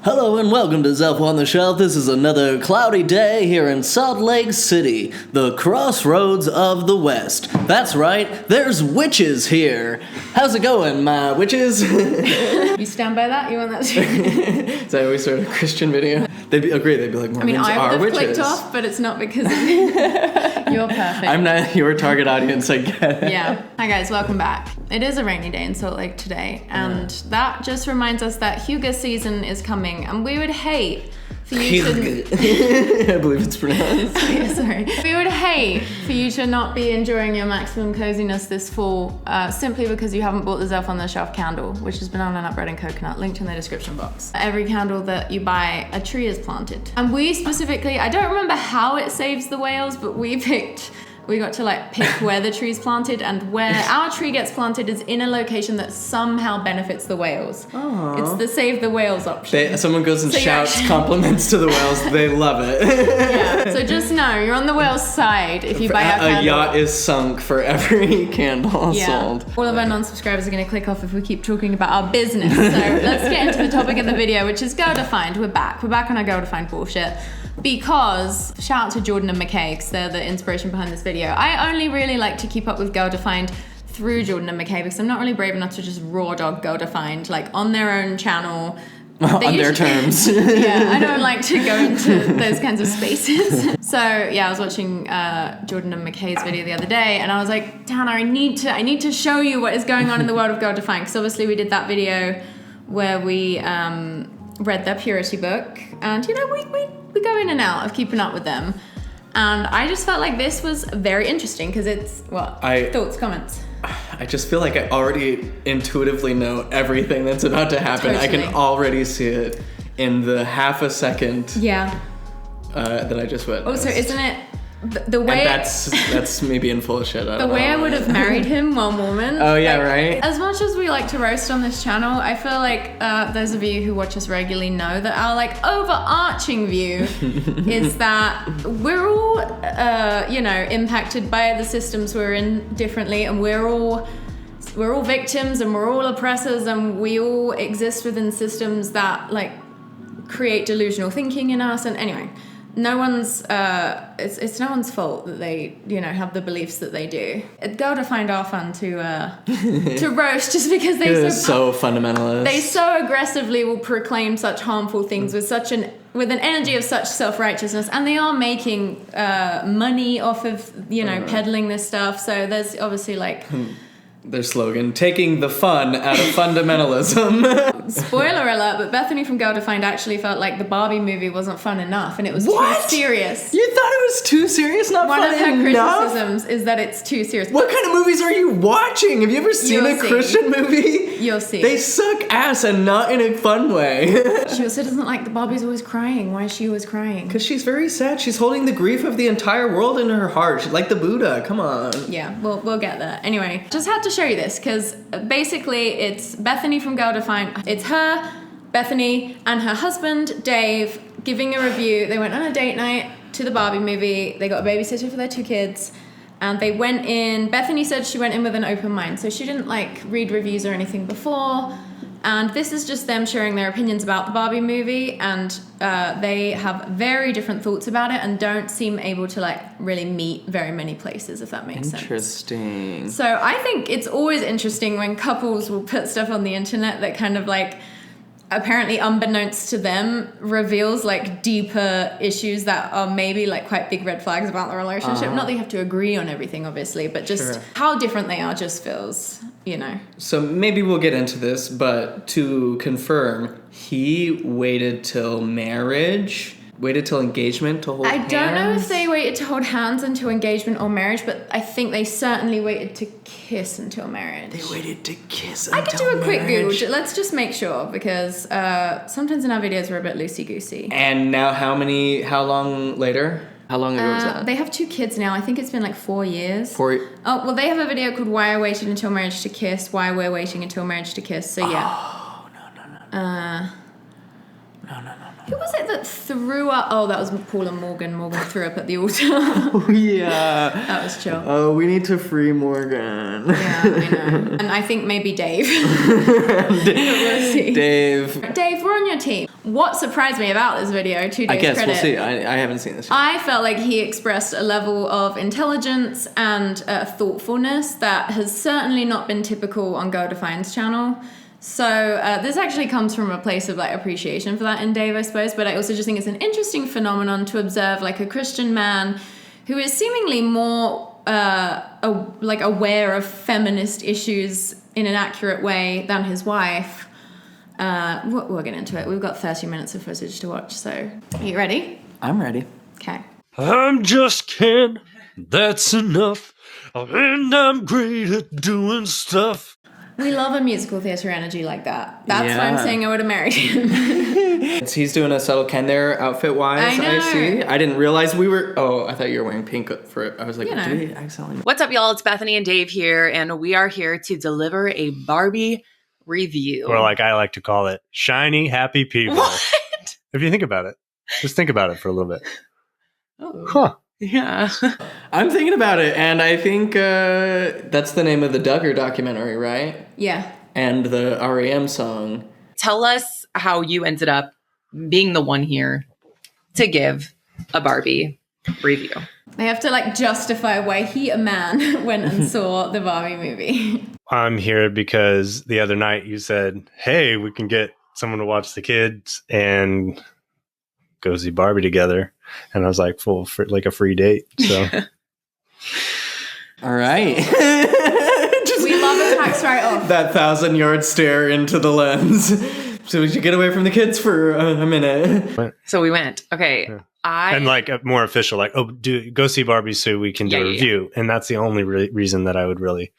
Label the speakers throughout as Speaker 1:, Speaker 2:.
Speaker 1: Hello and welcome to Zelf on the Shelf. This is another cloudy day here in Salt Lake City, the crossroads of the West. That's right, there's witches here. How's it going, my witches?
Speaker 2: You stand by that? You want that to...
Speaker 1: Is that always sort of a Christian video? They'd be like, Mormons
Speaker 2: I mean, I would have
Speaker 1: witches.
Speaker 2: clicked off, but it's not because you're perfect.
Speaker 1: I'm not your target audience, I get it.
Speaker 2: Yeah. Hi guys, welcome back. It is a rainy day in Salt Lake today, and that just reminds us that Hygge season is coming, and we would hate for you to...
Speaker 1: I believe it's pronounced.
Speaker 2: Yeah, sorry. We would hate for you to not be enjoying your maximum coziness this fall, simply because you haven't bought the Zelf on the Shelf candle, which is banana nut bread and coconut, linked in the description box. Every candle that you buy, a tree is planted. And we specifically, I don't remember how it saves the whales, but we got to pick where the tree's planted, and where our tree gets planted is in a location that somehow benefits the whales. Aww. It's the Save the Whales option.
Speaker 1: Someone goes and shouts compliments to the whales. They love it.
Speaker 2: Yeah. So just know you're on the whale's side if you buy our candle.
Speaker 1: A yacht is sunk for every candle sold.
Speaker 2: All of our non-subscribers are going to click off if we keep talking about our business. So let's get into the topic of the video, which is Girl Defined. We're back on our Girl Defined bullshit. Because, shout out to Jordan and McKay, because they're the inspiration behind this video. I only really like to keep up with Girl Defined through Jordan and McKay, because I'm not really brave enough to just raw dog Girl Defined, on their own channel.
Speaker 1: On their terms.
Speaker 2: Yeah, I don't like to go into those kinds of spaces. So yeah, I was watching Jordan and McKay's video the other day, and I was like, Tanner, I need to show you what is going on in the world of Girl Defined, because obviously we did that video where we read their purity book, and we go in and out of keeping up with them, and I just felt like this was very interesting because it's thoughts, comments.
Speaker 1: I just feel like I already intuitively know everything that's about to happen. Totally. I can already see it in the half a second that I just witnessed.
Speaker 2: Also, isn't it the way...
Speaker 1: And that's me being full of shit.
Speaker 2: The way I would have married him while Mormon.
Speaker 1: Oh yeah, right?
Speaker 2: As much as we like to roast on this channel, I feel like those of you who watch us regularly know that our overarching view is that we're all impacted by the systems we're in differently, and we're all victims, and we're all oppressors, and we all exist within systems that create delusional thinking in us. And anyway, no one's it's no one's fault that they have the beliefs that they do. Girl Defined are fun to roast just because they're
Speaker 1: so fundamentalist.
Speaker 2: They so aggressively will proclaim such harmful things with an energy of such self-righteousness, and they are making money off of peddling this stuff. So there's obviously
Speaker 1: their slogan, taking the fun out of fundamentalism.
Speaker 2: Spoiler alert, but Bethany from Girl Defined actually felt like the Barbie movie wasn't fun enough, and it was too serious.
Speaker 1: You thought it was too serious? Not
Speaker 2: One
Speaker 1: fun
Speaker 2: of her
Speaker 1: enough?
Speaker 2: criticisms is that it's too serious.
Speaker 1: What kind of movies are you watching? Have you ever seen a Christian movie?
Speaker 2: You'll see.
Speaker 1: They suck ass, and not in a fun way.
Speaker 2: She also doesn't like the Barbie's always crying. Why is she always crying?
Speaker 1: Because she's very sad. She's holding the grief of the entire world in her heart. She's like the Buddha. Come on.
Speaker 2: Yeah, we'll get there. Anyway, just had to show you this, because basically it's Bethany from Girl Defined. It's her, Bethany, and her husband, Dave, giving a review. They went on a date night to the Barbie movie. They got a babysitter for their 2 kids. And they went in, Bethany said she went in with an open mind. So she didn't read reviews or anything before. And this is just them sharing their opinions about the Barbie movie. And they have very different thoughts about it, and don't seem able to really meet very many places, if that makes sense.
Speaker 1: Interesting.
Speaker 2: So I think it's always interesting when couples will put stuff on the internet that kind of apparently unbeknownst to them reveals deeper issues that are maybe quite big red flags about the relationship. Not that you have to agree on everything, obviously, but just how different they are just feels,
Speaker 1: So maybe we'll get into this, but to confirm, he waited till marriage, waited till engagement to hold hands?
Speaker 2: I don't know if they waited to hold hands until engagement or marriage, but I think they certainly waited to kiss until marriage.
Speaker 1: They waited to kiss until marriage.
Speaker 2: I could do a quick Google. Let's just make sure, because sometimes in our videos we're a bit loosey-goosey.
Speaker 1: And now how long later? How long ago was that?
Speaker 2: They have 2 kids now. I think it's been 4 years.
Speaker 1: Oh,
Speaker 2: well, they have a video called Why I Waited Until Marriage to Kiss, Why We're Waiting Until Marriage to Kiss. So yeah.
Speaker 1: Oh, no.
Speaker 2: Who was it that threw up. Oh, that was Paul and Morgan. Morgan threw up at the altar.
Speaker 1: Oh, yeah.
Speaker 2: That was chill.
Speaker 1: Oh, we need to free Morgan.
Speaker 2: Yeah, I know. And I think maybe Dave. We'll see.
Speaker 1: Dave,
Speaker 2: we're on your team. What surprised me about this video, 2 days
Speaker 1: I guess
Speaker 2: credit,
Speaker 1: we'll see. I haven't seen this yet.
Speaker 2: I felt like he expressed a level of intelligence and thoughtfulness that has certainly not been typical on Go Define's channel. So this actually comes from a place of like appreciation for that in Dave, I suppose. But I also just think it's an interesting phenomenon to observe, like a Christian man who is seemingly more aware of feminist issues in an accurate way than his wife. We'll get into it. We've got 30 minutes of footage to watch. So are you ready?
Speaker 1: I'm ready.
Speaker 2: Okay.
Speaker 3: I'm just Ken, that's enough, and I'm great at doing stuff.
Speaker 2: We love a musical theatre energy like that. That's why I'm
Speaker 1: Yeah.
Speaker 2: saying I would have married him.
Speaker 1: He's doing a subtle Ken there, outfit-wise,
Speaker 2: I know.
Speaker 1: I see. I didn't realize we were... Oh, I thought you were wearing pink for it. I was like,
Speaker 2: You know.
Speaker 1: did we accidentally...
Speaker 4: What's up, y'all? It's Bethany and Dave here, and we are here to deliver a Barbie review.
Speaker 3: Or like I like to call it, shiny, happy people.
Speaker 4: What?
Speaker 3: If you think about it. Just think about it for a little bit.
Speaker 4: Oh.
Speaker 3: Huh.
Speaker 4: Yeah.
Speaker 1: I'm thinking about it, and I think that's the name of the Duggar documentary, right?
Speaker 2: Yeah.
Speaker 1: And the REM song.
Speaker 4: Tell us how you ended up being the one here to give a Barbie review.
Speaker 2: They have to like justify why he, a man, went and saw the Barbie movie.
Speaker 3: I'm here because the other night you said, hey, we can get someone to watch the kids and go see Barbie together. And I was like, like a free date. So
Speaker 1: All right.
Speaker 2: We love a tax write-off.
Speaker 1: That 1,000-yard stare into the lens. So we should get away from the kids for a minute.
Speaker 4: So we went. Okay.
Speaker 3: Yeah.
Speaker 4: And
Speaker 3: like a more official, like, oh, go see Barbie so we can do a review. And that's the only reason that I would really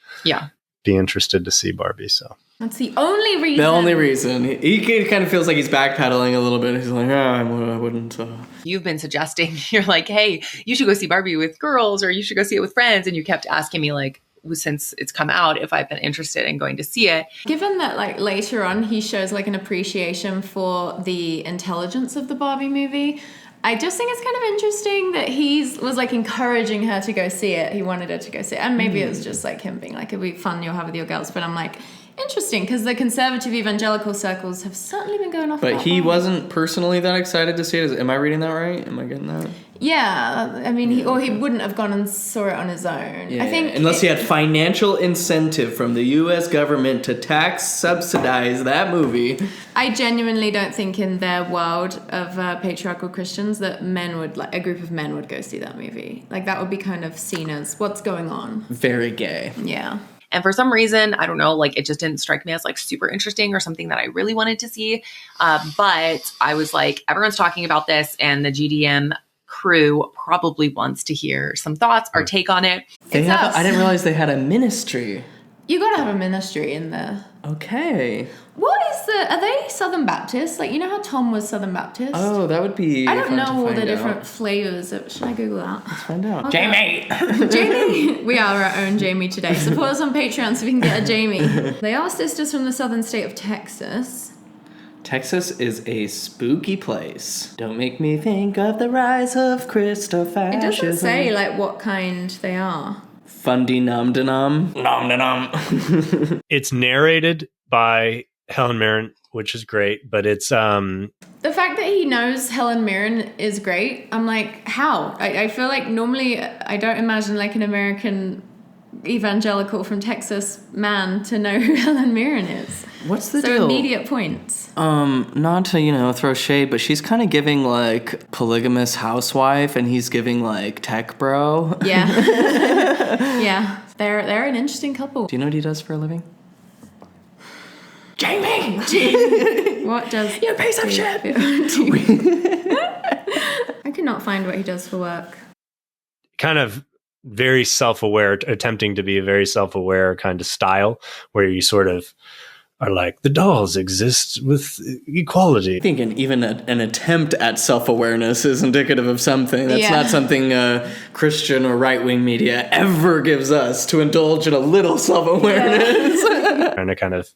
Speaker 3: be interested to see Barbie. So
Speaker 2: That's the only reason.
Speaker 1: The only reason. He kind of feels like he's backpedaling a little bit. He's like, I wouldn't.
Speaker 4: You've been suggesting, you're like, hey, you should go see Barbie with girls, or you should go see it with friends. And you kept asking me, like, since it's come out, if I've been interested in going to see it.
Speaker 2: Given that like later on he shows like an appreciation for the intelligence of the Barbie movie, I just think it's kind of interesting that he was like encouraging her to go see it. He wanted her to go see it. And maybe it was just like him being like, it'd be fun you'll have with your girls. But I'm like, interesting, because the conservative evangelical circles have certainly been going off
Speaker 1: But
Speaker 2: about
Speaker 1: he
Speaker 2: Barbie.
Speaker 1: wasn't personally that excited to see it. Am I reading that right? Am I getting that?
Speaker 2: Yeah, I mean, he wouldn't have gone and saw it on his own.
Speaker 1: Yeah,
Speaker 2: I think
Speaker 1: unless he had financial incentive from the U.S. government to tax subsidize that movie.
Speaker 2: I genuinely don't think in their world of patriarchal Christians that a group of men would go see that movie. Like that would be kind of seen as what's going on.
Speaker 1: Very gay.
Speaker 2: Yeah.
Speaker 4: And for some reason, I don't know, like it just didn't strike me as like super interesting or something that I really wanted to see. But I was like, everyone's talking about this, and the GDM crew probably wants to hear some thoughts or take on it.
Speaker 1: I didn't realize they had a ministry.
Speaker 2: You gotta have a ministry in there.
Speaker 1: Okay.
Speaker 2: Are they Southern Baptist? Like, you know how Tom was Southern Baptist?
Speaker 1: Oh, that would be
Speaker 2: I don't
Speaker 1: fun to
Speaker 2: know all the
Speaker 1: find
Speaker 2: different
Speaker 1: out.
Speaker 2: flavors. Should I Google that?
Speaker 1: Let's find out.
Speaker 2: Okay. Jamie! We are our own Jamie today. Support us on Patreon so we can get a Jamie. They are sisters from the southern state of Texas.
Speaker 1: Texas is a spooky place. Don't make me think of the rise of Christopher.
Speaker 2: It doesn't say, like, what kind they are.
Speaker 1: Fundy nom de nom. Nom de nom.
Speaker 3: it's narrated by Helen Mirren, which is great, but it's
Speaker 2: The fact that he knows Helen Mirren is great. I'm like, how? I feel like normally I don't imagine like an American evangelical from Texas man to know who Helen Mirren is.
Speaker 1: What's the
Speaker 2: So
Speaker 1: deal?
Speaker 2: immediate points.
Speaker 1: Not to, throw shade, but she's kind of giving like polygamous housewife, and he's giving like tech bro.
Speaker 2: Yeah. Yeah. They're an interesting couple.
Speaker 1: Do you know what he does for a living? Jamie!
Speaker 2: What does
Speaker 1: You piece of shit!
Speaker 2: I could not find what he does for work.
Speaker 3: kind of very self-aware, attempting to be a very self-aware kind of style where you sort of are like, the dolls exist with equality.
Speaker 1: I think even an attempt at self-awareness is indicative of something. That's not something Christian or right-wing media ever gives us, to indulge in a little self-awareness.
Speaker 3: Trying to kind of,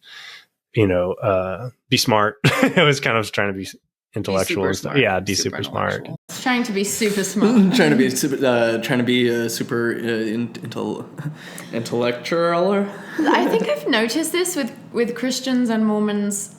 Speaker 3: be smart. I was kind of trying to be intellectual and stuff. Yeah, be super smart.
Speaker 4: intellectual.
Speaker 2: It's trying to be super smart.
Speaker 1: trying to be super intellectual.
Speaker 2: I think I've noticed this with Christians and Mormons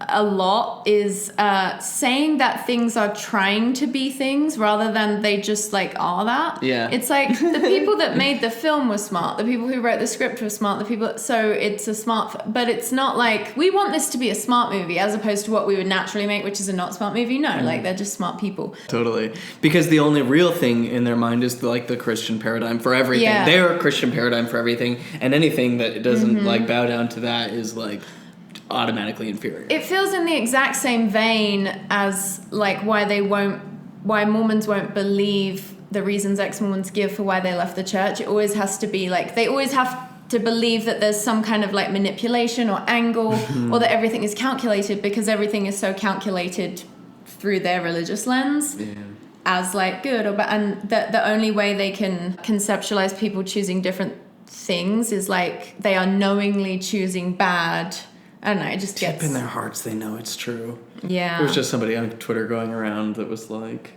Speaker 2: a lot, is saying that things are trying to be things rather than they just like are that.
Speaker 1: Yeah.
Speaker 2: It's like the people that made the film were smart, the people who wrote the script were smart, so it's a smart, but it's not like we want this to be a smart movie as opposed to what we would naturally make, which is a not smart movie. No, like they're just smart people.
Speaker 1: Totally. Because the only real thing in their mind is like the Christian paradigm for everything.
Speaker 2: Yeah.
Speaker 1: They're a Christian paradigm for everything, and anything that doesn't like bow down to that is like automatically inferior.
Speaker 2: It feels in the exact same vein as like why Mormons won't believe the reasons ex-Mormons give for why they left the church. It always has to be like they always have to believe that there's some kind of like manipulation or angle or that everything is calculated, because everything is so calculated through their religious lens.
Speaker 1: Yeah.
Speaker 2: As like good or bad, and the only way they can conceptualize people choosing different things is like they are knowingly choosing bad. I don't know, it just
Speaker 1: Deep
Speaker 2: gets
Speaker 1: in their hearts, they know it's true.
Speaker 2: Yeah.
Speaker 1: There was just somebody on Twitter going around that was like,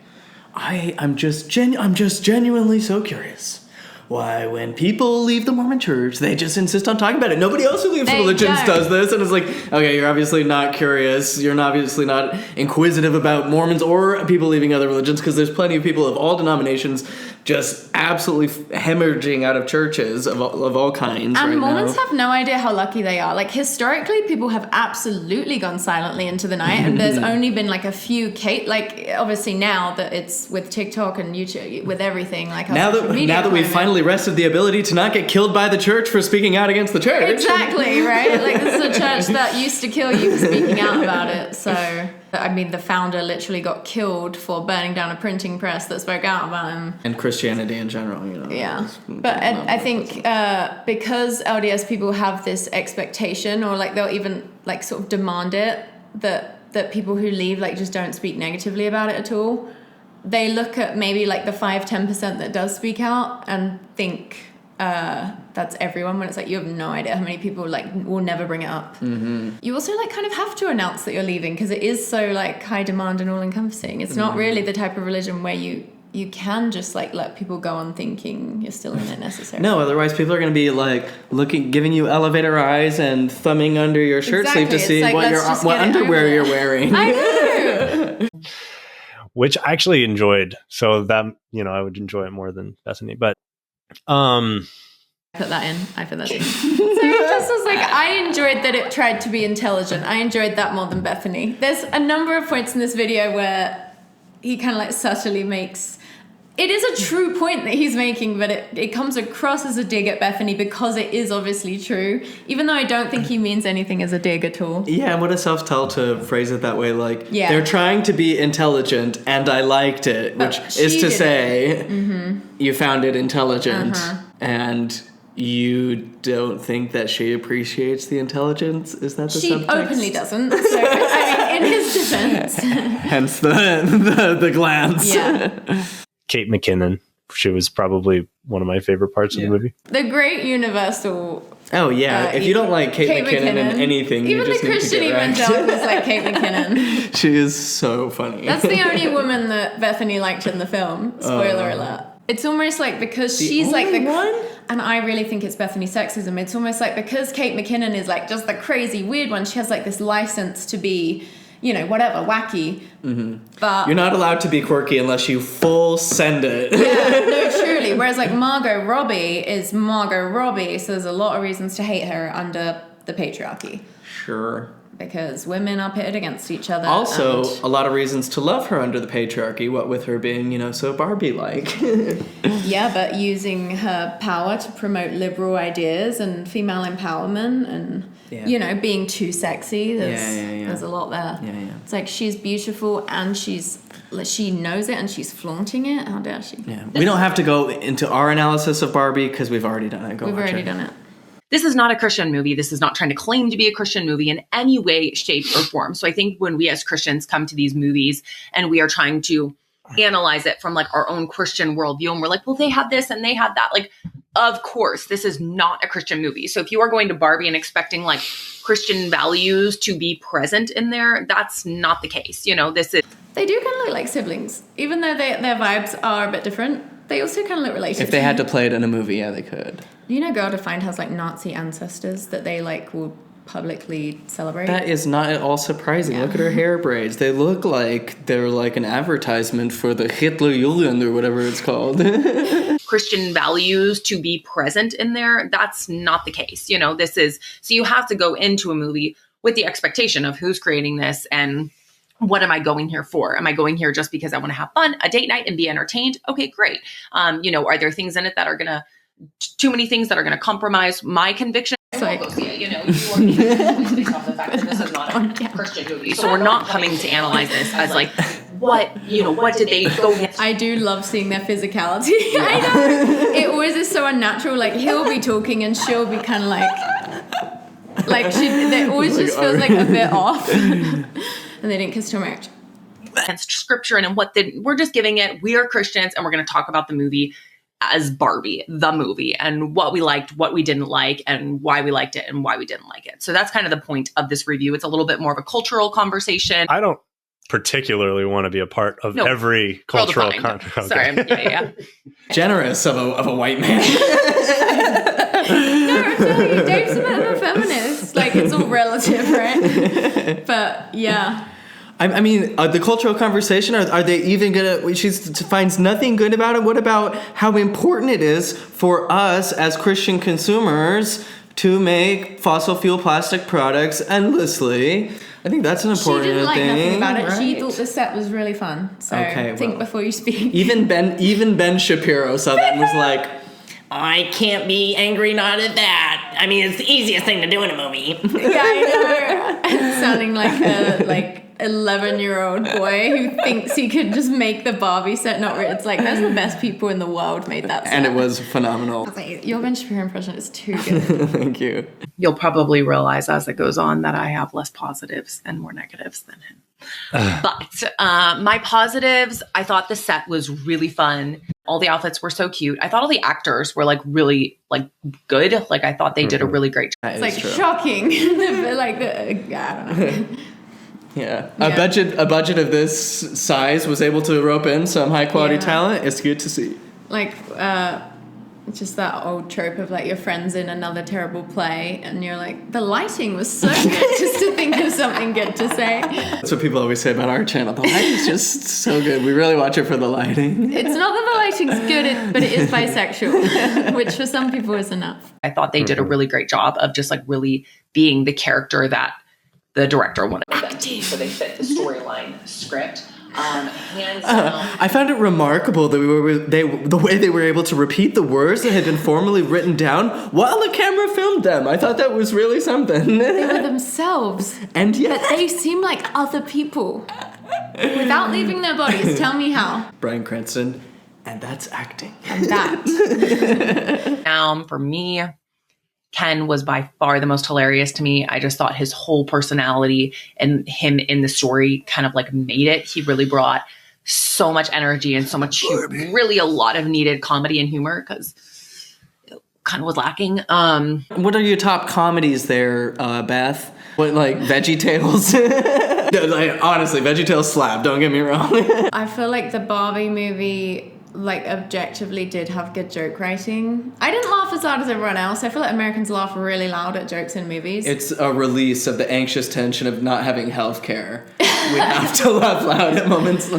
Speaker 1: I'm just genuinely so curious why when people leave the Mormon church, they just insist on talking about it. Nobody else who leaves religions does this. And it's like, okay, you're obviously not curious. You're obviously not inquisitive about Mormons or people leaving other religions, because there's plenty of people of all denominations just absolutely hemorrhaging out of churches of all kinds.
Speaker 2: And
Speaker 1: right
Speaker 2: Mormons
Speaker 1: now.
Speaker 2: have no idea how lucky they are. Like historically, people have absolutely gone silently into the night, and there's only been like a few like obviously now that it's with TikTok and YouTube, with everything like
Speaker 1: now that we've finally wrested the ability to not get killed by the church for speaking out against the church.
Speaker 2: Exactly, right? Like this is a church that used to kill you for speaking out about it. So I mean, the founder literally got killed for burning down a printing press that spoke out about him.
Speaker 1: And Christianity in general, you know.
Speaker 2: Yeah. But I think because LDS people have this expectation, or like they'll even like sort of demand it, that people who leave like just don't speak negatively about it at all. They look at maybe like the 5-10% that does speak out and think that's everyone, when it's like you have no idea how many people like will never bring it up. You also like kind of have to announce that you're leaving, because it is so like high demand and all encompassing. It's not really the type of religion where you can just like let people go on thinking you're still in it necessarily.
Speaker 1: No, otherwise people are going to be like giving you elevator eyes and thumbing under your shirt sleeve to see
Speaker 2: like,
Speaker 1: what underwear you're wearing.
Speaker 2: I know.
Speaker 3: Which I actually enjoyed. So that, I would enjoy it more than Bethany. But
Speaker 2: I put that in. So it just was like, I enjoyed that it tried to be intelligent. I enjoyed that more than Bethany. There's a number of points in this video where he kind of like subtly makes... It is a true point that he's making, but it comes across as a dig at Bethany because it is obviously true, even though I don't think he means anything as a dig at all.
Speaker 1: Yeah, and what a self-tell to phrase it that way. Like,
Speaker 2: Yeah.
Speaker 1: they're trying to be intelligent, and I liked it,
Speaker 2: But
Speaker 1: which
Speaker 2: she
Speaker 1: is to
Speaker 2: didn't.
Speaker 1: say, you found it intelligent, and you don't think that she appreciates the intelligence? Is that the
Speaker 2: She
Speaker 1: subtext?
Speaker 2: openly doesn't. So, I mean, in his defense.
Speaker 1: Hence the glance.
Speaker 2: Yeah.
Speaker 3: Kate McKinnon, she was probably one of my favorite parts of the movie.
Speaker 2: The great universal...
Speaker 1: Oh, yeah. If you don't like Kate McKinnon in anything,
Speaker 2: even
Speaker 1: you just
Speaker 2: the
Speaker 1: need
Speaker 2: Christian
Speaker 1: to get wrecked.
Speaker 2: evangelicals like Kate McKinnon.
Speaker 1: She is so funny.
Speaker 2: That's the only woman that Bethany liked in the film. Spoiler alert. It's almost like because she's like the
Speaker 1: one?
Speaker 2: and I really think it's Bethany sexism. It's almost like because Kate McKinnon is like just the crazy weird one, she has like this license to be, whatever, wacky. But
Speaker 1: You're not allowed to be quirky unless you full send it.
Speaker 2: yeah, no, truly. Whereas like Margot Robbie is Margot Robbie, so there's a lot of reasons to hate her under the patriarchy.
Speaker 1: Sure.
Speaker 2: Because women are pitted against each other.
Speaker 1: Also,
Speaker 2: and-
Speaker 1: a lot of reasons to love her under the patriarchy, what with her being, so Barbie-like.
Speaker 2: yeah, but using her power to promote liberal ideas and female empowerment and, being too sexy. There's a lot there.
Speaker 1: Yeah.
Speaker 2: It's like she's beautiful and she knows it and she's flaunting it. How dare she?
Speaker 1: Yeah. We don't have to go into our analysis of Barbie because we've already done it.
Speaker 2: We've already done it.
Speaker 4: This is not a Christian movie. This is not trying to claim to be a Christian movie in any way, shape, or form. So I think when we as Christians come to these movies and we are trying to analyze it from like our own Christian worldview, and we're like, well, they had this and they had that. Like, of course, this is not a Christian movie. So if you are going to Barbie and expecting like Christian values to be present in there, that's not the case. You know, this is...
Speaker 2: They do kind of look like siblings. Even though their vibes are a bit different, they also kind of look related.
Speaker 1: If they had to play it in a movie, yeah, they could.
Speaker 2: You know, Girl Defined has like Nazi ancestors that they like will publicly celebrate.
Speaker 1: That is not at all surprising. Look at her hair braids. They look like they're like an advertisement for the Hitlerjugend or whatever it's called.
Speaker 4: Christian values to be present in there, that's not the case. You know, this is... So you have to go into a movie with the expectation of who's creating this and what am I going here for? Am I going here just because I want to have fun, a date night, and be entertained? Okay, great. You know, are there things in it that are going to... Too many things that are going to compromise my conviction?
Speaker 2: Like,
Speaker 4: You know, you are based off the fact that this is not a Christian movie. So we're not coming to analyze this as like, what did they go against?
Speaker 2: I do love seeing their physicality. I know. It always is so unnatural. Like, he'll be talking and she'll be kind of like it always just feels like a bit off. And they didn't kiss till marriage.
Speaker 4: Against scripture and we're just giving it, we are Christians and we're going to talk about the movie as Barbie, the movie, and what we liked, what we didn't like, and why we liked it and why we didn't like it. So that's kind of the point of this review. It's a little bit more of a cultural conversation.
Speaker 3: I don't particularly want to be a part of every cultural conversation.
Speaker 4: Sorry, yeah.
Speaker 1: Generous of a white man.
Speaker 2: No, I'm telling you, Dave's a bit of a feminist. Like, it's all relative, right? But yeah.
Speaker 1: I mean, the cultural conversation, are they even gonna... She finds nothing good about it. What about how important it is for us as Christian consumers to make fossil fuel plastic products endlessly? I think that's an important thing.
Speaker 2: She didn't like nothing about it.
Speaker 1: Right?
Speaker 2: She thought the set was really fun. So think before you speak.
Speaker 1: Even Ben Shapiro saw that and was like, I can't be angry not at that. I mean, it's the easiest thing to do in a movie.
Speaker 2: Yeah, I know. Sounding like a 11-year-old boy who thinks he could just make the Barbie set. It's like, that's the best people in the world made that set.
Speaker 1: And it was phenomenal.
Speaker 2: Like, your Ben Shapiro impression is too good.
Speaker 1: Thank you.
Speaker 4: You'll probably realize as it goes on that I have less positives and more negatives than him. But my positives, I thought the set was really fun. All the outfits were so cute. I thought all the actors were like really like good. Like I thought they did a really great job.
Speaker 2: It's like shocking. I don't know.
Speaker 1: Yeah. A budget of this size was able to rope in some high quality talent. It's good to see.
Speaker 2: Like just that old trope of like your friends in another terrible play and you're like, the lighting was so good, just to think of something good to say.
Speaker 1: That's what people always say about our channel. The lighting's just so good. We really watch it for the lighting.
Speaker 2: It's not that the lighting's good, but it is bisexual, which for some people is enough.
Speaker 4: I thought they did a really great job of just like really being the character that the director wanted them to be, so they fit the storyline script. Hands down.
Speaker 1: I found it remarkable that the way they were able to repeat the words that had been formally written down while the camera filmed them. I thought that was really something.
Speaker 2: They were themselves.
Speaker 1: And yet...
Speaker 2: But they seem like other people. Without leaving their bodies. Tell me how.
Speaker 1: Bryan Cranston, and that's acting.
Speaker 2: And that.
Speaker 4: For me, Ken was by far the most hilarious to me. I just thought his whole personality and him in the story kind of like made it. He really brought so much energy and so much, really a lot of needed comedy and humor because it kind of was lacking.
Speaker 1: What are your top comedies there, Beth? What, like VeggieTales? Honestly, VeggieTales slap, don't get me wrong.
Speaker 2: I feel like the Barbie movie... like objectively did have good joke writing. I didn't laugh as loud as everyone else. I feel like Americans laugh really loud at jokes in movies.
Speaker 1: It's a release of the anxious tension of not having health care. We have to laugh loud at moments.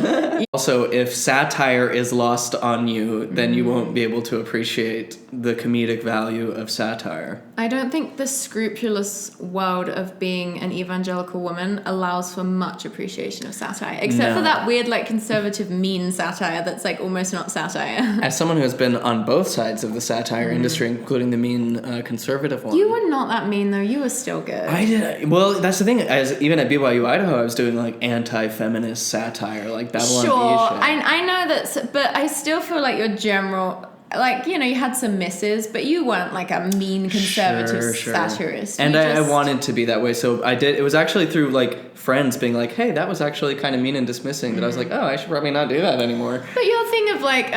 Speaker 1: Also, if satire is lost on you, then you won't be able to appreciate the comedic value of satire.
Speaker 2: I don't think the scrupulous world of being an evangelical woman allows for much appreciation of satire, except for that weird, like, conservative mean satire that's, like, almost not satire.
Speaker 1: As someone who has been on both sides of the satire industry, including the mean conservative one.
Speaker 2: You were not that mean, though. You were still good.
Speaker 1: I did. Well, that's the thing. Even at BYU Idaho, I was doing, like, anti-feminist satire, like Babylon Bee.
Speaker 2: Sure, I know that, but I still feel like your general... Like, you know, you had some misses, but you weren't like a mean conservative satirist.
Speaker 1: And I wanted to be that way, so I did. It was actually through, like, friends being like, hey, that was actually kind of mean and dismissing, that I was like, oh, I should probably not do that anymore.
Speaker 2: But your thing of, like,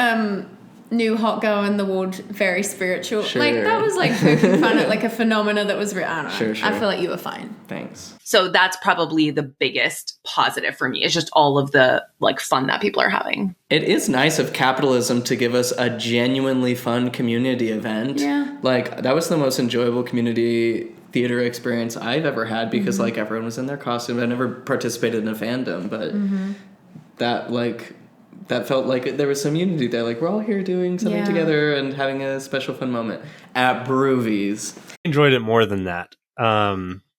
Speaker 2: new hot girl in the ward, very spiritual.
Speaker 1: Sure.
Speaker 2: Like, that was like poking fun at like a phenomena that was, I don't know.
Speaker 1: Sure.
Speaker 2: I feel like you were fine.
Speaker 1: Thanks.
Speaker 4: So that's probably the biggest positive for me. It's just all of the like fun that people are having.
Speaker 1: It is nice of capitalism to give us a genuinely fun community event.
Speaker 2: Yeah.
Speaker 1: Like, that was the most enjoyable community theater experience I've ever had because, like, everyone was in their costume. I never participated in a fandom, but that felt like there was some unity there. Like, we're all here doing something together and having a special fun moment at Broovies.
Speaker 3: I enjoyed it more than that.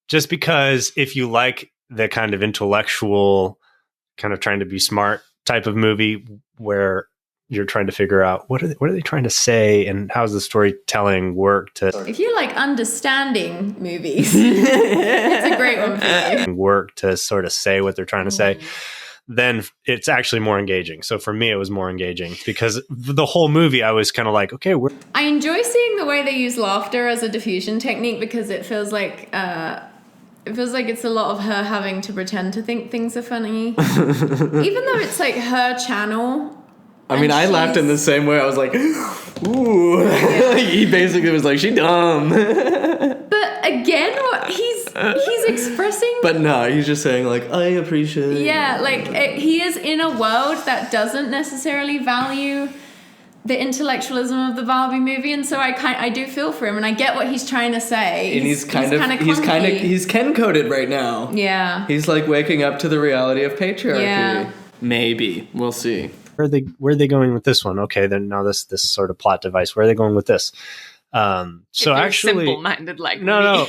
Speaker 3: Just because if you like the kind of intellectual, kind of trying to be smart type of movie where you're trying to figure out what are they trying to say and how's the storytelling work to
Speaker 2: If you like understanding movies, it's a great one for you.
Speaker 3: work to sort of say what they're trying to say, then it's actually more engaging. So for me, it was more engaging because the whole movie, I was kind of like, okay,
Speaker 2: I enjoy seeing the way they use laughter as a diffusion technique because it feels like it's a lot of her having to pretend to think things are funny, even though it's like her channel.
Speaker 1: I mean, I laughed in the same way. I was like, ooh. He basically was like, she dumb.
Speaker 2: But again, he's expressing.
Speaker 1: But no, he's just saying, like, I appreciate.
Speaker 2: Yeah, like he is in a world that doesn't necessarily value the intellectualism of the Barbie movie, and so I do feel for him, and I get what he's trying to say.
Speaker 1: And he's Ken coded right now.
Speaker 2: Yeah.
Speaker 1: He's like waking up to the reality of patriarchy.
Speaker 2: Yeah.
Speaker 1: Maybe we'll see.
Speaker 3: where are they going with this one? Okay, then now this sort of plot device. Where are they going with this? So actually,
Speaker 4: simple-minded like
Speaker 3: no.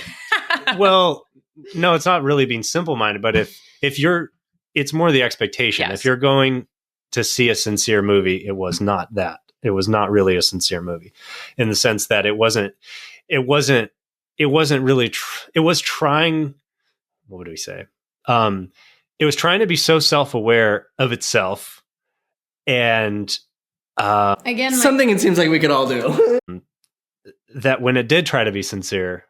Speaker 3: Well, no, it's not really being simple-minded, but if you're, it's more the expectation.
Speaker 4: Yes.
Speaker 3: If you're going to see a sincere movie, it was not that. It was not really a sincere movie, in the sense that it wasn't really. It was trying. What would we say? It was trying to be so self-aware of itself, and
Speaker 2: Again, like,
Speaker 1: something it seems like we could all do.
Speaker 3: that when it did try to be sincere,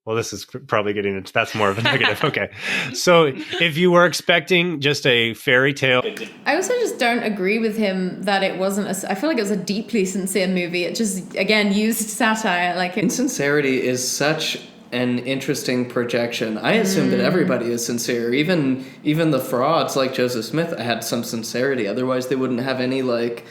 Speaker 3: well, this is probably getting into, that's more of a negative. Okay. So if you were expecting just a fairy tale.
Speaker 2: I also just don't agree with him that it wasn't I feel like it was a deeply sincere movie. It just, again, used satire. Like
Speaker 1: Insincerity is such an interesting projection. I assume that everybody is sincere. Even the frauds like Joseph Smith had some sincerity. Otherwise, they wouldn't have any, like,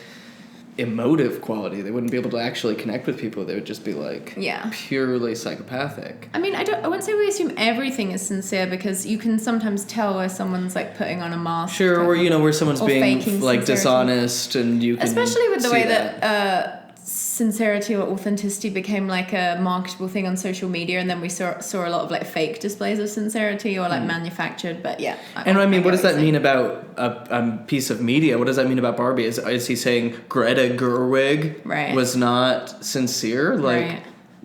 Speaker 1: emotive quality. They wouldn't be able to actually connect with people. They would just be like purely psychopathic.
Speaker 2: I mean, I wouldn't say we assume everything is sincere, because you can sometimes tell where someone's like putting on a mask.
Speaker 1: Sure, or where someone's being like
Speaker 2: sincerity.
Speaker 1: Dishonest, and you can
Speaker 2: especially with the
Speaker 1: see
Speaker 2: way that sincerity or authenticity became like a marketable thing on social media, and then we saw a lot of like fake displays of sincerity or like manufactured. But yeah,
Speaker 1: and I mean, what does that mean about a piece of media? What does that mean about Barbie? Is he saying Greta Gerwig was not sincere? Like,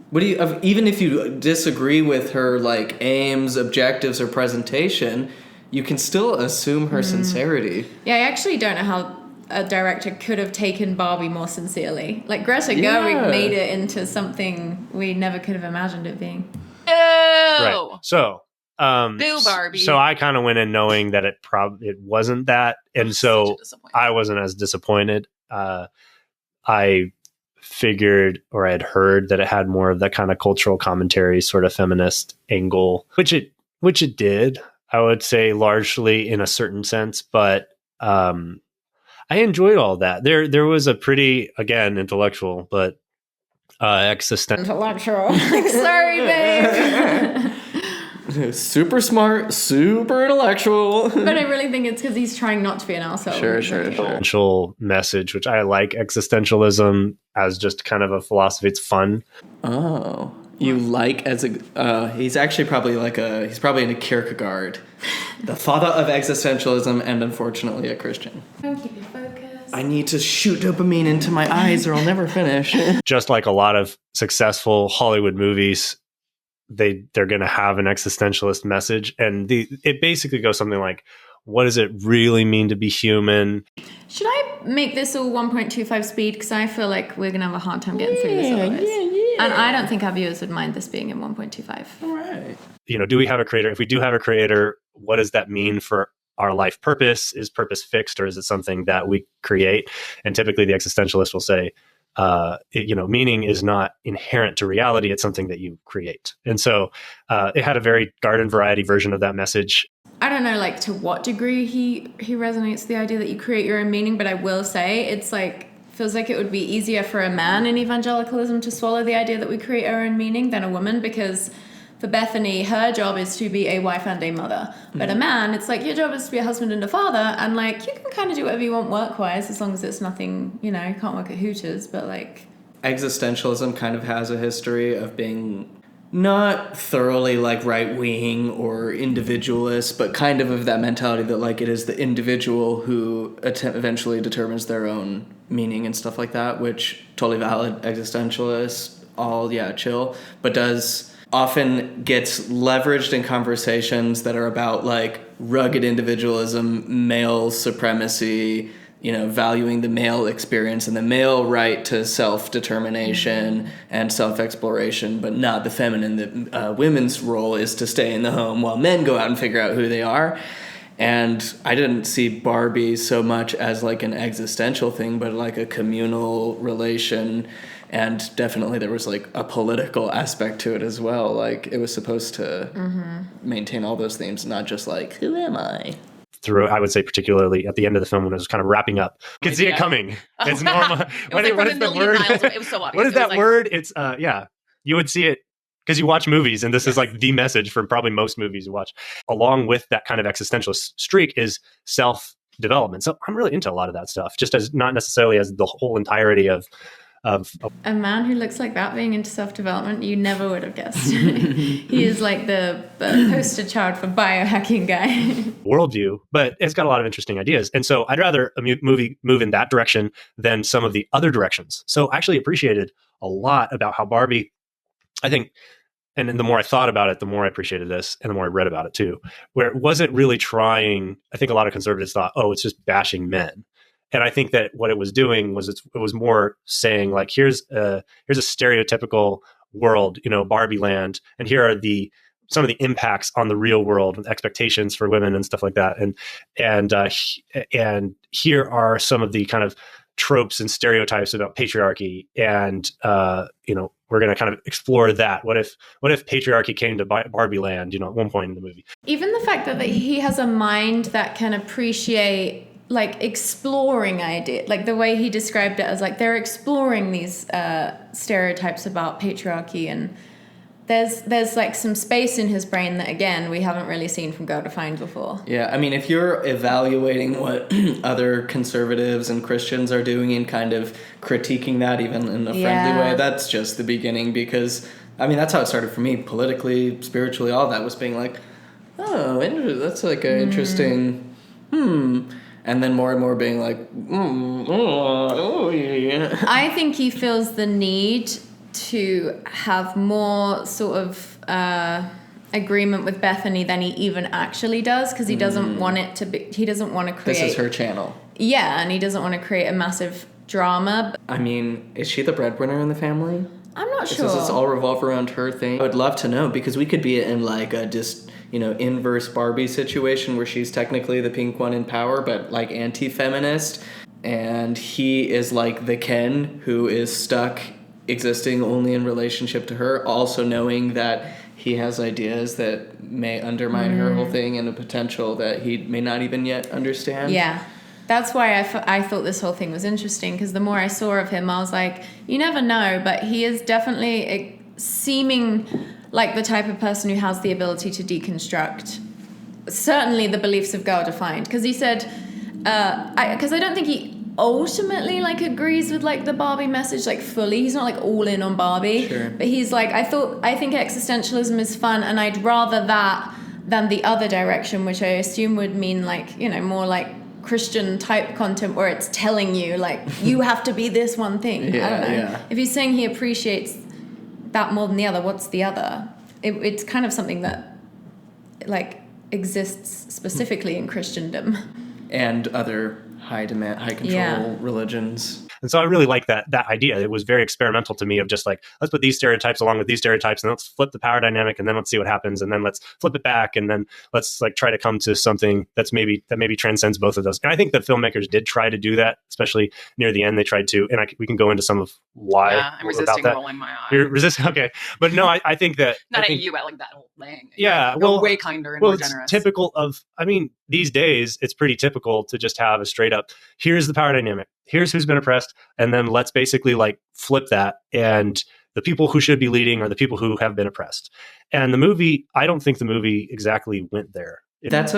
Speaker 1: what do you, even if you disagree with her like aims, objectives, or presentation, you can still assume her sincerity.
Speaker 2: Yeah, I actually don't know how a director could have taken Barbie more sincerely. Like, Greta Gerwig made it into something we never could have imagined it being.
Speaker 4: Oh,
Speaker 3: Right. So,
Speaker 4: boo Barbie.
Speaker 3: So I kind of went in knowing that it wasn't that, and so I wasn't as disappointed. I figured, or I had heard, that it had more of that kind of cultural commentary, sort of feminist angle, which it did. I would say largely in a certain sense, but I enjoyed all that. There was a pretty, again, intellectual, but existential.
Speaker 2: Like, sorry, babe.
Speaker 1: Super smart, super intellectual.
Speaker 2: But I really think it's because he's trying not to be an arsehole.
Speaker 3: Sure. Message, which I like existentialism as just kind of a philosophy. It's fun.
Speaker 1: Oh, you like as a he's actually probably he's probably in a Kierkegaard, the father of existentialism, and unfortunately a Christian.
Speaker 2: Keep your focus.
Speaker 1: I need to shoot dopamine into my eyes or I'll never finish.
Speaker 3: Just like a lot of successful Hollywood movies, they're going to have an existentialist message, and it basically goes something like, what does it really mean to be human? Should
Speaker 2: I make this all 1.25 speed? Because I feel like we're going to have a hard time getting through this otherwise. And I don't think our viewers would mind this being in 1.25.
Speaker 1: All right.
Speaker 3: Do we have a creator? If we do have a creator, what does that mean for our life purpose? Is purpose fixed, or is it something that we create? And typically the existentialist will say, meaning is not inherent to reality. It's something that you create. And so it had a very garden variety version of that message.
Speaker 2: I don't know, like, to what degree he resonates with the idea that you create your own meaning, but I will say it's like, feels like it would be easier for a man in evangelicalism to swallow the idea that we create our own meaning than a woman, because for Bethany, her job is to be a wife and a mother. But a man, it's like, your job is to be a husband and a father, and like, you can kind of do whatever you want work-wise, as long as it's nothing, you can't work at Hooters, but like...
Speaker 1: Existentialism kind of has a history of being not thoroughly like right-wing or individualist, but kind of that mentality that like it is the individual who eventually determines their own meaning and stuff like that, which totally valid. Existentialists, all chill, but often gets leveraged in conversations that are about like rugged individualism, male supremacy, valuing the male experience and the male right to self-determination and self-exploration, but not the feminine. The women's role is to stay in the home while men go out and figure out who they are. And I didn't see Barbie so much as like an existential thing, but like a communal relation. And definitely there was like a political aspect to it as well. Like it was supposed to maintain all those themes, not just like, who am I?
Speaker 3: Through, I would say, particularly at the end of the film when it was kind of wrapping up, you could see it coming. It's normal. What is the word?
Speaker 4: It was so obvious.
Speaker 3: What is that word? It's you would see it because you watch movies, and this is like the message from probably most movies you watch. Along with that kind of existential streak is self-development. So I'm really into a lot of that stuff, just as not necessarily as the whole entirety of
Speaker 2: a man who looks like that being into self-development, you never would have guessed. He is like the poster child for biohacking guy.
Speaker 3: Worldview, but it's got a lot of interesting ideas. And so I'd rather a movie move in that direction than some of the other directions. So I actually appreciated a lot about how Barbie, I think, and the more I thought about it, the more I appreciated this, and the more I read about it too, where it wasn't really trying, I think a lot of conservatives thought, it's just bashing men. And I think that what it was doing was it was more saying like, here's a stereotypical world, Barbie land, and here are some of the impacts on the real world with expectations for women and stuff like that. And here are some of the kind of tropes and stereotypes about patriarchy. And we're going to kind of explore that. What if patriarchy came to Barbie land? At one point in the movie,
Speaker 2: even the fact that he has a mind that can appreciate like exploring idea, like the way he described it as like they're exploring these stereotypes about patriarchy, and there's like some space in his brain that again we haven't really seen from Go to Find before.
Speaker 1: Yeah, I mean, if you're evaluating what other conservatives and Christians are doing and kind of critiquing that even in a friendly way, that's just the beginning, because I mean that's how it started for me politically, spiritually, all that was being like, that's like an interesting and then more and more being like, yeah.
Speaker 2: I think he feels the need to have more sort of agreement with Bethany than he even actually does, because he doesn't want it to be, he doesn't want to create...
Speaker 1: This is her channel.
Speaker 2: Yeah, and he doesn't want to create a massive drama.
Speaker 1: I mean, is she the breadwinner in the family?
Speaker 2: I'm not sure.
Speaker 1: Does this all revolve around her thing? I would love to know, because we could be in like a inverse Barbie situation where she's technically the pink one in power, but like anti-feminist, and he is like the Ken who is stuck existing only in relationship to her, also knowing that he has ideas that may undermine her whole thing and a potential that he may not even yet understand.
Speaker 2: Yeah. That's why I thought this whole thing was interesting, because the more I saw of him, I was like, you never know, but he is definitely seeming like the type of person who has the ability to deconstruct certainly the beliefs of God defined. Because he said, because I don't think he ultimately like agrees with like the Barbie message like fully. He's not like all in on Barbie.
Speaker 1: Sure.
Speaker 2: But he's like, I think existentialism is fun, and I'd rather that than the other direction, which I assume would mean like, more like Christian type content where it's telling you like you have to be this one thing. I don't know.
Speaker 1: Yeah.
Speaker 2: If he's saying he appreciates that more than the other, what's the other? It's kind of something that like exists specifically in Christendom
Speaker 1: and other high control religions.
Speaker 3: And so I really like that idea. It was very experimental to me of just like, let's put these stereotypes along with these stereotypes and let's flip the power dynamic and then let's see what happens. And then let's flip it back. And then let's like try to come to something that maybe transcends both of those. And I think that filmmakers did try to do that, especially near the end. They tried to, and we can go into some of why.
Speaker 4: Yeah, I'm resisting rolling my eyes.
Speaker 3: You're resisting. Okay. But no, I think that.
Speaker 4: Not at you, I like that whole thing.
Speaker 3: Yeah.
Speaker 4: Well, way kinder and more generous.
Speaker 3: It's typical of, these days, it's pretty typical to just have a straight up, here's the power dynamic, here's who's been oppressed, and then let's basically like flip that. And the people who should be leading are the people who have been oppressed. And the movie, I don't think the movie exactly went there.
Speaker 1: That's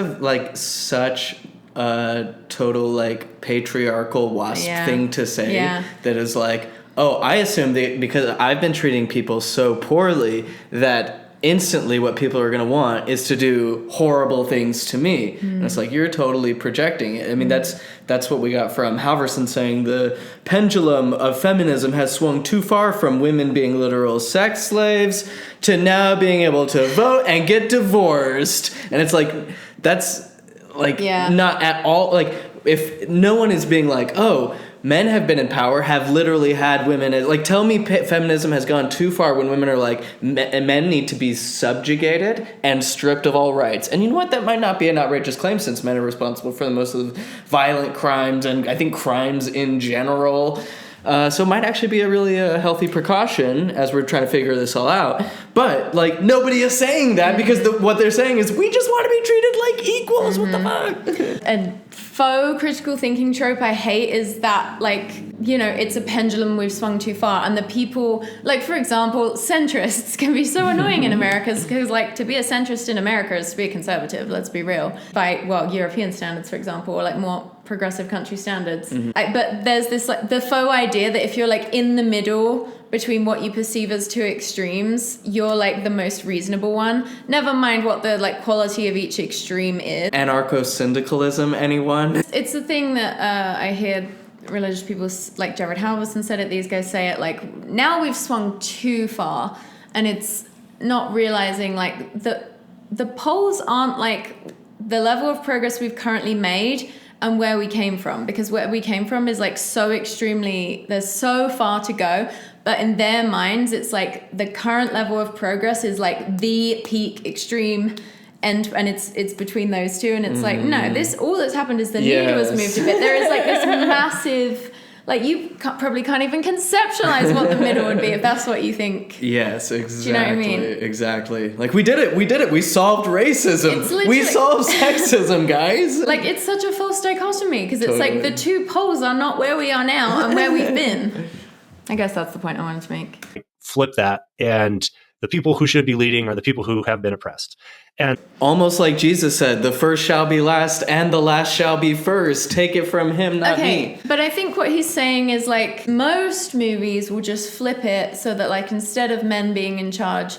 Speaker 1: such a total like patriarchal wasp thing to say that is like, oh, I assume because I've been treating people so poorly that instantly what people are going to want is to do horrible things to me. And it's like, you're totally projecting it. I mean, that's what we got from Halverson saying the pendulum of feminism has swung too far from women being literal sex slaves to now being able to vote and get divorced. And it's like, that's like not at all, like if no one is being like, oh, men have been in power, have literally had women... Like, tell me feminism has gone too far when women are like, men need to be subjugated and stripped of all rights. And you know what? That might not be an outrageous claim since men are responsible for the most of the violent crimes and I think crimes in general. So it might actually be a really healthy precaution as we're trying to figure this all out. But, like, nobody is saying that because what they're saying is we just want to be treated like equals. What the fuck?
Speaker 2: A faux critical thinking trope I hate is that, like, you know, it's a pendulum we've swung too far. And the people, like, for example, centrists can be so annoying in America because, like, to be a centrist in America is to be a conservative, let's be real. By, European standards, for example, or, like, more progressive country standards. But there's this, like, the faux idea that if you're, like, in the middle between what you perceive as two extremes, you're, like, the most reasonable one. Never mind what the, like, quality of each extreme is.
Speaker 1: Anarcho-syndicalism, anyone?
Speaker 2: It's the thing that I hear religious people like Jared Halverson said it, these guys say it, like, now we've swung too far, and it's not realizing, like, the polls aren't, like, the level of progress we've currently made and where we came from, because where we came from is, like, so extremely, there's so far to go, but in their minds it's like the current level of progress is like the peak extreme, and it's between those two, and it's like, no, this, all that's happened is the needle has moved a bit. There is, like, this massive, like, you probably can't even conceptualize what the middle would be if that's what you think.
Speaker 1: Yes, exactly.
Speaker 2: Do you know what I mean?
Speaker 1: Exactly. Like, we did it. We solved racism. We solved sexism, guys.
Speaker 2: Like, it's such a false dichotomy because it's like the two poles are not where we are now and where we've been. I guess that's the point I wanted to make.
Speaker 3: Flip that, and the people who should be leading are the people who have been oppressed. And
Speaker 1: almost like Jesus said, the first shall be last and the last shall be first. Take it from him, not me.
Speaker 2: But I think what he's saying is, like, most movies will just flip it so that, like, instead of men being in charge,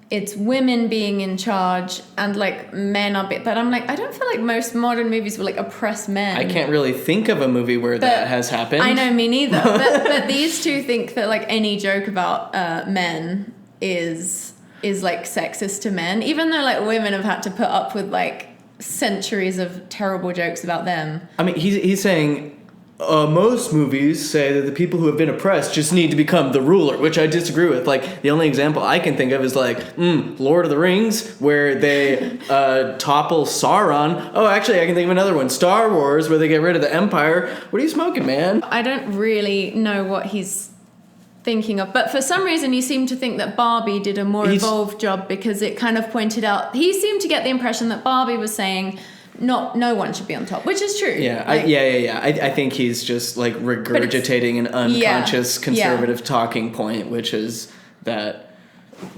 Speaker 2: it's women being in charge and, like, men are but I'm like, I don't feel like most modern movies will, like, oppress men.
Speaker 1: I can't really think of a movie where that has happened.
Speaker 2: I know, me neither. but these two think that, like, any joke about men is like sexist to men, even though, like, women have had to put up with, like, centuries of terrible jokes about them. I mean,
Speaker 1: he's saying most movies say that the people who have been oppressed just need to become the ruler, which I disagree with. Like, the only example I can think of is, like, Lord of the Rings, where they topple Sauron. Oh, actually, I can think of another one, Star Wars, where they get rid of the Empire. What are you smoking, man?
Speaker 2: I don't really know what he's thinking of, but for some reason you seem to think that Barbie did a more evolved job, because it kind of pointed out, he seemed to get the impression that Barbie was saying no one should be on top, which is true.
Speaker 1: I think he's just, like, regurgitating an unconscious conservative talking point, which is that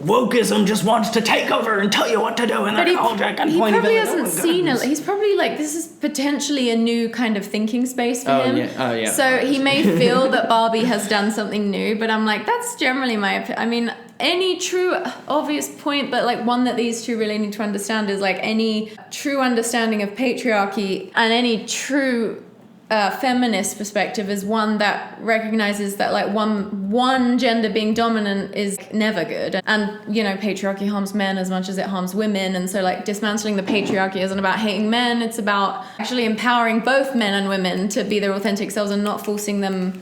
Speaker 1: wokeism just wants to take over and tell you what to do, and
Speaker 2: he probably hasn't seen it. He's probably like, this is potentially a new kind of thinking space for him. So he may feel that Barbie has done something new, but I'm like, that's generally my opinion. I mean, any true obvious point, but, like, one that these two really need to understand is, like, any true understanding of patriarchy and any true feminist perspective is one that recognizes that, like, one gender being dominant is never good, and, you know, patriarchy harms men as much as it harms women, and so, like, dismantling the patriarchy isn't about hating men, it's about actually empowering both men and women to be their authentic selves and not forcing them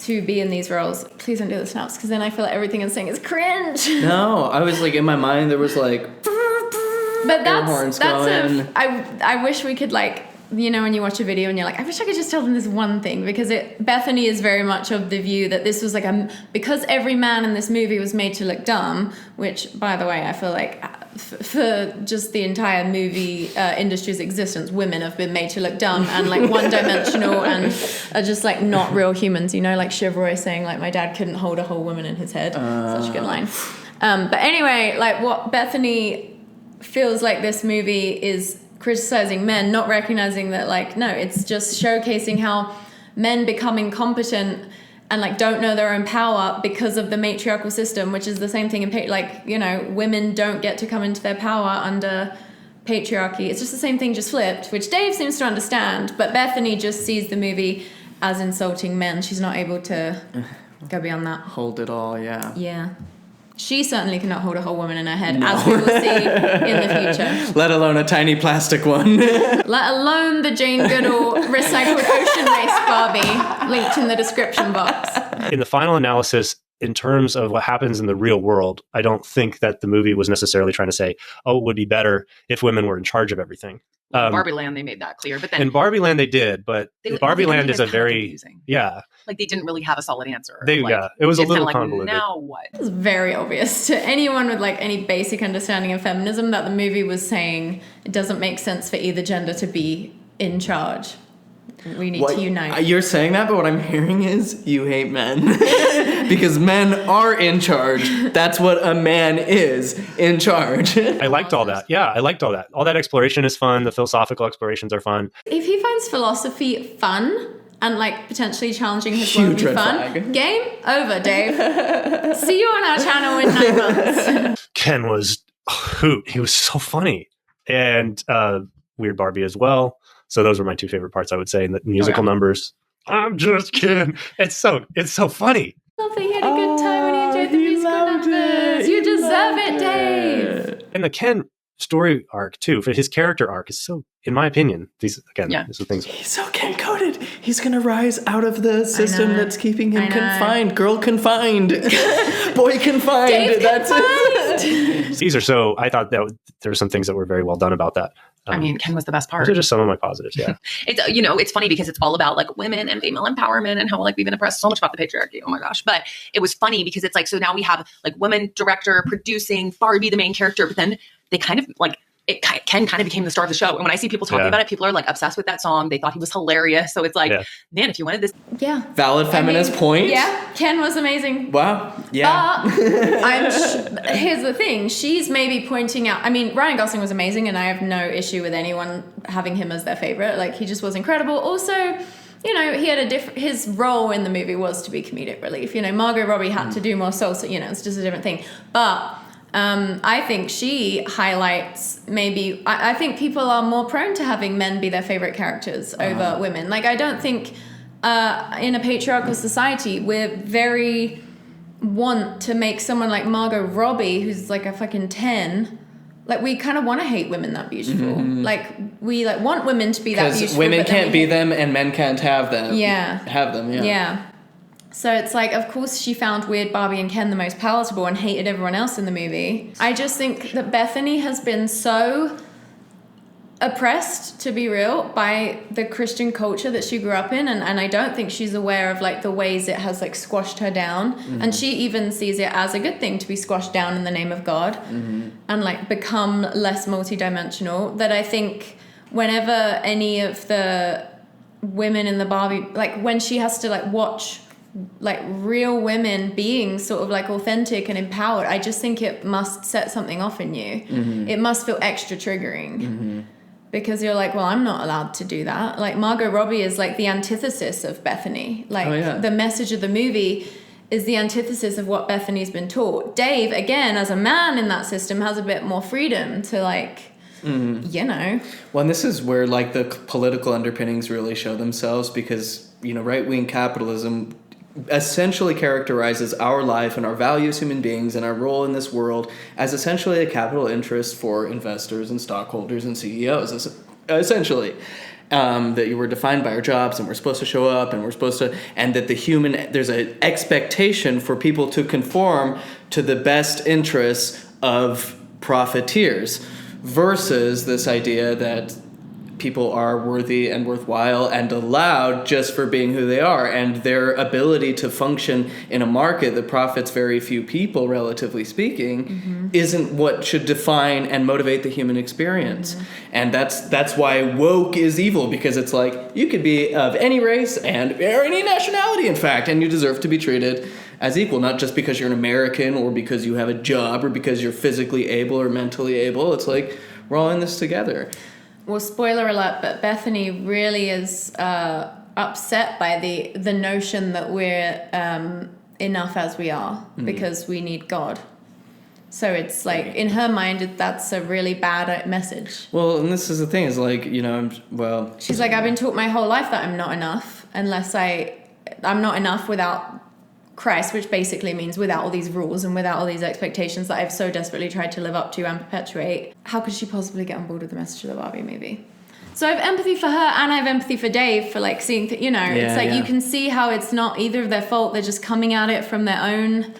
Speaker 2: to be in these roles. Please don't do the snaps, because then I feel like everything I'm saying is cringe.
Speaker 1: No, I was like, in my mind there was like,
Speaker 2: but I wish we could like, you know, when you watch a video and you're like, I wish I could just tell them this one thing, because Bethany is very much of the view that this was like because every man in this movie was made to look dumb, which, by the way, I feel like for just the entire movie industry's existence, women have been made to look dumb and like one-dimensional and are just like not real humans, you know, like Shiv Roy saying like, my dad couldn't hold a whole woman in his head. Such a good line. But anyway, like what Bethany feels like this movie is criticizing men, not recognizing that, like, no, it's just showcasing how men become incompetent and like don't know their own power because of the matriarchal system, which is the same thing in like, you know, women don't get to come into their power under patriarchy. It's just the same thing, just flipped, which Dave seems to understand, but Bethany just sees the movie as insulting men. She's not able to go beyond that.
Speaker 1: Hold it all, yeah.
Speaker 2: Yeah. She certainly cannot hold a whole woman in her head, as we will see in the future.
Speaker 1: Let alone a tiny plastic one.
Speaker 2: Let alone the Jane Goodall recycled ocean race Barbie, linked in the description box.
Speaker 3: In the final analysis, in terms of what happens in the real world, I don't think that the movie was necessarily trying to say, oh, it would be better if women were in charge of everything.
Speaker 4: Barbie Land, they made that clear. But then
Speaker 3: in Barbie Land, they did, but Barbie Land is a very
Speaker 4: confusing.
Speaker 3: Yeah.
Speaker 4: Like they didn't really have a solid answer.
Speaker 3: Yeah, it was a little
Speaker 4: like,
Speaker 3: convoluted.
Speaker 4: Now what?
Speaker 2: It was very obvious to anyone with like any basic understanding of feminism that the movie was saying it doesn't make sense for either gender to be in charge. We need to unite.
Speaker 1: You're saying that, but what I'm hearing is you hate men. Because men are in charge. That's what a man is, in charge.
Speaker 3: I liked all that. Yeah, I liked all that. All that exploration is fun. The philosophical explorations are fun.
Speaker 2: If he finds philosophy fun and like potentially challenging his
Speaker 1: Huge
Speaker 2: worldview
Speaker 1: red
Speaker 2: fun,
Speaker 1: flag.
Speaker 2: game over, Dave. See you on our channel in 9 months.
Speaker 3: Ken was a hoot. He was so funny. And Weird Barbie as well. So those were my two favorite parts, I would say, in the musical numbers. I'm just kidding. It's so funny.
Speaker 2: Love that he had a good time when he enjoyed the musical numbers. You deserve it, Dave.
Speaker 3: And the Ken story arc, too, for his character arc is so, in my opinion, these are things.
Speaker 1: He's so Ken-coded. He's going to rise out of the system that's keeping him confined. Girl confined. Boy confined.
Speaker 2: Dave
Speaker 1: That's
Speaker 2: confined.
Speaker 3: These are so, I thought that there were some things that were very well done about that.
Speaker 4: I mean, Ken was the best part.
Speaker 3: Those are just some of my positives, yeah.
Speaker 4: It's, you know, it's funny because it's all about like women and female empowerment and how like we've been oppressed so much about the patriarchy. Oh my gosh. But it was funny because it's like, so now we have like women director producing Barbie, the main character, but then they kind of like, Ken kind of became the star of the show. And when I see people talking about it, people are like obsessed with that song. They thought he was hilarious. So it's like, man, if you wanted this.
Speaker 2: Yeah.
Speaker 1: Valid feminist point.
Speaker 2: Yeah. Ken was amazing.
Speaker 1: Wow. Yeah.
Speaker 2: But here's the thing. She's maybe pointing out, I mean, Ryan Gosling was amazing and I have no issue with anyone having him as their favorite. Like he just was incredible. Also, you know, he had his role in the movie was to be comedic relief. You know, Margot Robbie had to do more soul, so, you know, it's just a different thing. But I think she highlights maybe, I think people are more prone to having men be their favorite characters over women. Like, I don't think in a patriarchal society, we're very want to make someone like Margot Robbie, who's like a fucking 10, like we kind of want to hate women that beautiful. Mm-hmm. Like we like want women to be that beautiful.
Speaker 1: Because women can't be them and men can't have them.
Speaker 2: Yeah.
Speaker 1: Have them, yeah.
Speaker 2: Yeah. So it's like, of course, she found Weird Barbie and Ken the most palatable and hated everyone else in the movie. I just think that Bethany has been so oppressed, to be real, by the Christian culture that she grew up in. And I don't think she's aware of, like, the ways it has, like, squashed her down. Mm-hmm. And she even sees it as a good thing to be squashed down in the name of God and, like, become less multidimensional. That I think whenever any of the women in the Barbie, like, when she has to, like, watch like real women being sort of like authentic and empowered, I just think it must set something off in you. Mm-hmm. It must feel extra triggering because you're like, well, I'm not allowed to do that. Like Margot Robbie is like the antithesis of Bethany. Like the message of the movie is the antithesis of what Bethany's been taught. Dave, again, as a man in that system, has a bit more freedom to like, you know.
Speaker 1: Well, and this is where like the political underpinnings really show themselves because, you know, right-wing capitalism essentially characterizes our life and our value as human beings and our role in this world as essentially a capital interest for investors and stockholders and CEOs, essentially. that you were defined by our jobs and we're supposed to show up and we're supposed to, and that there's an expectation for people to conform to the best interests of profiteers versus this idea that people are worthy and worthwhile and allowed just for being who they are, and their ability to function in a market that profits very few people, relatively speaking, isn't what should define and motivate the human experience. And that's why woke is evil, because it's like, you could be of any race or any nationality, in fact, and you deserve to be treated as equal, not just because you're an American or because you have a job or because you're physically able or mentally able. It's like, we're all in this together.
Speaker 2: Well, spoiler alert, but Bethany really is upset by the notion that we're enough as we are because we need God. So it's like, in her mind, that's a really bad message.
Speaker 1: Well, and this is the thing, is like, she's
Speaker 2: like, I've been taught my whole life that I'm not enough unless I'm not enough without Christ, which basically means without all these rules and without all these expectations that I've so desperately tried to live up to and perpetuate. How could she possibly get on board with the message of the Barbie movie? So I have empathy for her, and I have empathy for Dave for like seeing, it's like you can see how it's not either of their fault. They're just coming at it from their own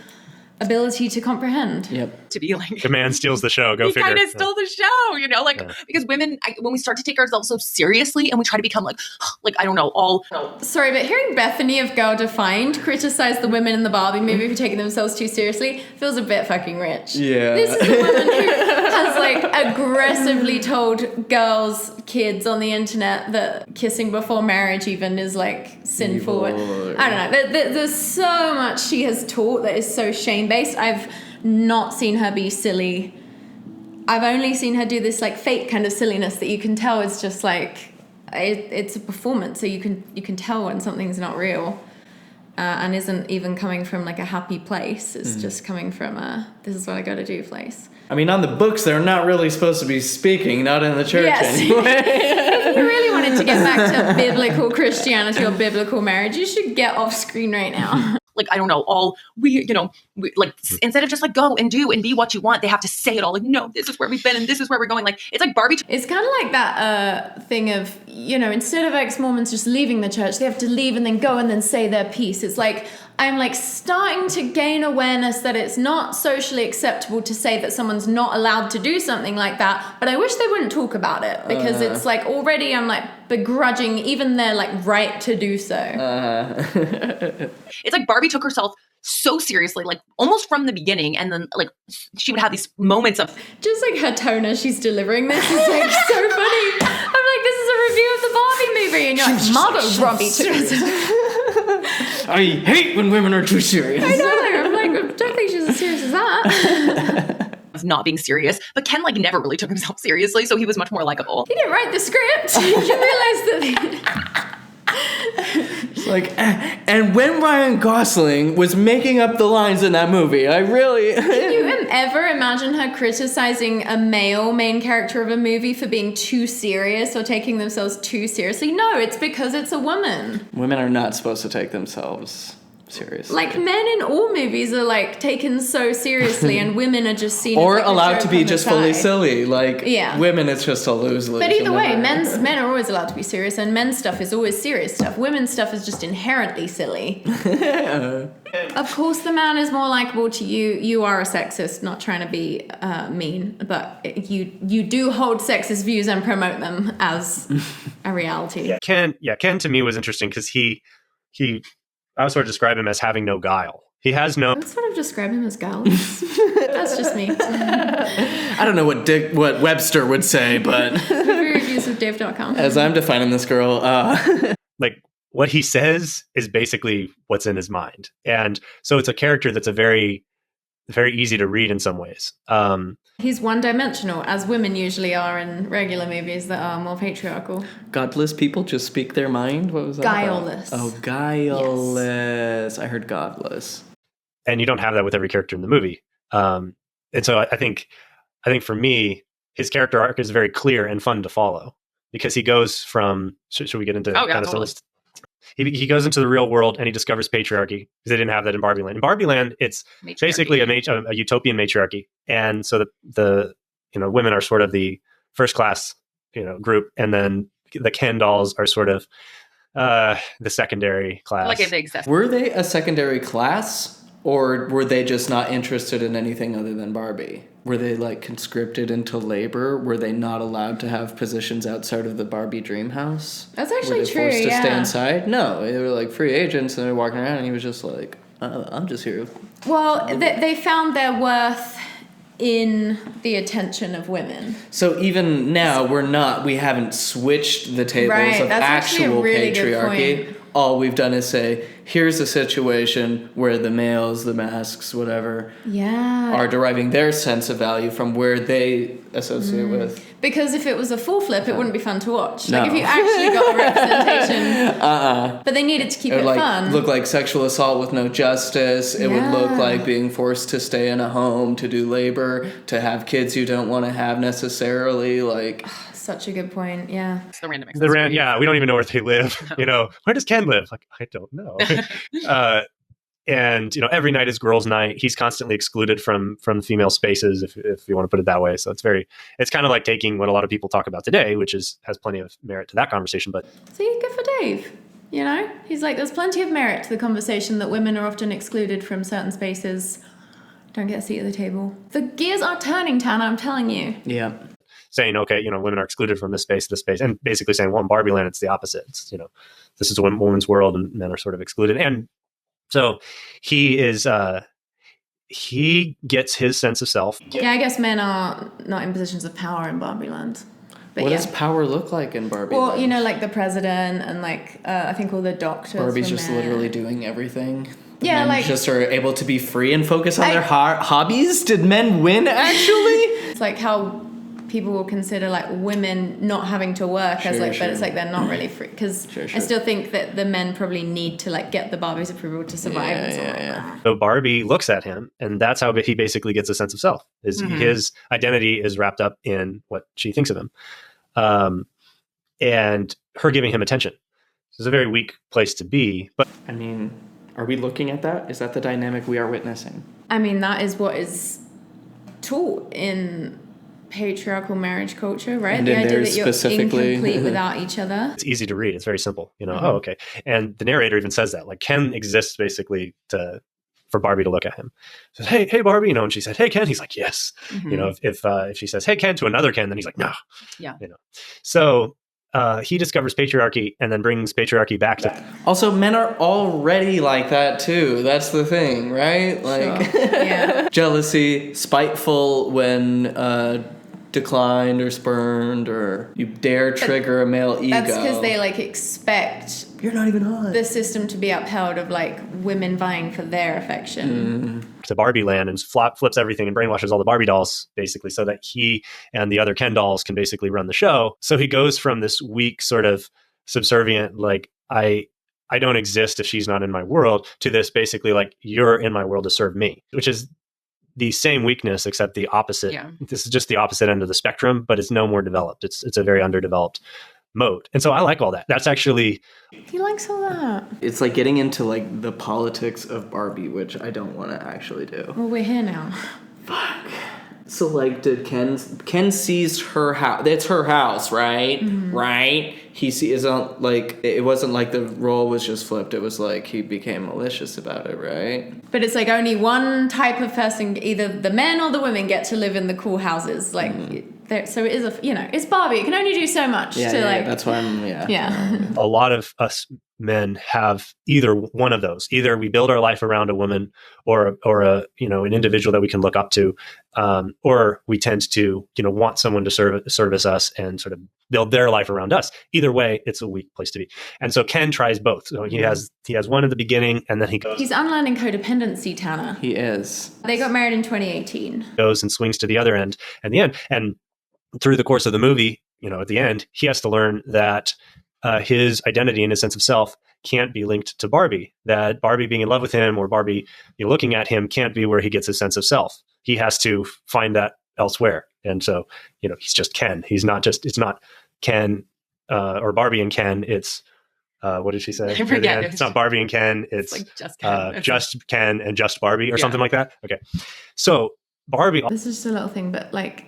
Speaker 2: ability to comprehend.
Speaker 1: Yep.
Speaker 4: To be like,
Speaker 3: the man steals the show. Go
Speaker 4: he
Speaker 3: figure.
Speaker 4: Kind of stole the show, because women, when we start to take ourselves so seriously and we try to become like I don't know, all.
Speaker 2: Sorry, but hearing Bethany of Girl Defined criticize the women in the Barbie movie for taking themselves too seriously feels a bit fucking rich.
Speaker 1: Yeah.
Speaker 2: This is a woman who has like aggressively told kids on the internet that kissing before marriage even is like sinful.
Speaker 1: Evil.
Speaker 2: I don't know. There's so much she has taught that is so shame-based. I've not seen her be silly. I've only seen her do this like fake kind of silliness that you can tell is just like it's a performance, so you can tell when something's not real and isn't even coming from like a happy place. It's just coming from this is what I got to do place.
Speaker 1: I mean, on the books, they're not really supposed to be speaking, not in the church
Speaker 2: yes.
Speaker 1: anyway.
Speaker 2: If you really wanted to get back to biblical Christianity or biblical marriage, you should get off screen right now.
Speaker 4: Like, I don't know, instead of just like go and do and be what you want, they have to say it all. Like, no, this is where we've been and this is where we're going. Like, it's like Barbie.
Speaker 2: It's kind of like that thing of, instead of ex-Mormons just leaving the church, they have to leave and then go and then say their piece. It's like, I'm like starting to gain awareness that it's not socially acceptable to say that someone's not allowed to do something like that, but I wish they wouldn't talk about it because it's like already I'm like begrudging even their like right to do so.
Speaker 4: It's like Barbie took herself so seriously, like almost from the beginning, and then like she would have these moments of
Speaker 2: just like her tone as she's delivering this is like so funny. I'm like, this is a review of the Barbie movie, and you're like, Margot Robbie took herself.
Speaker 1: I hate when women are too serious.
Speaker 2: I know. I'm like, I don't think she's as serious as that.
Speaker 4: not being serious, but Ken like never really took himself seriously, so he was much more likable.
Speaker 2: He didn't write the script. You realize that.
Speaker 1: It's like, and when Ryan Gosling was making up the lines in that movie, I really...
Speaker 2: Can you ever imagine her criticizing a male main character of a movie for being too serious or taking themselves too seriously? No, it's because it's a woman.
Speaker 1: Women are not supposed to take themselves seriously.
Speaker 2: Like, men in all movies are like taken so seriously, and women are just seen
Speaker 1: or
Speaker 2: as like
Speaker 1: allowed to be just fully
Speaker 2: side.
Speaker 1: Silly. Like,
Speaker 2: yeah.
Speaker 1: Women, it's just a lose-lose.
Speaker 2: But either way, men are always allowed to be serious, and men's stuff is always serious stuff. Women's stuff is just inherently silly. Of course, the man is more likable to you. You are a sexist, not trying to be mean, but you do hold sexist views and promote them as a reality.
Speaker 3: Ken to me was interesting because he I would sort of describe him as having no guile. He has no...
Speaker 2: I would sort of describe him as guileless. That's just me.
Speaker 1: I don't know what Webster would say, but...
Speaker 2: Reviews of Dave.com.
Speaker 1: As I'm defining this girl...
Speaker 3: Like, what he says is basically what's in his mind. And so it's a character that's a very, very easy to read in some ways.
Speaker 2: He's one-dimensional, as women usually are in regular movies that are more patriarchal.
Speaker 1: Godless people just speak their mind? What was that
Speaker 2: Guileless.
Speaker 1: about? Oh, guileless. Yes. I heard godless.
Speaker 3: And you don't have that with every character in the movie. And so I think for me, his character arc is very clear and fun to follow because he goes from... Should we get into
Speaker 4: totally.
Speaker 3: He goes into the real world and he discovers patriarchy because they didn't have that in Barbie Land. In Barbie Land, it's basically a utopian matriarchy, and so the women are sort of the first class group, and then the Ken dolls are sort of the secondary class.
Speaker 4: Like if they exist.
Speaker 1: Were they a secondary class, or were they just not interested in anything other than Barbie? Were they like conscripted into labor? Were they not allowed to have positions outside of the Barbie dream house?
Speaker 2: That's
Speaker 1: Were
Speaker 2: actually
Speaker 1: they
Speaker 2: true,
Speaker 1: forced to
Speaker 2: yeah.
Speaker 1: stay inside? No, they were like free agents, and they were walking around, and he was just like, I'm just here.
Speaker 2: Well, they found their worth in the attention of women.
Speaker 1: So even now, we haven't switched the tables
Speaker 2: Right,
Speaker 1: of
Speaker 2: that's actually a
Speaker 1: actual
Speaker 2: really good
Speaker 1: patriarchy.
Speaker 2: point.
Speaker 1: All we've done is say, here's a situation where the males, the masks, whatever,
Speaker 2: Yeah.
Speaker 1: are deriving their sense of value from where they associate with.
Speaker 2: Because if it was a full flip, it wouldn't be fun to watch.
Speaker 1: No.
Speaker 2: Like if you actually got a representation. But they needed to keep
Speaker 1: It
Speaker 2: it
Speaker 1: would
Speaker 2: fun.
Speaker 1: look like sexual assault with no justice. It would look
Speaker 2: Yeah.
Speaker 1: like being forced to stay in a home, to do labor, to have kids you don't want to have necessarily. Like,
Speaker 2: Such a good point, yeah.
Speaker 4: It's the random
Speaker 3: The
Speaker 4: accessories.
Speaker 3: yeah, we don't even know where they live. Where does Ken live? Like, I don't know. And every night is girls' night. He's constantly excluded from female spaces, if you want to put it that way. So it's kind of like taking what a lot of people talk about today, which has plenty of merit to that conversation. But
Speaker 2: See, good for Dave. He's like, there's plenty of merit to the conversation that women are often excluded from certain spaces. Don't get a seat at the table. The gears are turning, Tana, I'm telling you.
Speaker 1: yeah.
Speaker 3: saying, okay, women are excluded from this space, and basically saying, well, in Barbie Land, it's the opposite. It's, this is a woman's world, and men are sort of excluded. And so he gets his sense of self.
Speaker 2: Yeah, I guess men are not in positions of power in Barbie Land. But
Speaker 1: What
Speaker 2: yeah.
Speaker 1: does power look like in Barbie?
Speaker 2: Well,
Speaker 1: Land?
Speaker 2: like the president and like I think all the doctors.
Speaker 1: Barbie's
Speaker 2: were
Speaker 1: just
Speaker 2: men.
Speaker 1: literally doing everything. The
Speaker 2: Yeah,
Speaker 1: men
Speaker 2: like-
Speaker 1: just are able to be free and focus on their hobbies. Did men win actually?
Speaker 2: It's like how people will consider like women not having to work as
Speaker 1: Sure,
Speaker 2: like,
Speaker 1: sure.
Speaker 2: but it's like they're not really free because
Speaker 1: Sure,
Speaker 2: I
Speaker 1: sure.
Speaker 2: still think that the men probably need to like get the Barbie's approval to survive. and so on.
Speaker 1: Yeah.
Speaker 3: So Barbie looks at him, and that's how he basically gets a sense of self. His identity is wrapped up in what she thinks of him, and her giving him attention. It's a very weak place to be, but
Speaker 1: I mean, are we looking at that? Is that the dynamic we are witnessing?
Speaker 2: I mean, that is what is taught in patriarchal marriage culture, right?
Speaker 1: And
Speaker 2: The
Speaker 1: in
Speaker 2: idea
Speaker 1: theirs
Speaker 2: that you're
Speaker 1: specifically.
Speaker 2: incomplete without each other.
Speaker 3: it's easy to read. It's very simple. Oh, okay. And the narrator even says that, like, Ken exists basically for Barbie to look at him. Says, hey, Barbie, and she said, hey, Ken. He's like, yes. If she says, hey, Ken, to another Ken, then he's like, no.
Speaker 4: Yeah.
Speaker 3: So he discovers patriarchy and then brings patriarchy back to.
Speaker 1: Also, men are already like that too. That's the thing, right? Like
Speaker 2: Sure. Yeah.
Speaker 1: jealousy, spiteful when declined or spurned, or you dare trigger a male ego.
Speaker 2: That's because they like expect
Speaker 1: You're not even hot.
Speaker 2: the system to be upheld of like women vying for their affection.
Speaker 3: To Barbie Land and flips everything and brainwashes all the Barbie dolls, basically, so that he and the other Ken dolls can basically run the show. So he goes from this weak, sort of subservient, like, I don't exist if she's not in my world, to this basically like, you're in my world to serve me, which is the same weakness, except the opposite.
Speaker 4: Yeah.
Speaker 3: This is just the opposite end of the spectrum, but it's no more developed. It's a very underdeveloped mode. And so I like all that. That's actually,
Speaker 2: He likes all that.
Speaker 1: It's like getting into like the politics of Barbie, which I don't want to actually do.
Speaker 2: Well, we're here now.
Speaker 1: So like, did Ken seized her house? It's her house, right? Right? Isn't like, it wasn't like the role was just flipped. It was like he became malicious about it, right?
Speaker 2: But it's like only one type of person, either the men or the women, get to live in the cool houses. Like, so it is it's Barbie. It can only do so much
Speaker 1: Yeah,
Speaker 2: to
Speaker 1: yeah,
Speaker 2: like.
Speaker 1: that's why I'm
Speaker 2: Yeah.
Speaker 3: a lot of us men have either one of those. Either we build our life around a woman or a an individual that we can look up to, or we tend to want someone to service us and sort of build their life around us. Either way, it's a weak place to be. And so Ken tries both. So he has one at the beginning, and then he
Speaker 2: He's unlearning codependency, Tanner.
Speaker 1: He is.
Speaker 2: They got married in 2018.
Speaker 3: goes and swings to the other end and the end. And through the course of the movie, at the end, he has to learn that his identity and his sense of self can't be linked to Barbie. That Barbie being in love with him or Barbie looking at him can't be where he gets his sense of self. He has to find that elsewhere. And so, he's just Ken. It's not Ken or Barbie and Ken. It's, what did she say?
Speaker 4: I forget.
Speaker 3: It's not Barbie and Ken. It's
Speaker 4: like just Ken.
Speaker 3: just Ken and just Barbie or
Speaker 4: Yeah.
Speaker 3: something like that. Okay. So Barbie.
Speaker 2: This is just a little thing, but like,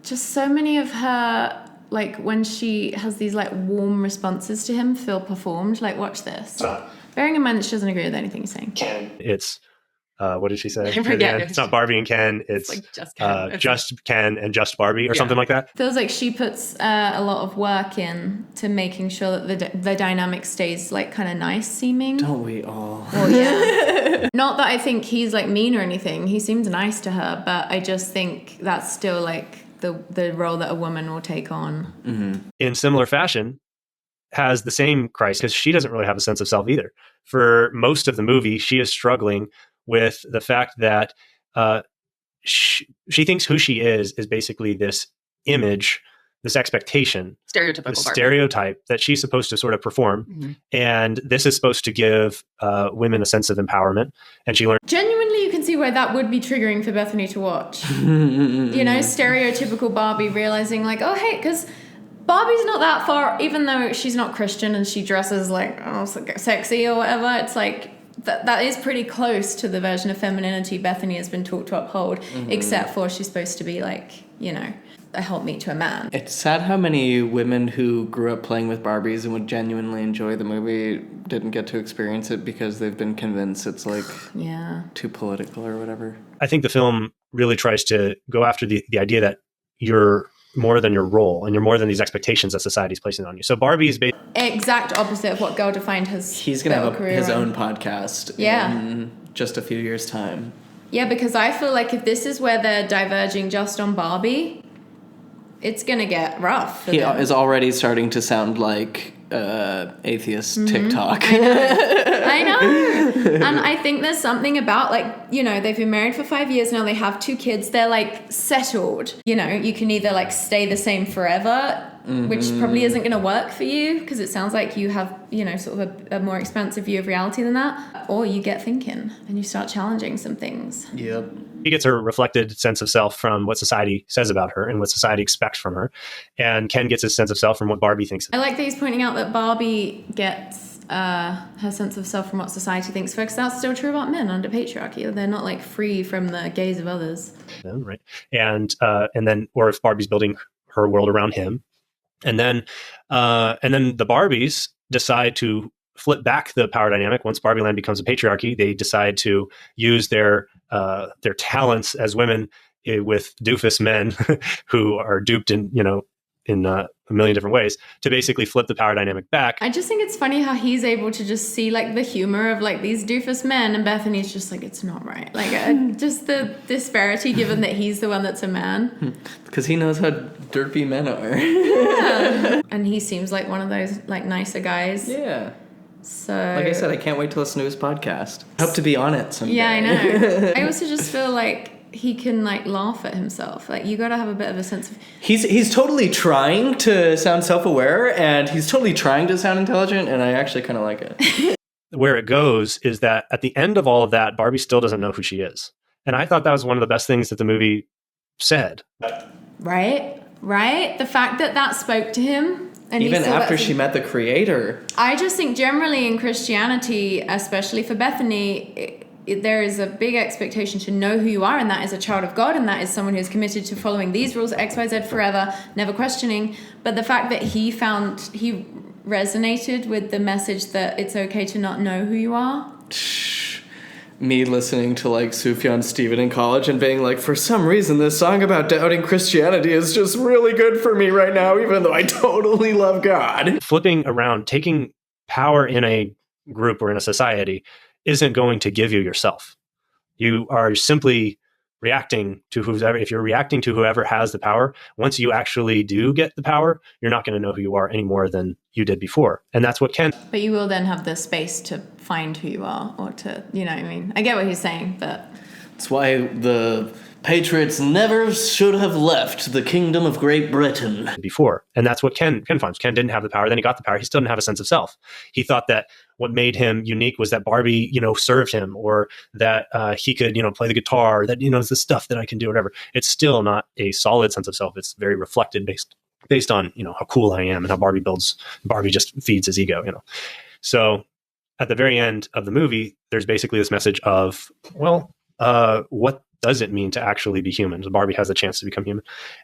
Speaker 2: just so many of her like when she has these like warm responses to him feel performed. Like, watch this. Bearing in mind that she doesn't agree with anything he's saying.
Speaker 3: It's what did she say?
Speaker 4: I forget.
Speaker 3: It's not Barbie and Ken. It's
Speaker 4: like just Ken.
Speaker 3: just Ken and just Barbie or something like that.
Speaker 2: Feels like she puts a lot of work in to making sure that the dynamic stays like kind of nice seeming.
Speaker 1: Don't we all?
Speaker 2: Well, yeah. Not that I think he's like mean or anything. He seems nice to her, but I just think that's still like the role that a woman will take on.
Speaker 1: Mm-hmm.
Speaker 3: In similar fashion, has the same crisis because she doesn't really have a sense of self either. For most of the movie, she is struggling with the fact that she thinks who she is basically this image, this expectation, stereotype that she's supposed to sort of perform.
Speaker 4: Mm-hmm.
Speaker 3: And this is supposed to give women a sense of empowerment. And she learned.
Speaker 2: Genuinely, you can see why that would be triggering for Bethany to watch. You know, stereotypical Barbie realizing like, oh, hey, because Barbie's not that far, even though she's not Christian and she dresses like sexy or whatever, it's like, that is pretty close to the version of femininity Bethany has been taught to uphold, except for she's supposed to be like, you know, a helpmeet to a man.
Speaker 1: It's sad how many women who grew up playing with Barbies and would genuinely enjoy the movie didn't get to experience it because they've been convinced it's like too political or whatever.
Speaker 3: I think the film really tries to go after the idea that you're more than your role and you're more than these expectations that society's placing on you. So Barbie is
Speaker 2: exact opposite of what Girl Defined has.
Speaker 1: He's going to have his own podcast in just a few years' time.
Speaker 2: Yeah, because I feel like if this is where they're diverging just on Barbie, it's going to get rough.
Speaker 1: He is already starting to sound like atheist TikTok.
Speaker 2: I know. And I think there's something about like, you know, they've been married for 5 years now. They have 2 kids. They're like settled. You know, you can either like stay the same forever, which probably isn't going to work for you because it sounds like you have, you know, sort of a more expansive view of reality than that. Or you get thinking and you start challenging some things.
Speaker 1: Yep.
Speaker 3: She gets her reflected sense of self from what society says about her and what society expects from her. And Ken gets his sense of self from what Barbie thinks.
Speaker 2: I like that he's pointing out that Barbie gets her sense of self from what society thinks, because that's still true about men under patriarchy. They're not like free from the gaze of others.
Speaker 3: Yeah, right. And then, or if Barbie's building her world around him. And then the Barbies decide to flip back the power dynamic. Once Barbie Land becomes a patriarchy, they decide to use their talents as women with doofus men who are duped in a million different ways to basically flip the power dynamic back.
Speaker 2: I just think it's funny how he's able to just see like the humor of like these doofus men, and Bethany's just like, it's not right. Like just the disparity given that he's the one that's a man.
Speaker 1: Because he knows how derpy men are.
Speaker 2: Yeah. And he seems like one of those like nicer guys.
Speaker 1: Yeah.
Speaker 2: So,
Speaker 1: like I said, I can't wait to listen to his podcast. I hope to be on it someday.
Speaker 2: Yeah, I know. I also just feel like he can like laugh at himself. Like you got to have a bit of a sense of.
Speaker 1: He's totally trying to sound self-aware, and he's totally trying to sound intelligent, and I actually kind of like it.
Speaker 3: Where it goes is that at the end of all of that, Barbie still doesn't know who she is, and I thought that was one of the best things that the movie said.
Speaker 2: Right. The fact that spoke to him. And
Speaker 1: even after she met the creator.
Speaker 2: I just think generally in Christianity, especially for Bethany, there is a big expectation to know who you are, and that is a child of God, and that is someone who is committed to following these rules, X, Y, Z forever, never questioning. But the fact that he resonated with the message that it's okay to not know who you are.
Speaker 1: Me listening to like Sufjan Stevens in college and being like, for some reason this song about doubting Christianity is just really good for me right now, even though I totally love God.
Speaker 3: Flipping around, taking power in a group or in a society isn't going to give you yourself. You are simply reacting to whoever. If you're reacting to whoever has the power, once you actually do get the power, you're not going to know who you are any more than you did before. And that's what Ken.
Speaker 2: But you will then have the space to find who you are, or to, you know what I mean? I get what he's saying, but.
Speaker 1: That's why the Patriots never should have left the kingdom of Great Britain.
Speaker 3: Before. And that's what Ken finds. Ken didn't have the power. Then he got the power. He still didn't have a sense of self. He thought that what made him unique was that Barbie, served him, or that he could, play the guitar, that, it's the stuff that I can do, whatever. It's still not a solid sense of self. It's very reflected based on, how cool I am and how Barbie just feeds his ego, So at the very end of the movie, there's basically this message of, what does it mean to actually be human? So Barbie has a chance to become human.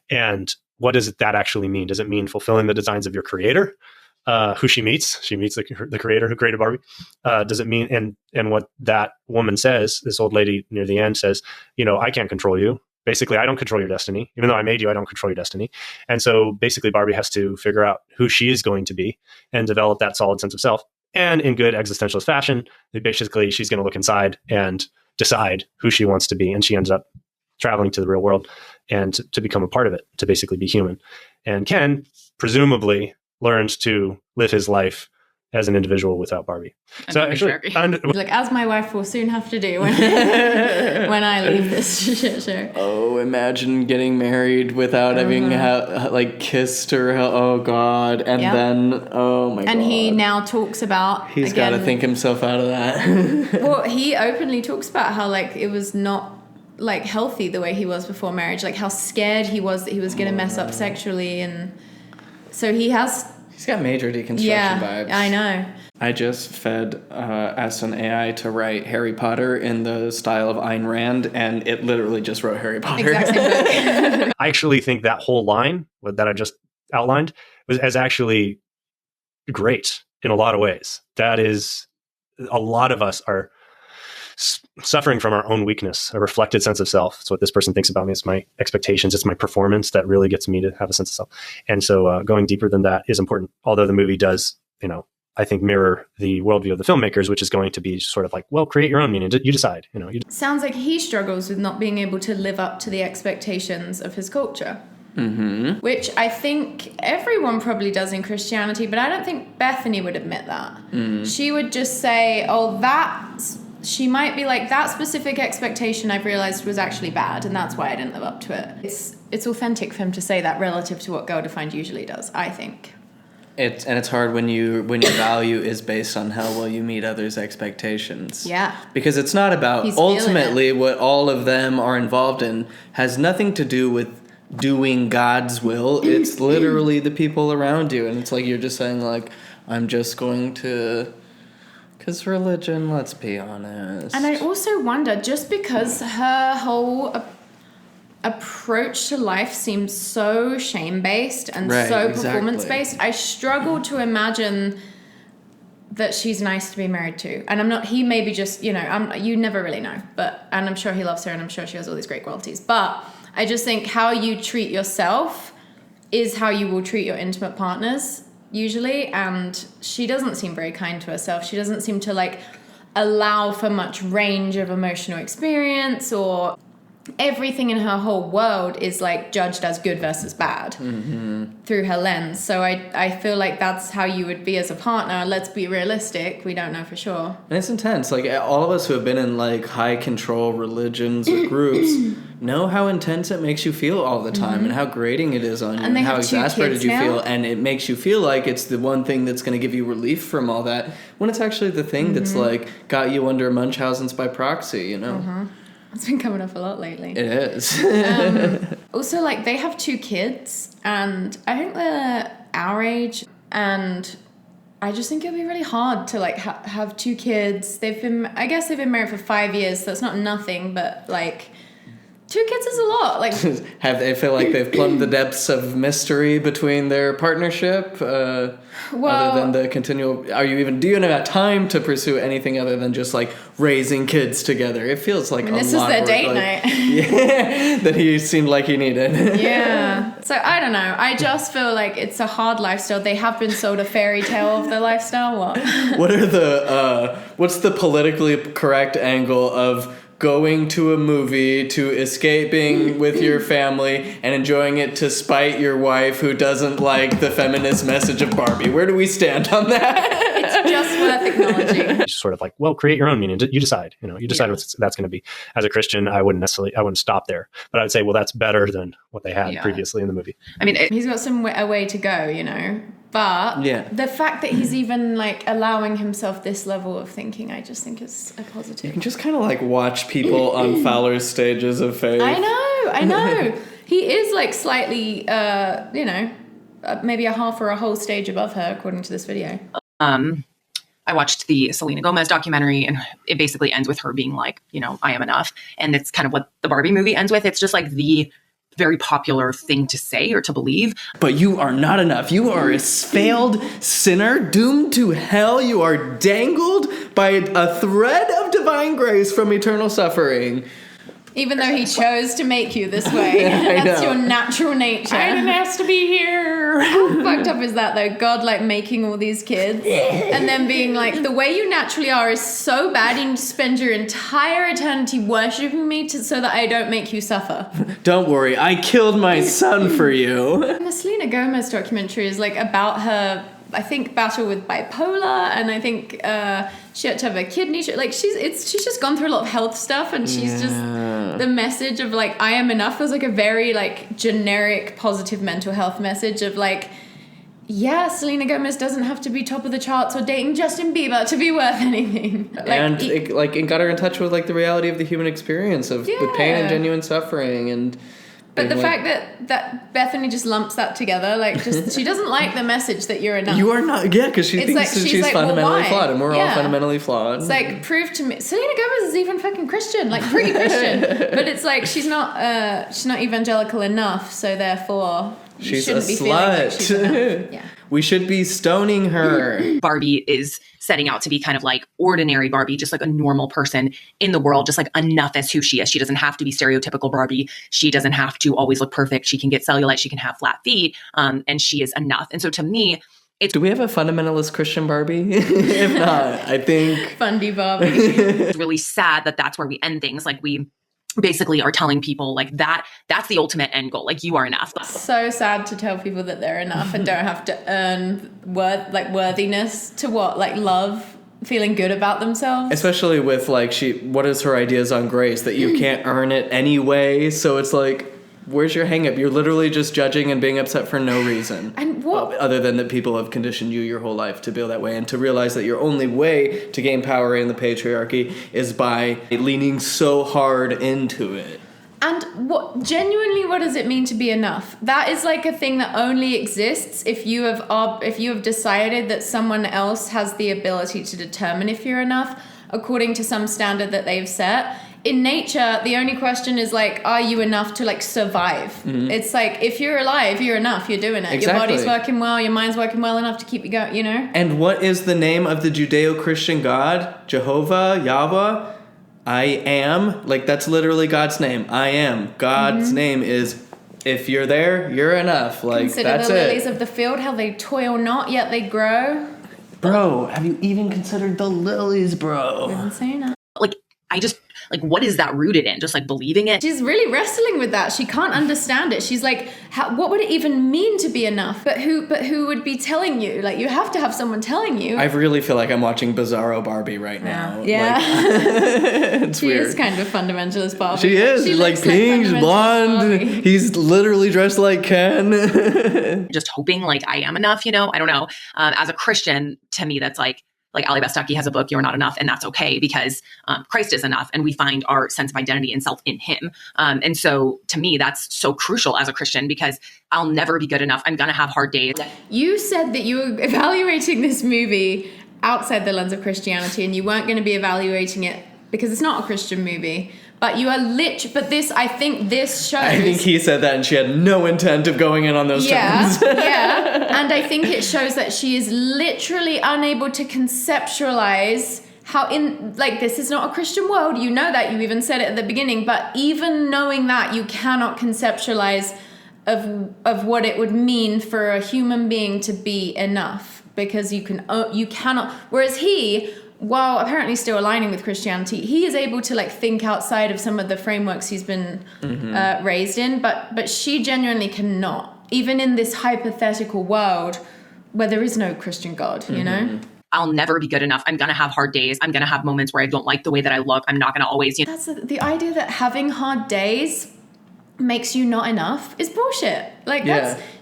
Speaker 3: And what does that actually mean? Does it mean fulfilling the designs of your creator, who she meets the creator who created Barbie? Does it mean, and what that woman says, this old lady near the end says, I can't control you. Basically, I don't control your destiny. Even though I made you, I don't control your destiny. And so basically Barbie has to figure out who she is going to be and develop that solid sense of self. And in good existentialist fashion, basically she's going to look inside and decide who she wants to be. And she ends up traveling to the real world and to become a part of it, to basically be human. And Ken presumably learns to live his life as an individual without Barbie. So actually,
Speaker 2: like, as my wife will soon have to do when when I leave this shit show.
Speaker 1: Oh, imagine getting married without having kissed her. Oh God! And then, oh my God!
Speaker 2: And he now talks about
Speaker 1: he's got to think himself out of that.
Speaker 2: Well, he openly talks about how it was not healthy the way he was before marriage, how scared he was that he was going to mess up sexually, and so he's
Speaker 1: got major deconstruction vibes.
Speaker 2: I know.
Speaker 1: I just asked an AI to write Harry Potter in the style of Ayn Rand, and it literally just wrote Harry Potter.
Speaker 2: Exact same book.
Speaker 3: I actually think that whole line that I just outlined is actually great in a lot of ways. That is, a lot of us are suffering from our own weakness, a reflected sense of self. It's what this person thinks about me. It's my expectations. It's my performance that really gets me to have a sense of self. And so going deeper than that is important. Although the movie does, I think mirror the worldview of the filmmakers, which is going to be sort of create your own meaning. You decide,
Speaker 2: Sounds like he struggles with not being able to live up to the expectations of his culture. Mm-hmm. Which I think everyone probably does in Christianity, but I don't think Bethany would admit that. Mm. She would just say, she might be like, that specific expectation I've realized was actually bad, and that's why I didn't live up to it. It's authentic for him to say that relative to what Girl Defined usually does, I think.
Speaker 1: It's hard when your value is based on how well you meet others' expectations.
Speaker 2: Yeah.
Speaker 1: Because it's not about, ultimately, what all of them are involved in has nothing to do with doing God's will. It's literally the people around you. And it's you're just saying, I'm just going to... Because religion, let's be honest.
Speaker 2: And I also wonder, just because her whole approach to life seems so shame-based and so performance-based, I struggle to imagine that she's nice to be married to. And he may be just, you never really know. And I'm sure he loves her, and I'm sure she has all these great qualities. But I just think how you treat yourself is how you will treat your intimate partners, usually, and she doesn't seem very kind to herself. She doesn't seem to allow for much range of emotional experience, or everything in her whole world is judged as good versus bad through her lens. So I feel like that's how you would be as a partner. Let's be realistic. We don't know for sure.
Speaker 1: And it's intense. All of us who have been in high control religions or groups know how intense it makes you feel all the time, and how grating it is on you, and how exasperated you feel, and it makes you feel like it's the one thing that's going to give you relief from all that, when it's actually the thing that's got you under Munchausen's by proxy,
Speaker 2: It's been coming up a lot lately.
Speaker 1: It is.
Speaker 2: Also, they have 2 kids, and I think they're our age, and I just think it'll be really hard to have 2 kids. I guess they've been married for 5 years, so it's not nothing, but 2 kids is a lot.
Speaker 1: Have they feel like they've plumbed the depths of mystery between their partnership? Other than the continual, do you even have time to pursue anything other than just raising kids together? It feels like
Speaker 2: this is their date night.
Speaker 1: Yeah, that he seemed like he needed.
Speaker 2: Yeah. So I don't know. I just feel like it's a hard lifestyle. They have been sold a fairy tale of their lifestyle.
Speaker 1: What's the politically correct angle of going to a movie, to escaping with your family and enjoying it to spite your wife who doesn't like the feminist message of Barbie? Where do we stand on that?
Speaker 2: It's just worth acknowledging.
Speaker 3: Sort of create your own meaning. You decide. You decide what that's going to be. As a Christian, I wouldn't stop there, but I would say, well, that's better than what they had previously in the movie.
Speaker 4: I mean,
Speaker 2: he's got a way to go, But the fact that he's even allowing himself this level of thinking, I just think is a positive.
Speaker 1: You can just kind of watch people on Fowler's stages of faith.
Speaker 2: I know. He is slightly, maybe a half or a whole stage above her, according to this video.
Speaker 4: I watched the Selena Gomez documentary, and it basically ends with her being I am enough. And it's kind of what the Barbie movie ends with. It's just the very popular thing to say or to believe.
Speaker 1: But you are not enough. You are a failed sinner doomed to hell. You are dangled by a thread of divine grace from eternal suffering.
Speaker 2: Even though he chose to make you this way. That's your natural nature.
Speaker 4: I didn't ask to be here.
Speaker 2: How fucked up is that, though? God, like, making all these kids and then being like, the way you naturally are is so bad, you need to spend your entire eternity worshipping me so that I don't make you suffer.
Speaker 1: Don't worry, I killed my son for you.
Speaker 2: And the Selena Gomez documentary is, like, about her, I think, battle with bipolar, and I think she had to have a kidney. Like, she's just gone through a lot of health stuff, and she's just, the message of, like, I am enough was, like, a very, like, generic positive mental health message of, like, yeah, Selena Gomez doesn't have to be top of the charts or dating Justin Bieber to be worth anything. Like,
Speaker 1: and it got her in touch with, like, the reality of the human experience of with pain and genuine suffering. And
Speaker 2: but the fact that Bethany just lumps that together, like, just she doesn't like the message that you're enough.
Speaker 1: You are not, because she thinks that she's like, fundamentally flawed, and we're all fundamentally flawed.
Speaker 2: It's like, prove to me. Selena Gomez is even fucking Christian, like pretty Christian, but it's like she's not evangelical enough, so therefore you shouldn't be feeling like she's enough. Yeah.
Speaker 1: We should be stoning her.
Speaker 4: Barbie is setting out to be kind of like ordinary Barbie, just like a normal person in the world, just like enough as who she is. She doesn't have to be stereotypical Barbie. She doesn't have to always look perfect. She can get cellulite. She can have flat feet. And she is enough. And so to me,
Speaker 1: do we have a fundamentalist Christian Barbie? If not, I think
Speaker 2: Fundy Barbie.
Speaker 4: It's really sad that that's where we end things. Like, we basically are telling people like that's the ultimate end goal. Like, you are enough.
Speaker 2: So sad to tell people that they're enough and don't have to earn worthiness to love, feeling good about themselves.
Speaker 1: Especially with like what is her ideas on grace, that you can't earn it anyway. So it's like, where's your hang up? You're literally just judging and being upset for no reason.
Speaker 2: And what?
Speaker 1: Other than that people have conditioned you your whole life to feel that way, and to realize that your only way to gain power in the patriarchy is by leaning so hard into it.
Speaker 2: And what does it mean to be enough? That is like a thing that only exists if you have decided that someone else has the ability to determine if you're enough according to some standard that they've set. In nature, the only question is like, are you enough to like survive? Mm-hmm. It's like, if you're alive, you're enough, you're doing it. Exactly. Your body's working well, your mind's working well enough to keep you going, you know?
Speaker 1: And what is the name of the Judeo-Christian God? Jehovah? Yahweh? I am. Like, that's literally God's name. I am. God's name is, if you're there, you're enough. Like,
Speaker 2: consider
Speaker 1: that's
Speaker 2: the lilies of the field, how they toil not, yet they grow.
Speaker 1: Bro, have you even considered the lilies, bro?
Speaker 2: I've been saying that.
Speaker 4: Like, what is that rooted in? Just like believing it?
Speaker 2: She's really wrestling with that. She can't understand it. She's like, what would it even mean to be enough? But who would be telling you? Like, you have to have someone telling you.
Speaker 1: I really feel like I'm watching Bizarro Barbie right now.
Speaker 2: Yeah.
Speaker 1: It's
Speaker 2: she
Speaker 1: weird.
Speaker 2: Is kind of fundamentalist Barbie.
Speaker 1: She is. She's like pink, she's blonde. Barbie. He's literally dressed like Ken.
Speaker 4: Just hoping like I am enough, you know? I don't know. As a Christian, to me, that's like Ali Bestaki has a book, You're Not Enough, and that's okay because Christ is enough, and we find our sense of identity and self in him. And so to me, that's so crucial as a Christian because I'll never be good enough. I'm going to have hard days.
Speaker 2: You said that you were evaluating this movie outside the lens of Christianity, and you weren't going to be evaluating it because it's not a Christian movie. But you are but I think this shows...
Speaker 1: I think he said that and she had no intent of going in on those terms.
Speaker 2: Yeah. And I think it shows that she is literally unable to conceptualize how this is not a Christian world. You know that. You even said it at the beginning. But even knowing that, you cannot conceptualize of what it would mean for a human being to be enough. Because you cannot... Whereas while apparently still aligning with Christianity, he is able to like think outside of some of the frameworks he's been raised in, but she genuinely cannot, even in this hypothetical world where there is no Christian God, you know?
Speaker 4: I'll never be good enough. I'm going to have hard days. I'm going to have moments where I don't like the way that I look. I'm not going to always,
Speaker 2: That's the idea that having hard days makes you not enough is bullshit. Like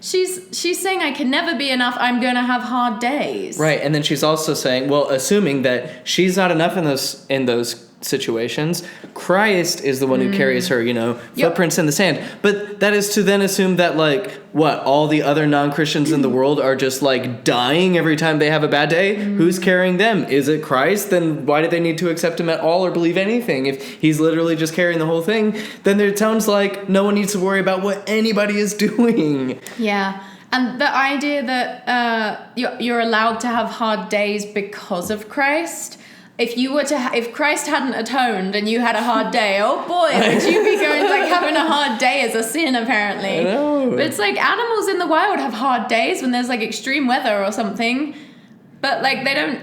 Speaker 2: she's saying I can never be enough, I'm gonna have hard days.
Speaker 1: Right, and then she's also saying, well, assuming that she's not enough in those situations. Christ is the one who carries her, footprints in the sand. But that is to then assume that, like, what, all the other non-Christians in the world are just, like, dying every time they have a bad day? Who's carrying them? Is it Christ? Then why do they need to accept him at all or believe anything? If he's literally just carrying the whole thing, then it sounds like no one needs to worry about what anybody is doing.
Speaker 2: Yeah. And the idea that you're allowed to have hard days because of Christ. If Christ hadn't atoned and you had a hard day, oh boy, would you be going, like, having a hard day as a sin, apparently.
Speaker 1: I know.
Speaker 2: But it's like animals in the wild have hard days when there's, like, extreme weather or something. But, like, they don't...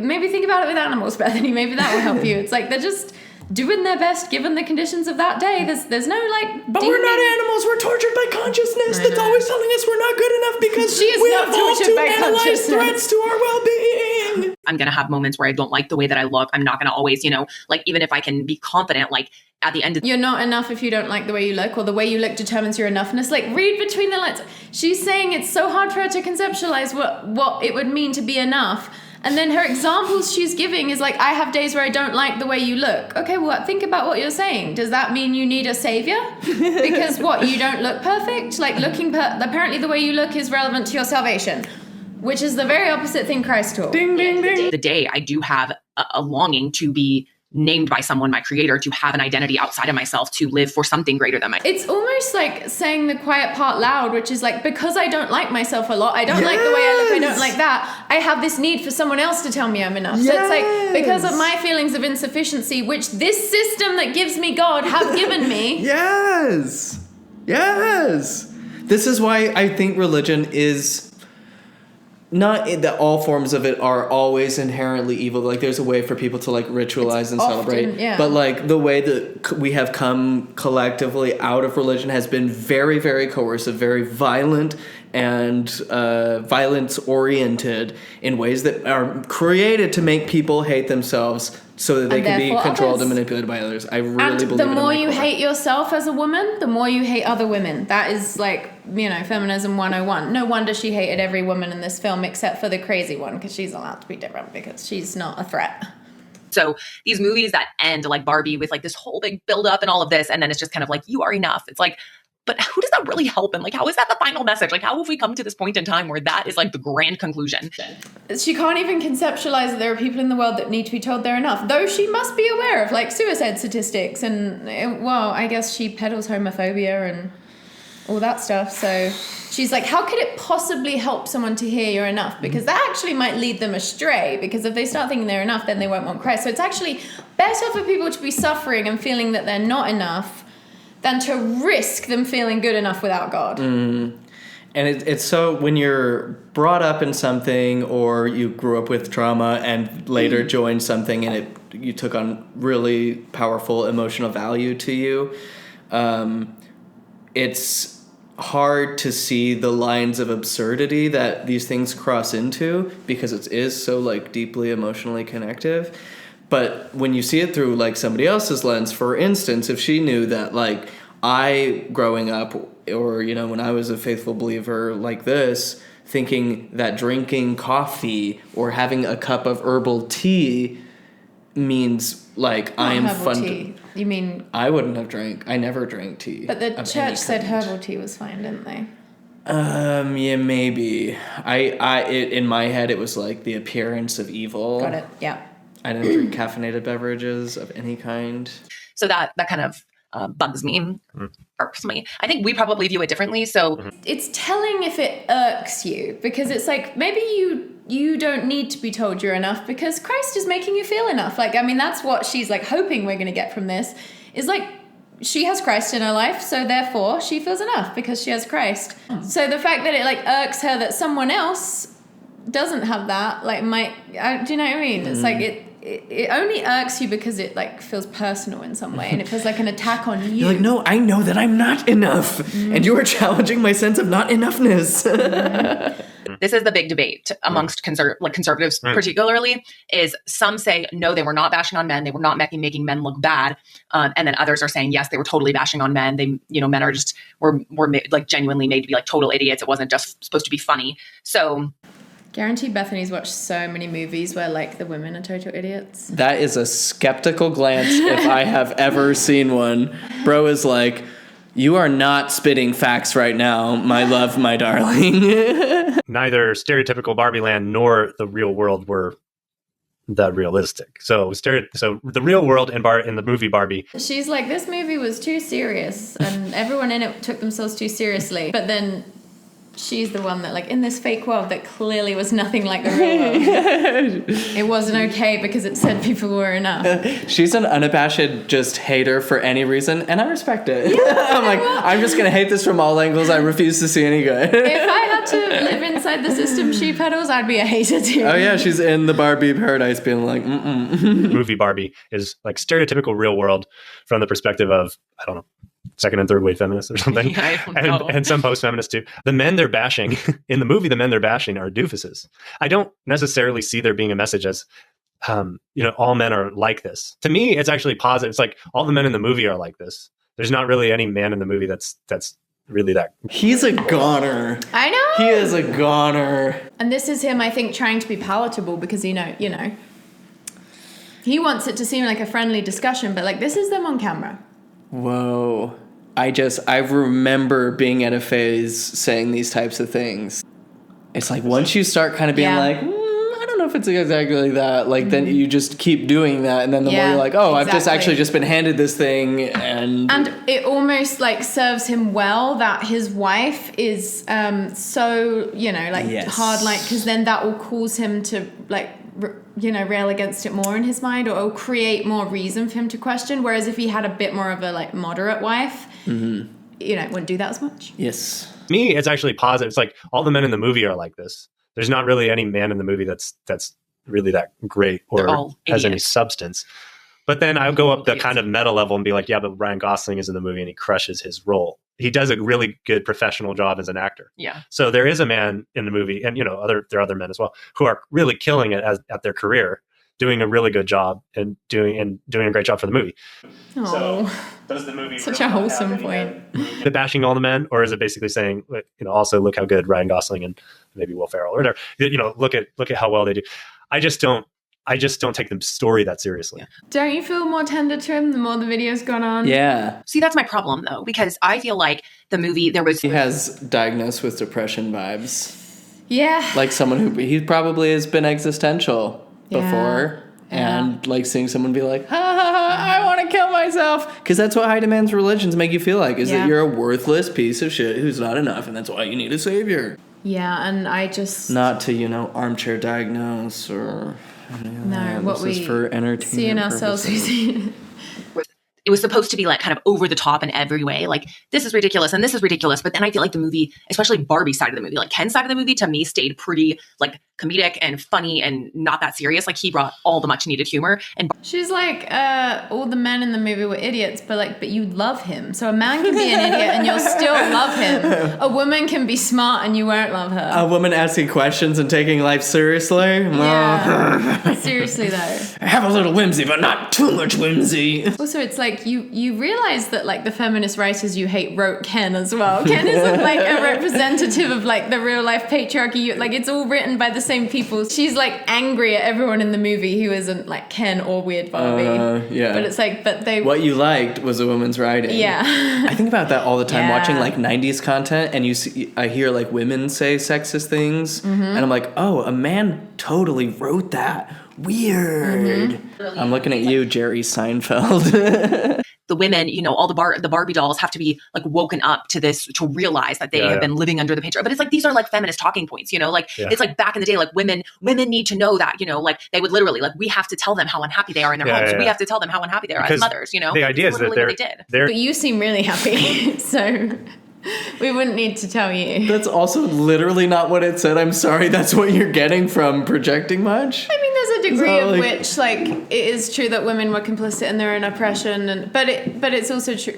Speaker 2: Maybe think about it with animals, Bethany. Maybe that will help you. It's like they're just doing their best given the conditions of that day. There's no, like...
Speaker 1: But we're not animals. We're tortured by consciousness that's always telling us we're not good enough because
Speaker 2: She is
Speaker 1: we
Speaker 2: not
Speaker 1: evolved
Speaker 2: tortured
Speaker 1: to
Speaker 2: by
Speaker 1: analyze
Speaker 2: consciousness.
Speaker 1: threats to our well-being.
Speaker 4: I'm going to have moments where I don't like the way that I look. I'm not going to always, like, even if I can be confident, like, at the end of
Speaker 2: You're not enough if you don't like the way you look, or the way you look determines your enoughness. Like, read between the lines. She's saying it's so hard for her to conceptualize what it would mean to be enough. And then her examples she's giving is like, I have days where I don't like the way you look. Okay, well, think about what you're saying. Does that mean you need a savior? Because what, you don't look perfect? Like, apparently the way you look is relevant to your salvation, which is the very opposite thing Christ taught.
Speaker 1: Ding, ding, ding.
Speaker 4: the day, I do have a longing to be named by someone, my creator, to have an identity outside of myself, to live for something greater than myself.
Speaker 2: It's almost like saying the quiet part loud, which is like, because I don't like myself a lot, I don't like the way I look, I don't like that, I have this need for someone else to tell me I'm enough. So it's like, because of my feelings of insufficiency, which this system that gives me God have given me.
Speaker 1: Yes. This is why I think religion is... Not that all forms of it are always inherently evil. Like, there's a way for people to, like, ritualize and celebrate.
Speaker 2: Yeah.
Speaker 1: But, like, the way that we have come collectively out of religion has been very, very coercive, very violent, and violence-oriented in ways that are created to make people hate themselves so that they can be controlled and manipulated by others. I really believe
Speaker 2: the more you hate yourself as a woman, the more you hate other women. That is, like, feminism 101. No wonder she hated every woman in this film except for the crazy one, because she's allowed to be different because she's not a threat.
Speaker 4: So these movies that end like Barbie with, like, this whole big build up and all of this, and then it's just kind of like, you are enough. It's like, but who does that really help? And, like, how is that the final message? Like, how have we come to this point in time where that is, like, the grand conclusion?
Speaker 2: She can't even conceptualize that there are people in the world that need to be told they're enough, though she must be aware of, like, suicide statistics and, well, I guess she peddles homophobia and all that stuff. So she's like, how could it possibly help someone to hear you're enough? Because that actually might lead them astray, because if they start thinking they're enough, then they won't want Christ. So it's actually better for people to be suffering and feeling that they're not enough than to risk them feeling good enough without God.
Speaker 1: And it's so, when you're brought up in something, or you grew up with trauma and later joined something and you took on really powerful emotional value to you, it's hard to see the lines of absurdity that these things cross into, because it is so, like, deeply emotionally connective. But when you see it through, like, somebody else's lens, for instance, if she knew that, like, I, growing up, or, when I was a faithful believer like this, thinking that drinking coffee or having a cup of herbal tea means, like, I am
Speaker 2: tea. You mean...
Speaker 1: I wouldn't have drank. I never drank tea.
Speaker 2: But the church said herbal tea was fine, didn't they?
Speaker 1: Yeah, maybe. In my head, it was, like, the appearance of evil.
Speaker 2: Got it, yeah.
Speaker 1: I didn't drink caffeinated beverages of any kind.
Speaker 4: So that kind of bugs me, personally. I think we probably view it differently. So
Speaker 2: it's telling if it irks you, because it's like, maybe you don't need to be told you're enough because Christ is making you feel enough. Like, I mean, that's what she's, like, hoping we're going to get from this, is, like, she has Christ in her life, so therefore she feels enough because she has Christ. So the fact that it, like, irks her that someone else doesn't have that, like, do you know what I mean? It's like, it only irks you because it, like, feels personal in some way, and it feels like an attack on you.
Speaker 1: You're like, no, I know that I'm not enough, and you are challenging my sense of not enoughness.
Speaker 4: This is the big debate amongst conservatives, particularly, is some say, no, they were not bashing on men. They were not making men look bad. And then others are saying, yes, they were totally bashing on men. They, men are just, were like, genuinely made to be, like, total idiots. It wasn't just supposed to be funny. So
Speaker 2: Guarantee Bethany's watched so many movies where like the women are total idiots.
Speaker 1: That is a skeptical glance if I have ever seen one. Bro is like, you are not spitting facts right now, my love, my darling.
Speaker 3: Neither stereotypical Barbie Land nor the real world were that realistic. So the real world in the movie Barbie.
Speaker 2: She's like, this movie was too serious and everyone in it took themselves too seriously. But then she's the one that, like, in this fake world that clearly was nothing like the real world, it wasn't okay because it said people were enough.
Speaker 1: She's an unabashed just hater for any reason, and I respect it. Yeah, I'm like, I'm just gonna hate this from all angles. I refuse to see any good.
Speaker 2: If I had to live inside the system she peddles, I'd be a hater too.
Speaker 1: Oh yeah, she's in the Barbie paradise being like,
Speaker 3: Movie Barbie is like stereotypical real world from the perspective of, I don't know, second and third wave feminists or something.
Speaker 4: Yeah, I don't know.
Speaker 3: And some post-feminists too. The men they're bashing in the movie, are doofuses. I don't necessarily see there being a message as, all men are like this. To me, it's actually positive. It's like all the men in the movie are like this. There's not really any man in the movie that's really that.
Speaker 1: He's a goner.
Speaker 2: I know.
Speaker 1: He is a goner.
Speaker 2: And this is him, I think, trying to be palatable because, you know, he wants it to seem like a friendly discussion, but like this is them on camera.
Speaker 1: Whoa. I remember being at a phase saying these types of things. It's like once you start kind of being like, I don't know if it's exactly like that. Like then you just keep doing that, and then the more you're like, oh, I've just been handed this thing, and
Speaker 2: it almost like serves him well that his wife is so hard, like, because then that will cause him to like rail against it more in his mind, or it'll create more reason for him to question. Whereas if he had a bit more of a like moderate wife, wouldn't do that as much.
Speaker 1: Yes.
Speaker 3: Me, it's actually positive. It's like all the men in the movie are like this. There's not really any man in the movie that's really that great or has any substance. But then I'll go up the kind of meta level and be like, yeah, but Ryan Gosling is in the movie and he crushes his role. He does a really good professional job as an actor. Yeah. So there is a man in the movie, and there are other men as well who are really killing it at their career, doing a really good job and doing a great job for the movie.
Speaker 2: Oh, so
Speaker 3: does the movie
Speaker 2: such a wholesome point?
Speaker 3: The bashing all the men, or is it basically saying, also look how good Ryan Gosling and maybe Will Ferrell or whatever, look at how well they do. I just don't take the story that seriously.
Speaker 2: Don't you feel more tender to him the more the video's gone on?
Speaker 1: Yeah.
Speaker 4: See, that's my problem though, because I feel like the movie he
Speaker 1: has diagnosed with depression vibes.
Speaker 2: Yeah.
Speaker 1: Like someone who he probably has been existential before. And like seeing someone be like, I want to kill myself. Because that's what high demands religions make you feel like, is that you're a worthless piece of shit who's not enough, and that's why you need a savior.
Speaker 2: Yeah, and I just...
Speaker 1: Not to, armchair diagnose or...
Speaker 2: No, what we
Speaker 1: for entertainment
Speaker 2: see in ourselves.
Speaker 4: It was supposed to be like kind of over the top in every way. Like, this is ridiculous and this is ridiculous. But then I feel like the movie, especially Barbie's side of the movie, like Ken's side of the movie, to me stayed pretty like comedic and funny and not that serious. Like, he brought all the much needed humor. And
Speaker 2: she's like, all the men in the movie were idiots, but you love him. So a man can be an idiot and you'll still love him. A woman can be smart and you won't love her.
Speaker 1: A woman asking questions and taking life seriously?
Speaker 2: Yeah. Seriously though.
Speaker 1: Have a little whimsy, but not too much whimsy.
Speaker 2: Also, it's like you realize that like the feminist writers you hate wrote Ken as well. Ken isn't like a representative of like the real life patriarchy. Like, it's all written by the same people. She's like angry at everyone in the movie who isn't like Ken or Weird Barbie. But it's like, what you liked was a woman's writing. Yeah. I think about that all the time watching like 90s content, and I hear like women say sexist things, and I'm like, oh, a man totally wrote that. Weird. I'm looking at you, Jerry Seinfeld.
Speaker 4: The women, all the Barbie dolls have to be like woken up to this, to realize that they have been living under the patriarchy. But it's like, these are like feminist talking points, it's like back in the day, like women need to know that, like they would literally, like, we have to tell them how unhappy they are in their homes. We have to tell them how unhappy they are as mothers,
Speaker 3: The idea is that
Speaker 4: they did.
Speaker 2: But you seem really happy. So we wouldn't need to tell you.
Speaker 1: That's also literally not what it said. I'm sorry, that's what you're getting from projecting much?
Speaker 2: I mean, there's a degree of which, like, it is true that women were complicit in their own oppression, but it's also true,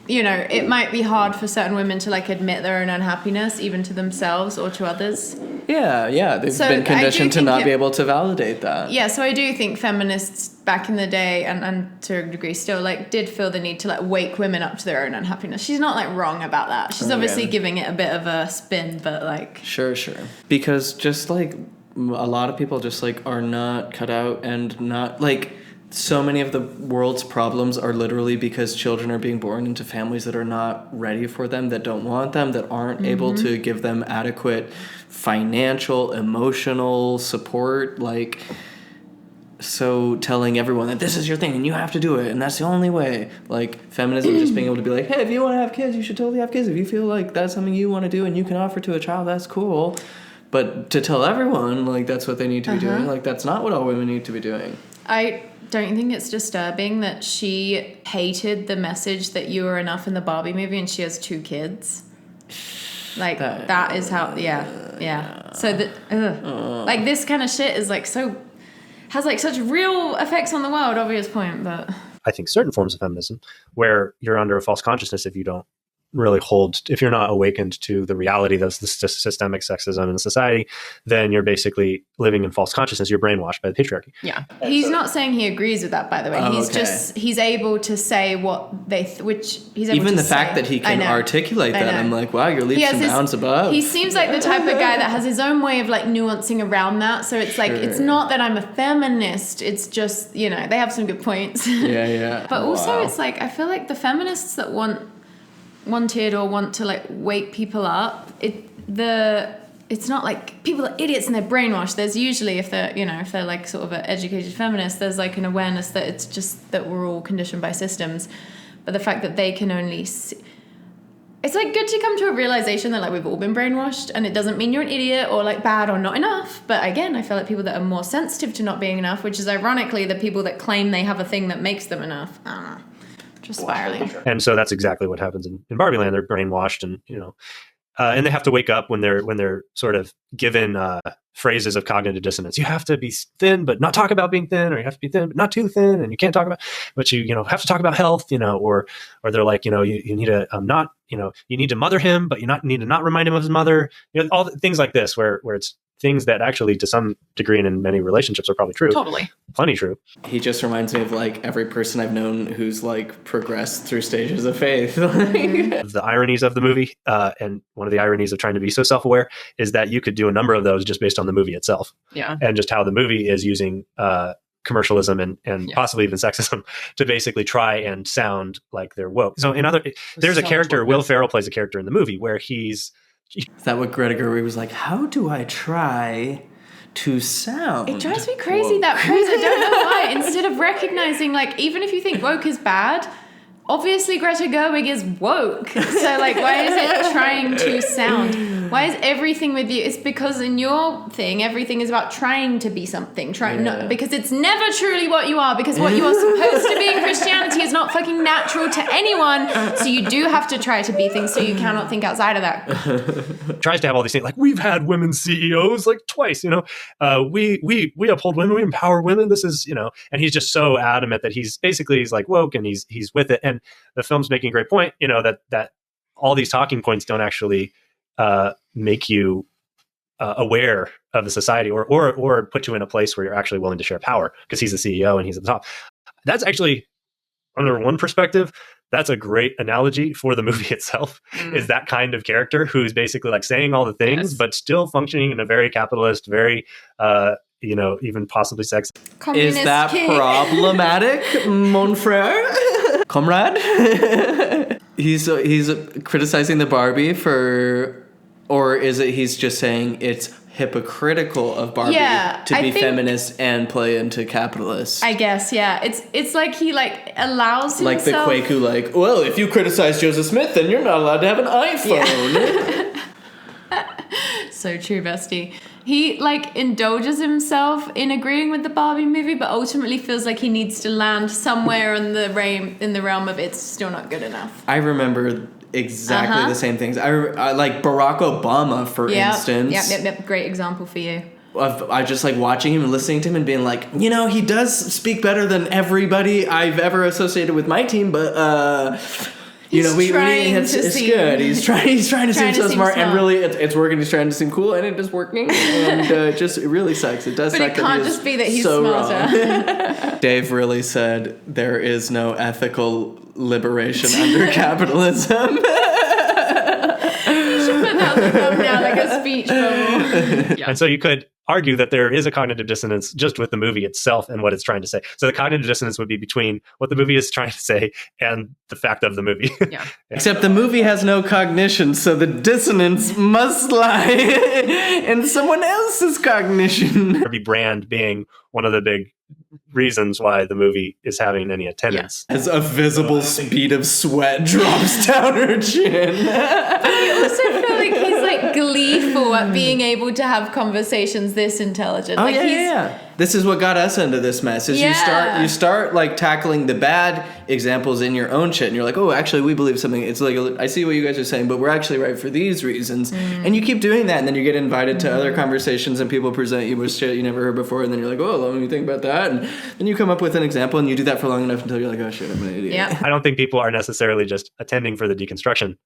Speaker 2: it might be hard for certain women to, like, admit their own unhappiness, even to themselves or to others.
Speaker 1: Yeah, they've been conditioned to not be able to validate that. Yeah,
Speaker 2: so I do think feminists back in the day, and to a degree still, like, did feel the need to, like, wake women up to their own unhappiness. She's not, like, wrong about that. She's obviously giving it a bit of a spin, but, like...
Speaker 1: Sure. Because just, like, a lot of people just like are not cut out, and not like so many of the world's problems are literally because children are being born into families that are not ready for them, that don't want them, that aren't able to give them adequate financial, emotional support. Like, so telling everyone that this is your thing and you have to do it and that's the only way. Like, feminism just being able to be like, hey, if you want to have kids, you should totally have kids. If you feel like that's something you want to do and you can offer to a child, that's cool. But to tell everyone, like, that's what they need to be doing, like, that's not what all women need to be doing.
Speaker 2: Don't you think it's disturbing that she hated the message that you were enough in the Barbie movie and she has 2 kids? Like, that is how, So, like, this kind of shit is, like, has, like, such real effects on the world, obvious point, but...
Speaker 3: I think certain forms of feminism, where you're under a false consciousness if you don't really if you're not awakened to the reality that's the systemic sexism in society, then you're basically living in false consciousness. You're brainwashed by the patriarchy.
Speaker 2: Yeah. He's not saying he agrees with that, by the way. He's able to say what they, which he's able
Speaker 1: even
Speaker 2: to
Speaker 1: the fact that he can articulate that, I'm like, wow, you're leaps and bounds above.
Speaker 2: He seems like the type of guy that has his own way of like nuancing around that. So it's like, it's not that I'm a feminist. It's just, they have some good points.
Speaker 1: Yeah.
Speaker 2: But also it's like, I feel like the feminists that wanted or want to like wake people up, it's not like people are idiots and they're brainwashed. There's usually, if they're like sort of an educated feminist, there's like an awareness that it's just that we're all conditioned by systems. But the fact that they can only see, it's like good to come to a realization that like we've all been brainwashed, and it doesn't mean you're an idiot or like bad or not enough. But again, I feel like people that are more sensitive to not being enough, which is ironically the people that claim they have a thing that makes them enough. I don't know. Just spiraling.
Speaker 3: And so that's exactly what happens in Barbie Land. They're brainwashed, and and they have to wake up when they're sort of given phrases of cognitive dissonance. You have to be thin, but not talk about being thin, or you have to be thin, but not too thin, and you can't talk about, but you have to talk about health, or they're like, you need to you need to mother him, but need to not remind him of his mother. All things like this, where it's things that actually to some degree and in many relationships are probably true.
Speaker 4: Totally.
Speaker 3: Plenty true.
Speaker 1: He just reminds me of like every person I've known who's like progressed through stages of faith.
Speaker 3: The ironies of the movie, and one of the ironies of trying to be so self-aware, is that you could do a number of those just based on the movie itself.
Speaker 4: Yeah.
Speaker 3: And just how the movie is using commercialism and possibly even sexism to basically try and sound like they're woke. So there's a character, Will Ferrell plays a character in the movie where
Speaker 1: Is that what Greta Gerwig was like? How do I try to sound?
Speaker 2: It drives me crazy, that phrase. I don't know why. Instead of recognizing, like, even if you think woke is bad, obviously Greta Gerwig is woke. So, like, why is it trying to sound? Why is everything with you? It's because in your thing, everything is about trying to be something. Because it's never truly what you are. Because what you are supposed to be in Christianity is not fucking natural to anyone. So you do have to try to be things. So you cannot think outside of that.
Speaker 3: Tries to have all these things like, we've had women CEOs like twice. We uphold women, we empower women. This is and he's just so adamant that he's like woke, and he's with it. And the film's making a great point, that all these talking points don't actually make you aware of the society or put you in a place where you're actually willing to share power, because he's the CEO and he's at the top. That's actually, under one perspective, that's a great analogy for the movie itself, is that kind of character who's basically like saying all the things, but still functioning in a very capitalist, very, even possibly sexist.
Speaker 2: Communist
Speaker 1: is that
Speaker 2: king.
Speaker 1: Problematic, mon frère? Comrade? He's criticizing the Barbie or is it he's just saying it's hypocritical of Barbie to be feminist and play into capitalist?
Speaker 2: I guess, yeah. It's like he like allows himself...
Speaker 1: Like the Quaku, like, well, if you criticize Joseph Smith, then you're not allowed to have an iPhone.
Speaker 2: Yeah. So true, bestie. He like indulges himself in agreeing with the Barbie movie, but ultimately feels like he needs to land somewhere in the realm of it's still not good enough.
Speaker 1: I remember exactly the same things. I like Barack Obama, for instance.
Speaker 2: Yep. Great example for you.
Speaker 1: I just like watching him and listening to him and being like, he does speak better than everybody I've ever associated with my team, but it's good. He's trying to seem so smart, and really it's working. He's trying to seem cool, and it is working, and it really sucks. It does.
Speaker 2: But it can't just be that he's
Speaker 1: so
Speaker 2: smarter.
Speaker 1: Dave really said there is no ethical liberation under capitalism.
Speaker 2: Put that on the thumbnail like a speech bubble.
Speaker 3: And so you could argue that there is a cognitive dissonance just with the movie itself and what it's trying to say. So the cognitive dissonance would be between what the movie is trying to say and the fact of the movie.
Speaker 4: Yeah.
Speaker 1: Except the movie has no cognition, so the dissonance must lie in someone else's cognition.
Speaker 3: Harvey Brand being one of the big reasons why the movie is having any attendance.
Speaker 1: As a visible speed of sweat drops down her chin.
Speaker 2: I also feel like he's like gleeful at being able to have conversations this intelligent.
Speaker 1: Oh,
Speaker 2: like
Speaker 1: yeah. This is what got us into this mess. Is you start like tackling the bad examples in your own shit, and you're like, oh, actually, we believe something. It's like, I see what you guys are saying, but we're actually right for these reasons. And you keep doing that, and then you get invited to other conversations, and people present you with shit you never heard before, and then you're like, oh, let me think about that, and then you come up with an example, and you do that for long enough until you're like, oh shit, I'm an idiot.
Speaker 2: Yeah.
Speaker 3: I don't think people are necessarily just attending for the deconstruction.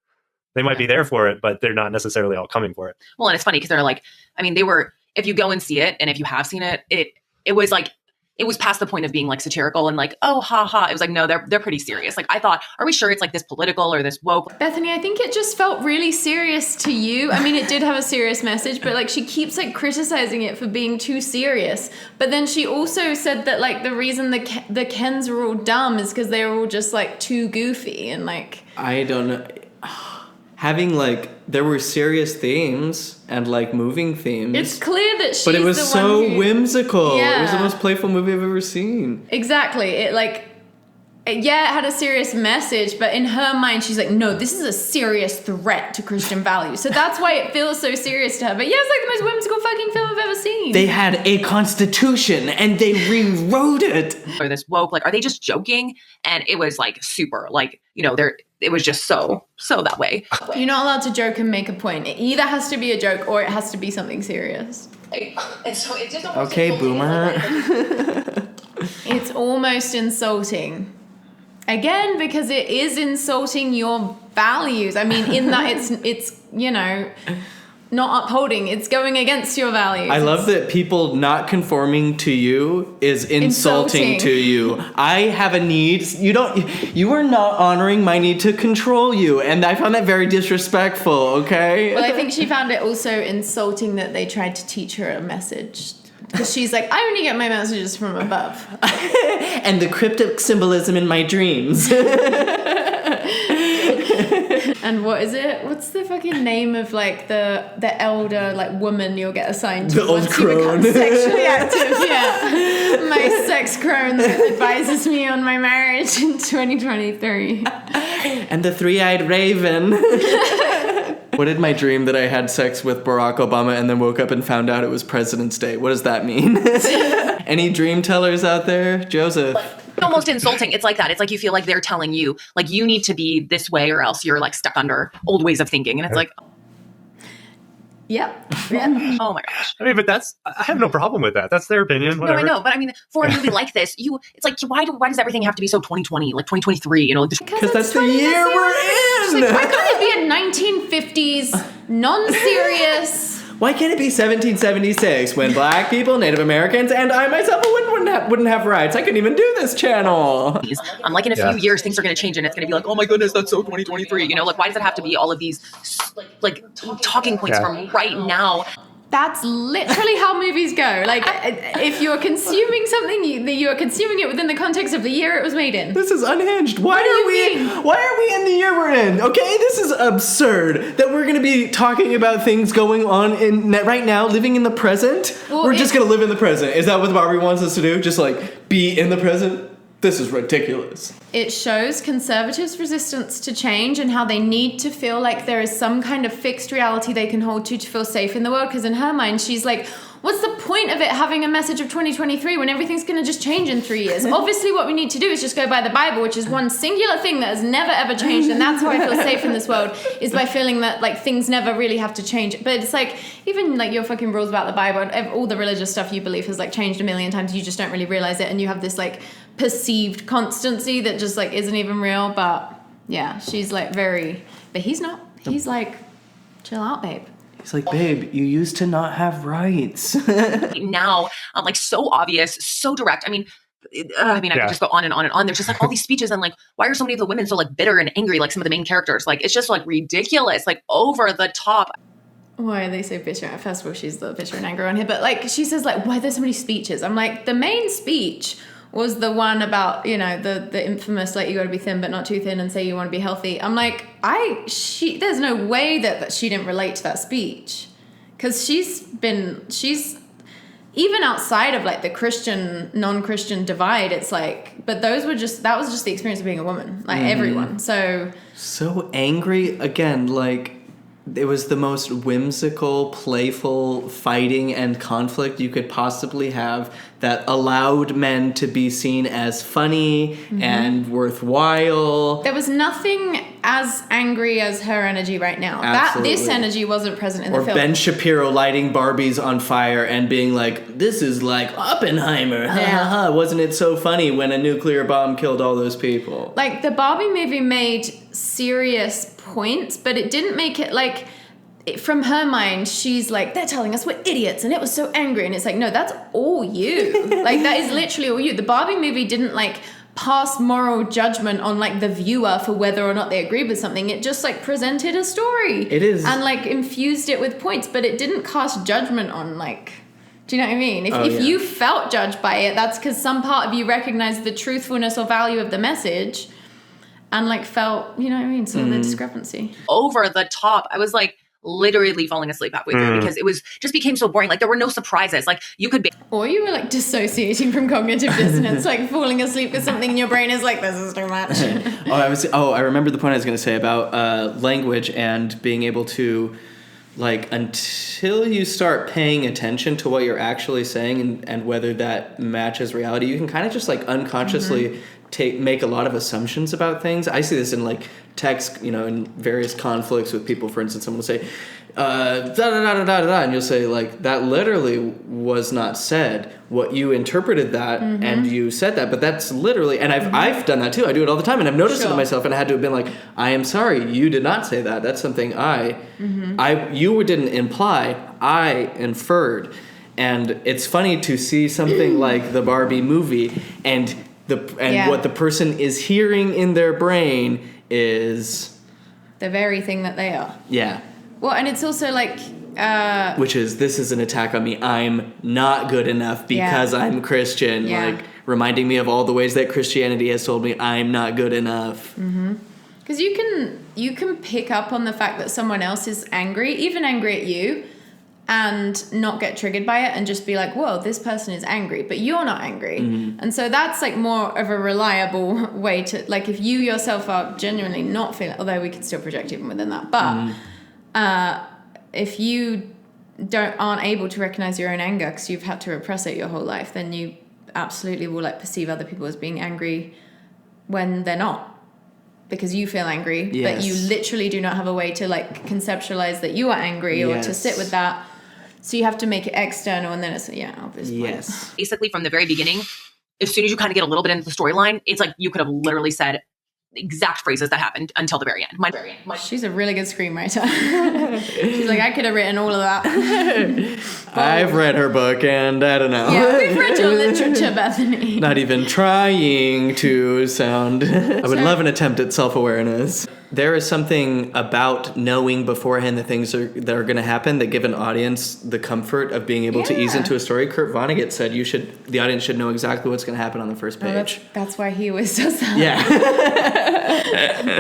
Speaker 3: They might be there for it, but they're not necessarily all coming for it.
Speaker 4: Well, and it's funny because they're like, I mean, they were, if you go and see it, and if you have seen it, it was like, it was past the point of being like satirical and like, oh, ha ha. It was like, no, they're pretty serious. Like, I thought, are we sure it's like this political or this woke?
Speaker 2: Bethany, I think it just felt really serious to you. I mean, it did have a serious message, but like she keeps like criticizing it for being too serious. But then she also said that like the reason the Kens were all dumb is because they were all just like too goofy and like.
Speaker 1: I don't know. Having like, there were serious themes and like moving themes.
Speaker 2: It's clear that she's
Speaker 1: but it was
Speaker 2: the
Speaker 1: so
Speaker 2: one who,
Speaker 1: whimsical.
Speaker 2: Yeah.
Speaker 1: It was the most playful movie I've ever seen.
Speaker 2: Exactly. It had a serious message, but in her mind, she's like, no, this is a serious threat to Christian values. So that's why it feels so serious to her. But yeah, it's like the most whimsical fucking film I've ever seen.
Speaker 1: They had a constitution and they rewrote it.
Speaker 4: Or this woke, like, are they just joking? And it was like super, like, you know, it was just so that way.
Speaker 2: You're not allowed to joke and make a point. It either has to be a joke or it has to be something serious.
Speaker 4: And so it just
Speaker 1: Okay, boomer.
Speaker 2: It's almost insulting. Again, because it is insulting your values. I mean, in that it's you know, not upholding. It's going against your values.
Speaker 1: I love that people not conforming to you is insulting to you. I have a need. You are not honoring my need to control you. And I found that very disrespectful, okay?
Speaker 2: Well, I think she found it also insulting that they tried to teach her a message. Because she's like, I only get my messages from above.
Speaker 1: And the cryptic symbolism in my dreams.
Speaker 2: And what is it? What's the fucking name of like the elder like woman you'll get assigned to
Speaker 1: The old
Speaker 2: once you
Speaker 1: crone.
Speaker 2: become sexually active? Yeah, my sex crone that advises me on my marriage in 2023.
Speaker 1: And the three-eyed raven. What did my dream that I had sex with Barack Obama and then woke up and found out it was President's Day? What does that mean? Any dream tellers out there? Joseph.
Speaker 4: It's almost insulting. It's like that. It's like you feel like they're telling you, like, you need to be this way or else you're like stuck under old ways of thinking. And it's like,
Speaker 2: Yep.
Speaker 4: oh my gosh.
Speaker 3: I mean, but I have no problem with that. That's their opinion. Whatever.
Speaker 4: No, I know. But I mean, for a movie like this, it's like, why does everything have to be so 2020, like 2023, you know?
Speaker 1: Because that's the year we're in.
Speaker 2: Like, why can't it be a 1950s, non-serious...
Speaker 1: Why can't it be 1776 when black people, Native Americans, and I myself wouldn't have rights? I couldn't even do this channel.
Speaker 4: I'm like, in a few years, things are going to change and it's going to be like, oh my goodness, that's so 2023. You know, like, why does it have to be all of these like talking points from right now?
Speaker 2: That's literally how movies go. Like, if you're consuming something, you are consuming it within the context of the year it was made in.
Speaker 1: This is unhinged. Why are we in the year we're in? Okay, this is absurd that we're going to be talking about things going on in right now, living in the present.
Speaker 2: Well,
Speaker 1: we're just going to live in the present. Is that what Barbie wants us to do? Just like be in the present? This is ridiculous.
Speaker 2: It shows conservatives' resistance to change and how they need to feel like there is some kind of fixed reality they can hold to feel safe in the world. Because in her mind, she's like, what's the point of it having a message of 2023 when everything's going to just change in 3 years? Obviously, what we need to do is just go by the Bible, which is one singular thing that has never, ever changed. And that's how I feel safe in this world, is by feeling that like things never really have to change. But it's like, even like your fucking rules about the Bible, all the religious stuff you believe has like changed a million times. You just don't really realize it. And you have this like perceived constancy that just like isn't even real. But yeah, she's like but he's not. He's like, chill out, babe.
Speaker 1: He's like, babe, you used to not have rights.
Speaker 4: Now, like, so obvious, so direct. I mean, I could just go on and on and on. There's just like all these speeches and like, why are so many of the women so like bitter and angry, like some of the main characters? Like, it's just like ridiculous, like over the top.
Speaker 2: why are they so bitter? First of all, she's the bitter and angry on here, but like she says, like, why are there so many speeches? I'm like, the main speech was the one about, you know, the infamous, like, you got to be thin but not too thin and say you want to be healthy. I'm like, there's no way that she didn't relate to that speech, because she's even outside of like the Christian non-Christian divide, it's like, but that was just the experience of being a woman, like everyone. So
Speaker 1: angry again, like it was the most whimsical, playful fighting and conflict you could possibly have that allowed men to be seen as funny and worthwhile.
Speaker 2: There was nothing as angry as her energy right now.
Speaker 1: Absolutely.
Speaker 2: This energy wasn't present in the film.
Speaker 1: Or Ben Shapiro lighting Barbies on fire and being like, this is like Oppenheimer. Ha ha ha. Wasn't it so funny when a nuclear bomb killed all those people?
Speaker 2: Like, the Barbie movie made serious points, but it didn't make it like... From her mind, she's like, they're telling us we're idiots, and it was so angry. And it's like, no, that's all you. Like, that is literally all you. The Barbie movie didn't like pass moral judgment on like the viewer for whether or not they agreed with something. It just like presented a story.
Speaker 1: It is.
Speaker 2: And like infused it with points, but it didn't cast judgment on like... Do you know what I mean? If you felt judged by it, that's because some part of you recognized the truthfulness or value of the message and like felt, you know what I mean, sort of the discrepancy.
Speaker 4: Over the top. I was like, literally falling asleep halfway through because it was just became so boring. Like, there were no surprises. Like, you could be,
Speaker 2: or you were like dissociating from cognitive dissonance, like falling asleep because something in your brain is like, this is too much.
Speaker 1: I remember the point I was going to say about language and being able to, like, until you start paying attention to what you're actually saying and whether that matches reality, you can kind of just like unconsciously make a lot of assumptions about things. I see this in like text, you know, in various conflicts with people. For instance, someone will say, da da da da da da, and you'll say like, that literally was not said. What you interpreted that and you said that, but that's literally, and I've done that too. I do it all the time, and I've noticed it in myself, and I had to have been like, I am sorry, you did not say that. That's something you didn't imply. I inferred. And it's funny to see something like the Barbie movie and what the person is hearing in their brain is
Speaker 2: the very thing that they are.
Speaker 1: Yeah.
Speaker 2: Well, and it's also like...
Speaker 1: which is, this is an attack on me. I'm not good enough because I'm Christian.
Speaker 2: Yeah.
Speaker 1: Like, reminding me of all the ways that Christianity has told me I'm not good enough.
Speaker 2: Because you can pick up on the fact that someone else is angry, even angry at you, and not get triggered by it and just be like, whoa, this person is angry, but you're not angry. And so that's like more of a reliable way to, like, if you yourself are genuinely not feeling, although we can still project even within that, but if you aren't able to recognize your own anger because you've had to repress it your whole life, then you absolutely will like perceive other people as being angry when they're not, because you feel angry, but you literally do not have a way to like conceptualize that you are angry or to sit with that. So you have to make it external, and then it's obviously.
Speaker 1: Yes.
Speaker 4: Basically, from the very beginning, as soon as you kind of get a little bit into the storyline, it's like you could have literally said exact phrases that happened until the very end.
Speaker 2: She's a really good screenwriter. She's like, I could have written all of that.
Speaker 1: I've read her book, and I don't know.
Speaker 2: Yeah, we've read your literature, Bethany.
Speaker 1: Not even trying to sound... I would love an attempt at self-awareness. There is something about knowing beforehand the things that are going to happen that give an audience the comfort of being able to ease into a story. Kurt Vonnegut said the audience should know exactly what's going to happen on the first page.
Speaker 2: That's why he always does that.
Speaker 1: Yeah.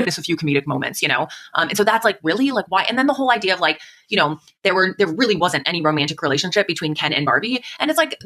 Speaker 4: Just a few comedic moments, you know? And so that's like, really? Like, why? And then the whole idea of like, you know, there really wasn't any romantic relationship between Ken and Barbie. And it's like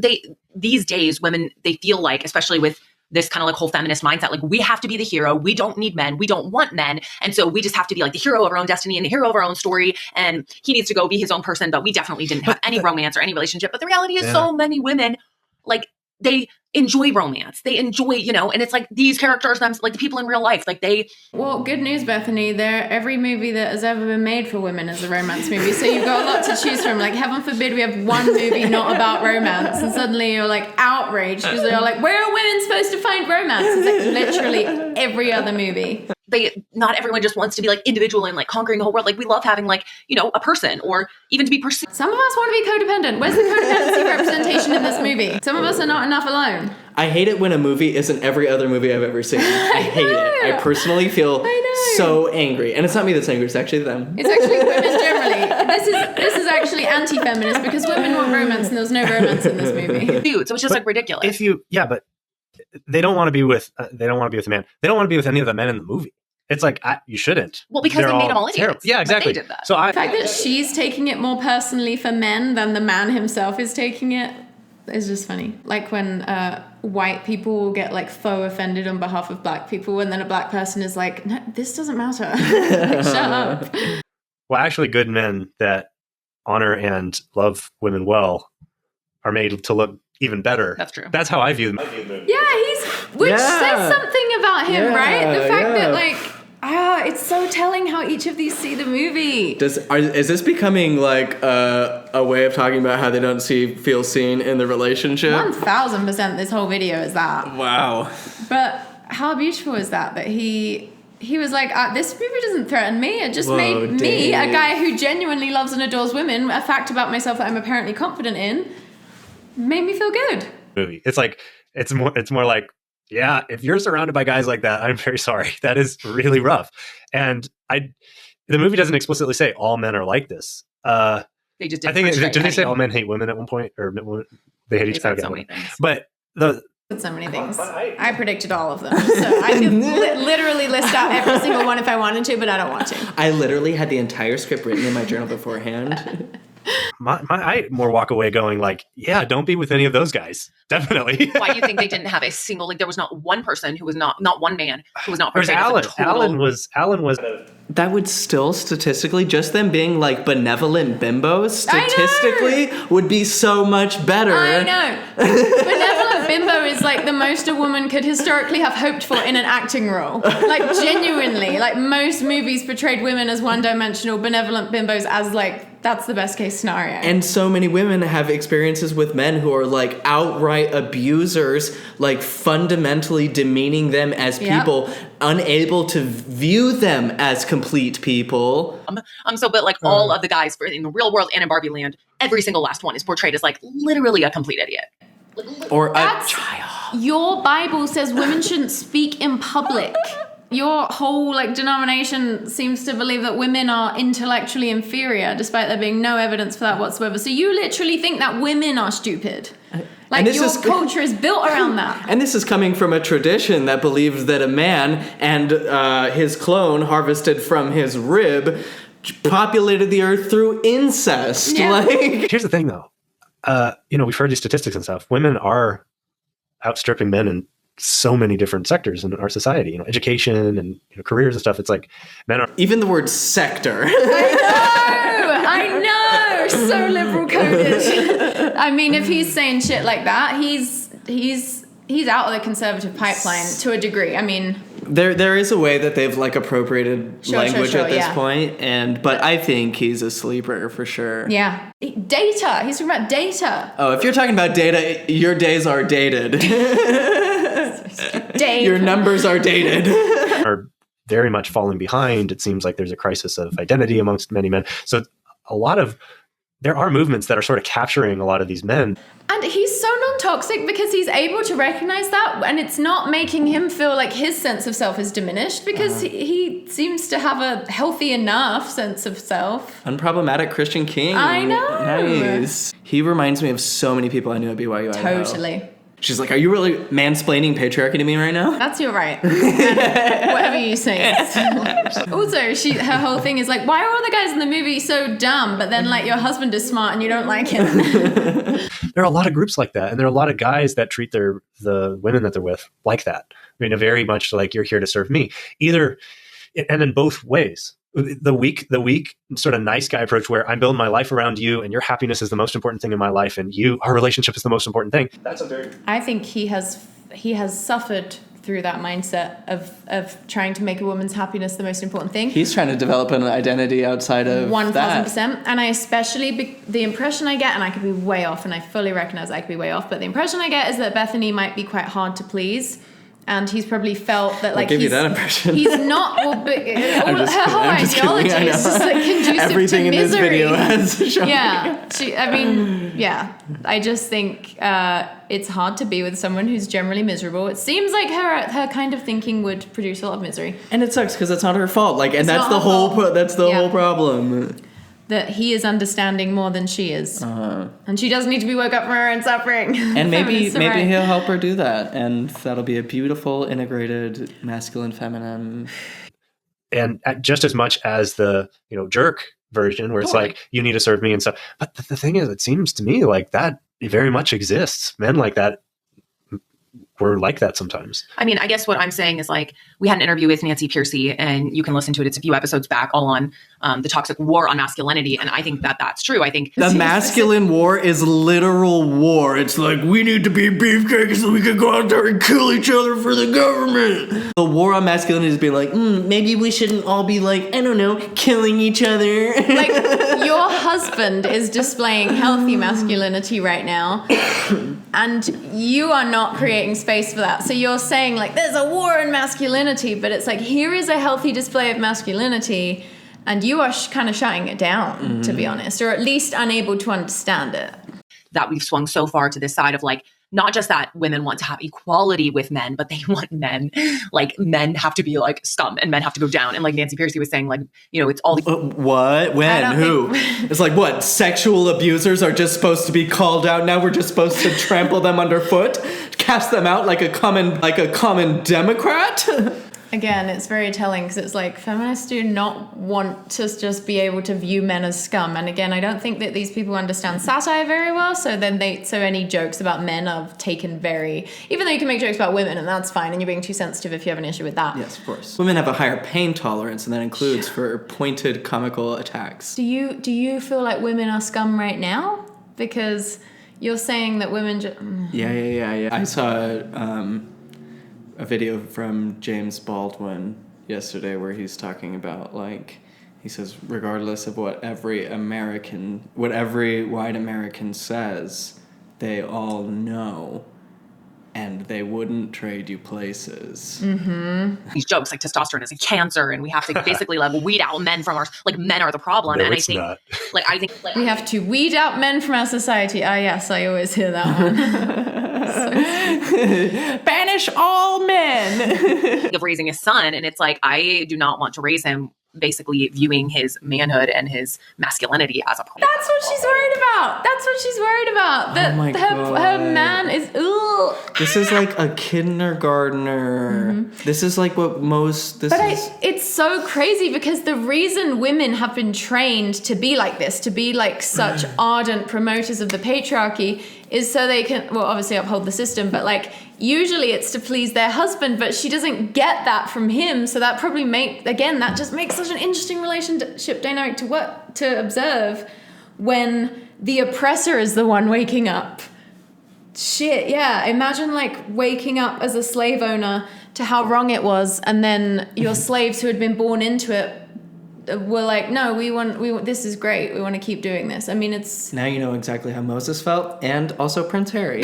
Speaker 4: these days, women, they feel like, especially with this kind of like whole feminist mindset, like we have to be the hero. We don't need men. We don't want men. And so we just have to be like the hero of our own destiny and the hero of our own story. And he needs to go be his own person. But we definitely didn't have any romance or any relationship. But the reality is so many women, like they enjoy romance. They enjoy, you know, and it's like these characters, like the people in real life, like they...
Speaker 2: Well, good news, Bethany. Every movie that has ever been made for women is a romance movie. So you've got a lot to choose from. Like, heaven forbid we have one movie not about romance. And suddenly you're like outraged because they're like, where are women supposed to find romance? It's like literally every other movie.
Speaker 4: not everyone just wants to be like individual and like conquering the whole world. Like we love having like, a person or even to be pursued.
Speaker 2: Some of us want to be codependent. Where's the codependency representation in this movie? Some of us are not enough alone.
Speaker 1: I hate it when a movie isn't every other movie I've ever seen. I hate it. I personally feel so angry. And it's not me that's angry, it's actually them.
Speaker 2: It's actually women generally. This is actually anti-feminist because women want romance and there's no romance in this movie.
Speaker 4: Dude, so it's just like ridiculous.
Speaker 3: But they don't want to be with a man. They don't want to be with any of the men in the movie. It's like, you shouldn't.
Speaker 4: Well, because they made them all idiots.
Speaker 3: Yeah, exactly.
Speaker 4: They did that.
Speaker 3: So
Speaker 2: the fact that she's taking it more personally for men than the man himself is taking it is just funny. Like when white people will get like faux offended on behalf of black people, and then a black person is like, no, this doesn't matter. Like, shut up.
Speaker 3: Well, actually, good men that honor and love women well are made to look even better.
Speaker 4: That's true.
Speaker 3: That's how I view them.
Speaker 2: Which says something about him, right? The fact that like, it's so telling how each of these see the movie.
Speaker 1: Is this becoming like a way of talking about how they don't feel seen in the relationship?
Speaker 2: 1000% this whole video is that.
Speaker 1: Wow.
Speaker 2: But how beautiful is that he was like, this movie doesn't threaten me. It just made me, a guy who genuinely loves and adores women, a fact about myself that I'm apparently confident in, made me feel good.
Speaker 3: Movie. It's like, it's more like, yeah, if you're surrounded by guys like that, I'm very sorry. That is really rough. And the movie doesn't explicitly say all men are like this.
Speaker 4: They just
Speaker 3: did they say all men hate women at one point, or they hate each other?
Speaker 4: So many things.
Speaker 3: But
Speaker 2: so many things. I predicted all of them, so I could literally list out every single one if I wanted to, but I don't want to.
Speaker 1: I literally had the entire script written in my journal beforehand.
Speaker 3: I more walk away going like, yeah, don't be with any of those guys. Definitely.
Speaker 4: Why do you think they didn't have a single, like there was not one person who was not one man who was not portrayed as
Speaker 3: Alan.
Speaker 4: a total...
Speaker 3: Alan was
Speaker 1: that would still statistically, just them being like benevolent bimbos, statistically would be so much better.
Speaker 2: I know. Benevolent bimbo is like the most a woman could historically have hoped for in an acting role. Like genuinely, like most movies portrayed women as one-dimensional, benevolent bimbos as like, that's the best case scenario.
Speaker 1: And so many women have experiences with men who are like outright abusers, like fundamentally demeaning them as people, unable to view them as complete people.
Speaker 4: But like all of the guys in the real world and in Barbie Land, every single last one is portrayed as like literally a complete idiot.
Speaker 1: Or a child.
Speaker 2: Your Bible says women shouldn't speak in public. Your whole like denomination seems to believe that women are intellectually inferior, despite there being no evidence for that whatsoever. So you literally think that women are stupid. Like your culture is built around that.
Speaker 1: And this is coming from a tradition that believes that a man and his clone harvested from his rib populated the earth through incest.
Speaker 2: Yeah.
Speaker 1: Like,
Speaker 3: here's the thing though. We've heard these statistics and stuff. Women are outstripping men in so many different sectors in our society, education and careers and stuff. It's like men are
Speaker 1: even the word sector.
Speaker 2: I know, so liberal coded. I mean, if he's saying shit like that, he's out of the conservative pipeline to a degree. I mean,
Speaker 1: there is a way that they've like appropriated language at this point, but I think he's a sleeper for sure.
Speaker 2: Yeah, data. He's talking about data.
Speaker 1: Oh, if you're talking about data, your days are dated. Your numbers are dated.
Speaker 3: Are very much falling behind. It seems like there's a crisis of identity amongst many men. So there are movements that are sort of capturing a lot of these men.
Speaker 2: And he's so non-toxic because he's able to recognize that, and it's not making him feel like his sense of self is diminished because he seems to have a healthy enough sense of self.
Speaker 1: Unproblematic Christian king.
Speaker 2: I know.
Speaker 1: Nice. He reminds me of so many people I knew at BYU.
Speaker 2: Totally.
Speaker 1: She's like, are you really mansplaining patriarchy to me right now?
Speaker 2: That's your right. And whatever you say. Also, her whole thing is like, why are all the guys in the movie so dumb, but then like your husband is smart and you don't like him?
Speaker 3: There are a lot of groups like that, and there are a lot of guys that treat the women that they're with like that. I mean, very much like you're here to serve me. Either, and in both ways. The weak sort of nice guy approach where I'm building my life around you and your happiness is the most important thing in my life and our relationship is the most important thing.
Speaker 2: I think he has suffered through that mindset of trying to make a woman's happiness the most important thing.
Speaker 1: He's trying to develop an identity outside of
Speaker 2: 1000%. And I especially, the impression I get, and I could be way off, and I fully recognize I could be way off, but the impression I get is that Bethany might be quite hard to please. And he's probably felt that, like,
Speaker 1: give you that impression.
Speaker 2: He's not. Well, but her whole ideology
Speaker 1: kidding,
Speaker 2: is just like conducive
Speaker 1: Everything
Speaker 2: to misery.
Speaker 1: in this video has shown.
Speaker 2: Yeah. I just think it's hard to be with someone who's generally miserable. It seems like her kind of thinking would produce a lot of misery.
Speaker 1: And it sucks because it's not her fault. Like, and
Speaker 2: It's
Speaker 1: that's
Speaker 2: not
Speaker 1: the
Speaker 2: her
Speaker 1: whole.
Speaker 2: fault.
Speaker 1: That's the whole problem.
Speaker 2: That he is understanding more than she is, and she does need to be woke up from her own suffering.
Speaker 1: And maybe
Speaker 2: Feminists are right.
Speaker 1: he'll help her do that, and that'll be a beautiful integrated masculine feminine.
Speaker 3: And just as much as the jerk version, where it's like you need to serve me and stuff. But the thing is, it seems to me like that very much exists. Men like that. We're like that sometimes.
Speaker 4: I mean, I guess what I'm saying is, like, we had an interview with Nancy Pearcey, and you can listen to it. It's a few episodes back, all on the toxic war on masculinity. And I think that that's true. I think
Speaker 1: The masculine war is literal war. It's like, we need to be beefcakes so we can go out there and kill each other for the government. The war on masculinity is being like, maybe we shouldn't all be like, I don't know, killing each other.
Speaker 2: Like, your husband is displaying healthy masculinity right now, and you are not creating space for that. So you're saying, like, there's a war in masculinity, but it's like, here is a healthy display of masculinity, and you are kind of shutting it down, to be honest, or at least unable to understand it.
Speaker 4: that we've swung so far to this side of, like, not just that women want to have equality with men, but they want men have to be like scum and men have to go down. And like Nancy Pearcey was saying, like, it's all
Speaker 1: what? When? Who? It's like, what? Sexual abusers are just supposed to be called out now? We're just supposed to trample them underfoot? Cast them out like a common Democrat?
Speaker 2: Again, it's very telling because it's like feminists do not want to just be able to view men as scum. And again, I don't think that these people understand satire very well. So any jokes about men are taken very, even though you can make jokes about women and that's fine. And you're being too sensitive if you have an issue with that.
Speaker 1: Yes, of course. Women have a higher pain tolerance, and that includes for pointed comical attacks.
Speaker 2: Do you feel like women are scum right now? Because you're saying that women
Speaker 1: Yeah. I saw a video from James Baldwin yesterday where he's talking about, like, he says, regardless of what every white American says, they all know, and they wouldn't trade you places.
Speaker 2: Mm-hmm.
Speaker 4: These jokes like testosterone is a cancer, and we have to basically like weed out men from our, like, men are the problem.
Speaker 3: No,
Speaker 4: and
Speaker 3: it's not.
Speaker 4: I think
Speaker 2: we have to weed out men from our society. Ah, yes, I always hear that one.
Speaker 1: Banish all men.
Speaker 4: of raising a son, and it's like, I do not want to raise him basically viewing his manhood and his masculinity as a problem.
Speaker 2: That's what she's worried about. That her man is, ugh.
Speaker 1: This is like a kindergartner. Mm-hmm. This is like what most...
Speaker 2: It's so crazy because the reason women have been trained to be like this, to be like such ardent promoters of the patriarchy, is so they can, well, obviously uphold the system, but like usually it's to please their husband, but she doesn't get that from him. So that probably that just makes such an interesting relationship dynamic to observe when the oppressor is the one waking up. Shit, yeah. Imagine like waking up as a slave owner to how wrong it was, and then your slaves who had been born into it were like, no, we want this is great. We want to keep doing this. I mean, it's...
Speaker 1: Now you know exactly how Moses felt, and also Prince Harry.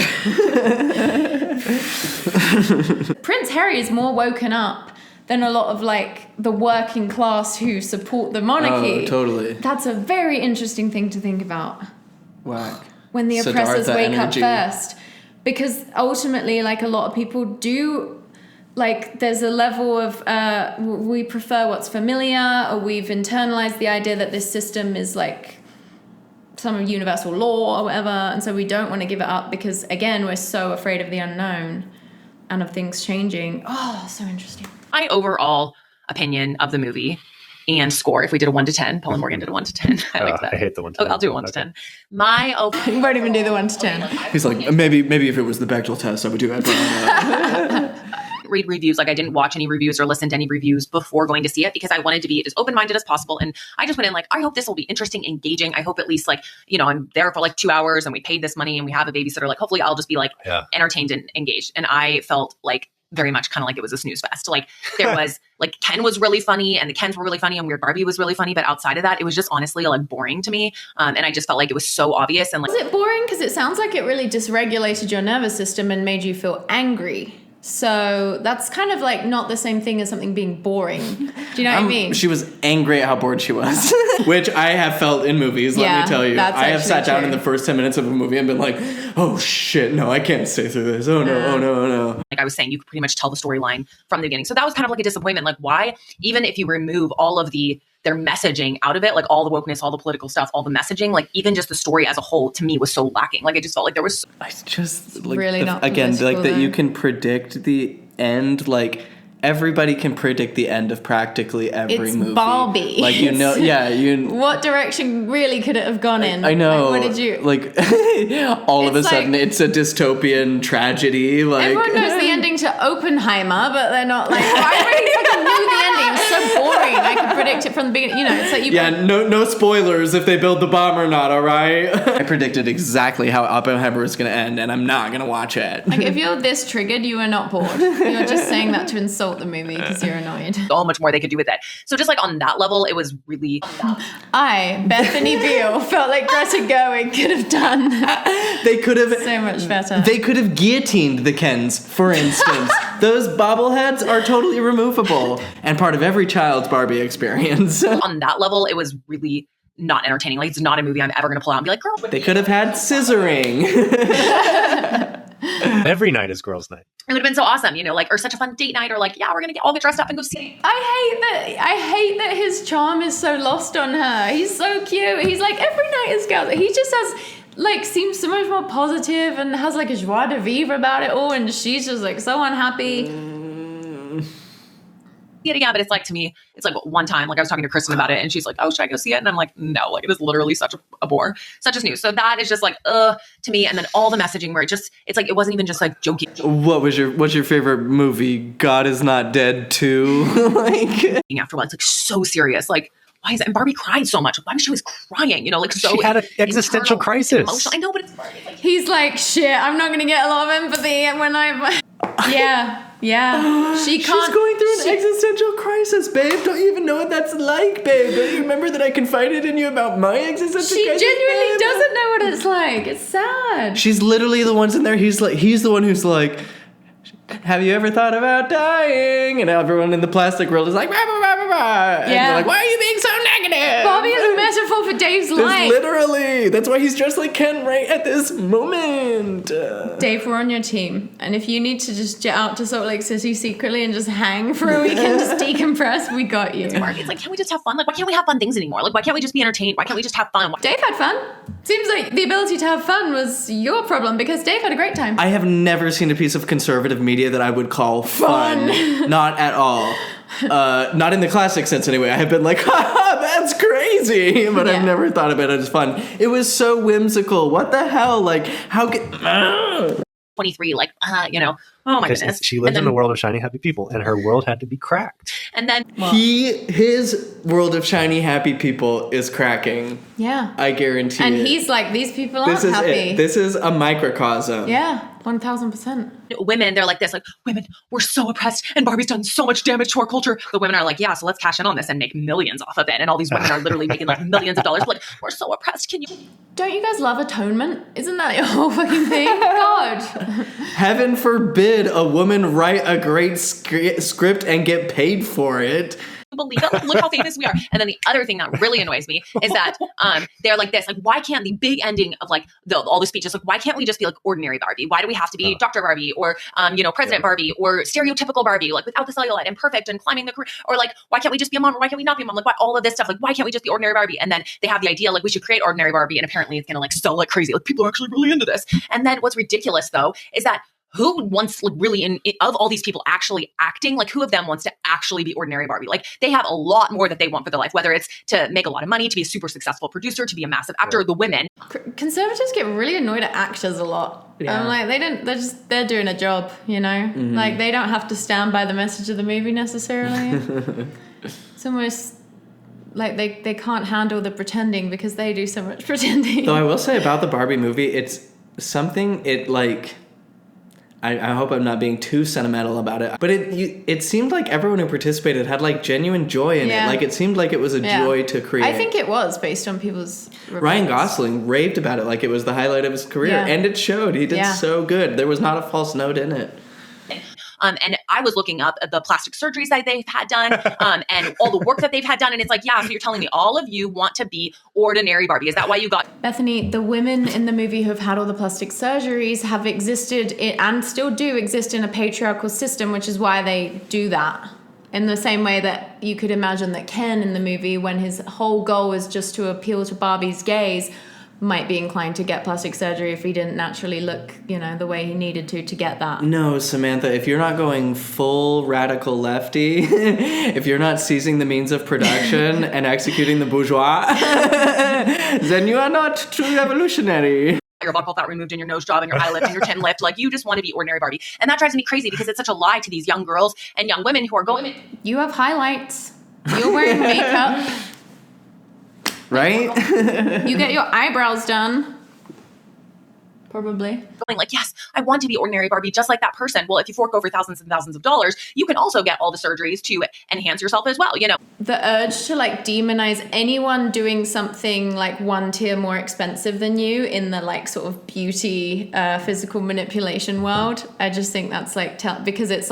Speaker 2: Prince Harry is more woken up than a lot of like the working class who support the monarchy.
Speaker 1: Oh, totally.
Speaker 2: That's a very interesting thing to think about.
Speaker 1: Whack.
Speaker 2: When the oppressors
Speaker 1: Siddhartha
Speaker 2: wake
Speaker 1: energy.
Speaker 2: up first. Because ultimately, like, a lot of people do, like, there's a level of, we prefer what's familiar, or we've internalized the idea that this system is like some universal law or whatever, and so we don't want to give it up because, again, we're so afraid of the unknown and of things changing. Oh, so interesting.
Speaker 4: My overall opinion of the movie and score, if we did a 1 to 10, Paul and Morgan did a 1 to 10. I like that.
Speaker 3: I hate the 1 to 10.
Speaker 4: I'll do a 1 to 10. My
Speaker 2: You won't even do the 1 to 10.
Speaker 1: He's like, maybe if it was the Bechdel test, I would do it.
Speaker 4: read reviews. Like, I didn't watch any reviews or listen to any reviews before going to see it because I wanted to be as open-minded as possible. And I just went in like, I hope this will be interesting, engaging. I hope at least like, I'm there for like 2 hours and we paid this money and we have a babysitter. Like, hopefully I'll just be like entertained and engaged. And I felt like very much kind of like it was a snooze fest. Like, there was like Ken was really funny and the Kens were really funny and Weird Barbie was really funny. But outside of that, it was just honestly like boring to me. And I just felt like it was so obvious. And like,
Speaker 2: was it boring? Because it sounds like it really dysregulated your nervous system and made you feel angry. So that's kind of like not the same thing as something being boring. Do you know what I mean?
Speaker 1: She was angry at how bored she was, which I have felt in movies, let me tell you. I have sat down in the first 10 minutes of a movie and been like, oh shit, no, I can't stay through this. Oh no, oh no, oh no.
Speaker 4: Like I was saying, you could pretty much tell the storyline from the beginning. So that was kind of like a disappointment. Like why, even if you remove all of their messaging out of it, like all the wokeness, all the political stuff, all the messaging, like even just the story as a whole to me was so lacking. Like I just felt like there was
Speaker 1: I just like
Speaker 2: really not
Speaker 1: again like that
Speaker 2: though.
Speaker 1: you can predict the end, like everybody can predict the end of practically every movie.
Speaker 2: Barbie.
Speaker 1: Like
Speaker 2: what direction really could it have gone in?
Speaker 1: I know.
Speaker 2: Like, what did you
Speaker 1: all of a sudden it's a dystopian tragedy. Like
Speaker 2: everyone knows the ending to Oppenheimer, but they're not like, I really fucking knew the ending. It was so boring. I could predict it from the beginning. You know, it's like you
Speaker 1: no spoilers if they build the bomb or not, all right? I predicted exactly how Oppenheimer was going to end, and I'm not going to watch it.
Speaker 2: Like, if you're this triggered, you are not bored. You're just saying that to insult the movie because you're annoyed.
Speaker 4: So much more they could do with it. So just like on that level, it was really...
Speaker 2: I, Bethany Beal, felt like Greta Gerwig could have done
Speaker 1: They could have...
Speaker 2: so much better.
Speaker 1: They could have guillotined the Kens, for instance. Those bobbleheads are totally removable and part of every child's Barbie experience.
Speaker 4: On that level, it was really not entertaining. Like, it's not a movie I'm ever going to pull out and be like, girl.
Speaker 1: They could have had scissoring.
Speaker 3: Every night is girls' night.
Speaker 4: It would have been so awesome, you know, like, or such a fun date night, or like, yeah, we're going to all get dressed up and go see it.
Speaker 2: I hate that his charm is so lost on her. He's so cute. He's like, every night is girls. He just has, like, seems so much more positive and has like a joie de vivre about it all. And she's just like so unhappy.
Speaker 4: Yeah, but it's like, to me, it's like one time, like I was talking to Kristen about it and she's like, oh, should I go see it? And I'm like, no, like it is literally such a bore, such a snooze. So that is just like, to me. And then all the messaging where it's like, it wasn't even just like joking.
Speaker 1: What's your favorite movie? God Is Not Dead 2? Like
Speaker 4: afterwards, like so serious, like, why is that? And Barbie cried so much. Why was she always crying? You know, like so.
Speaker 3: She had an existential crisis.
Speaker 4: Emotional. I know, but it's Barbie. Like,
Speaker 2: He's like, shit, I'm not going to get a lot of empathy when I'm... Yeah. She can't...
Speaker 1: She's going through an existential crisis, babe. Don't you even know what that's like, babe? Don't you remember that I confided in you about my existential crisis?
Speaker 2: She genuinely
Speaker 1: babe?
Speaker 2: doesn't know what it's like. It's sad.
Speaker 1: She's literally the ones in there. He's the one who's like, have you ever thought about dying? And everyone in the plastic world is like, rah, rah, rah, rah, rah. And they're like, why are you being so negative?
Speaker 2: Bobby is a metaphor for Dave's life.
Speaker 1: Literally. That's why he's dressed like Ken right at this moment.
Speaker 2: Dave, we're on your team. And if you need to just jet out to Salt Lake City secretly and just hang for a weekend, just decompress, we got you.
Speaker 4: it's like, can't we just have fun? Like, why can't we have fun things anymore? Like, why can't we just be entertained? Why can't we just have fun?
Speaker 2: Dave had fun. Seems like the ability to have fun was your problem because Dave had a great time.
Speaker 1: I have never seen a piece of conservative media that I would call fun. Not at all. Not in the classic sense anyway. I have been like, haha, that's crazy. But I've never thought about it as fun. It was so whimsical. What the hell? Like, how could...
Speaker 4: 23, like, you know, oh my goodness.
Speaker 3: She lived in the world of shiny, happy people, and her world had to be cracked.
Speaker 4: And then
Speaker 1: his world of shiny, happy people is cracking.
Speaker 2: Yeah.
Speaker 1: I guarantee it.
Speaker 2: And he's like, these people aren't
Speaker 1: This is
Speaker 2: happy.
Speaker 1: it. This is a microcosm.
Speaker 2: Yeah, 1000%.
Speaker 4: women, they're like this, like, women, we're so oppressed and Barbie's done so much damage to our culture. The women are like, yeah, so let's cash in on this and make millions off of it. And all these women are literally making like millions of dollars. Like, we're so oppressed. Can you...
Speaker 2: Don't you guys love atonement? Isn't that your whole fucking thing? God.
Speaker 1: Heaven forbid a woman write a great script and get paid for it.
Speaker 4: Believe it. Like, look how famous we are. And then the other thing that really annoys me is that they're like this, like, why can't the big ending of like all the speeches, like, why can't we just be like ordinary Barbie? Why do we have to be Dr. Barbie or President Barbie or stereotypical Barbie, like without the cellulite and perfect and climbing the career? Or like, why can't we just be a mom? Or why can't we not be a mom? Like, why all of this stuff? Like, why can't we just be ordinary Barbie? And then they have the idea like we should create ordinary Barbie, and apparently it's gonna like sell like crazy. Like, people are actually really into this. And then what's ridiculous though is that who wants, like, really of all these people actually acting, like, who of them wants to actually be ordinary Barbie? Like, they have a lot more that they want for their life, whether it's to make a lot of money, to be a super successful producer, to be a massive actor. The women,
Speaker 2: conservatives get really annoyed at actors a lot.
Speaker 1: Yeah.
Speaker 2: I'm like, they're doing a job, you know?
Speaker 1: Mm-hmm.
Speaker 2: Like, they don't have to stand by the message of the movie necessarily. It's almost like they can't handle the pretending because they do so much pretending.
Speaker 1: Though I will say about the Barbie movie, it's something, it like... I hope I'm not being too sentimental about it, but it seemed like everyone who participated had like genuine joy in it. Like, it seemed like it was a joy to create.
Speaker 2: I think it was based on people's reports.
Speaker 1: Ryan Gosling raved about it like it was the highlight of his career, and it showed. He did so good. There was not a false note in it.
Speaker 4: And I was looking up the plastic surgeries that they've had done and all the work that they've had done. And it's like, yeah, so you're telling me all of you want to be ordinary Barbie. Is that why you got...
Speaker 2: Bethany, the women in the movie who have had all the plastic surgeries have existed and still do exist in a patriarchal system, which is why they do that. In the same way that you could imagine that Ken in the movie, when his whole goal is just to appeal to Barbie's gaze, might be inclined to get plastic surgery if he didn't naturally look, the way he needed to get that.
Speaker 1: No, Samantha, if you're not going full radical lefty, if you're not seizing the means of production and executing the bourgeois, then you are not true revolutionary.
Speaker 4: Your buccal fat removed and your nose job and your eye lift and your chin lift. Like, you just want to be ordinary Barbie. And that drives me crazy because it's such a lie to these young girls and young women who are going...
Speaker 2: You have highlights. You're wearing makeup.
Speaker 1: Right?
Speaker 2: You get your eyebrows done. Probably.
Speaker 4: Going like, yes, I want to be ordinary Barbie just like that person. Well, if you fork over thousands and thousands of dollars, you can also get all the surgeries to enhance yourself as well,
Speaker 2: The urge to demonize anyone doing something one tier more expensive than you in the sort of beauty, physical manipulation world. I just think that's because it's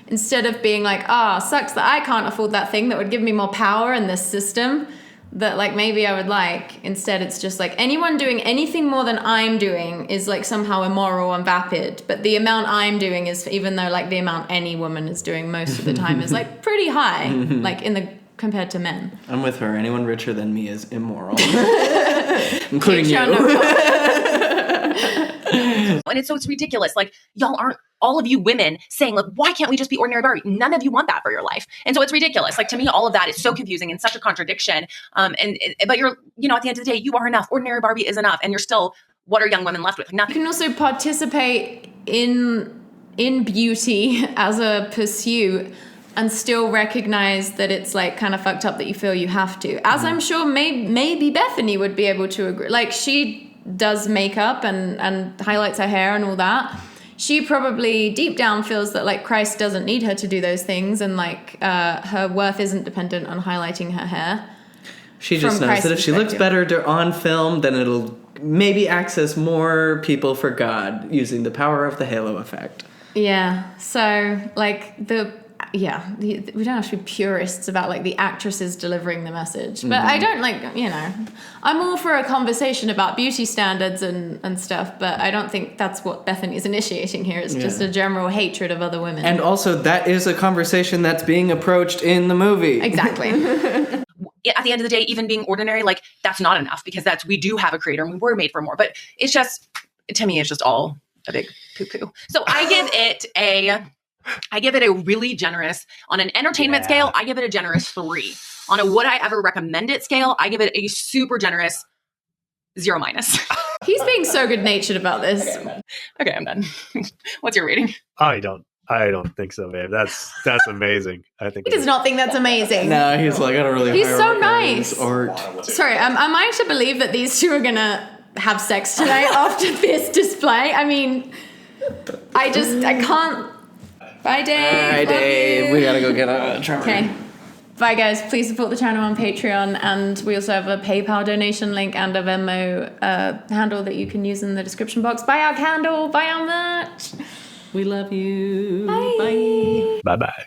Speaker 2: instead of being sucks that I can't afford that thing that would give me more power in this system that maybe I would instead it's just anyone doing anything more than I'm doing is somehow immoral and vapid, but the amount I'm doing is, even though the amount any woman is doing most of the time is pretty high compared to men.
Speaker 1: I'm with her. Anyone richer than me is immoral. Including you.
Speaker 4: And it's ridiculous. Y'all aren't, all of you women saying, why can't we just be ordinary Barbie? None of you want that for your life. And so it's ridiculous. To me, all of that is so confusing and such a contradiction. But you're, at the end of the day, you are enough. Ordinary Barbie is enough. And you're still, what are young women left with? Nothing.
Speaker 2: You can also participate in beauty as a pursuit and still recognize that it's kind of fucked up that you feel you have to. As I'm sure maybe Bethany would be able to agree. She does makeup and highlights her hair and all that. She probably deep down feels that Christ doesn't need her to do those things, and her worth isn't dependent on highlighting her hair.
Speaker 1: She just knows that if she looks better on film, then it'll maybe access more people for God using the power of the halo effect.
Speaker 2: Yeah. So we don't have to be purists about the actresses delivering the message, but I don't I'm all for a conversation about beauty standards and stuff, but I don't think that's what Bethany's initiating here. It's just a general hatred of other women.
Speaker 1: And also that is a conversation that's being approached in the movie.
Speaker 2: Exactly.
Speaker 4: At the end of the day, even being ordinary, that's not enough, because we do have a creator and we were made for more, but it's just, to me, it's just all a big poo-poo. So I give it a really generous, on an entertainment scale, I give it a generous 3. On a would I ever recommend it scale, I give it a super generous 0-.
Speaker 2: He's being so good-natured about this.
Speaker 4: Okay, I'm done. What's your rating?
Speaker 3: I don't think so, babe. That's amazing. I think
Speaker 2: he does not think that's amazing.
Speaker 1: No, he's I don't really.
Speaker 2: He's so nice.
Speaker 1: Art.
Speaker 2: Sorry, am I to believe that these two are gonna have sex tonight after this display? I mean, I can't. Bye, Dave.
Speaker 1: Bye, Dave. We gotta go get a trimmer.
Speaker 2: Okay. Bye, guys. Please support the channel on Patreon, and we also have a PayPal donation link and a Venmo handle that you can use in the description box. Buy our candle. Buy our merch.
Speaker 1: We love you.
Speaker 2: Bye.
Speaker 3: Bye-bye.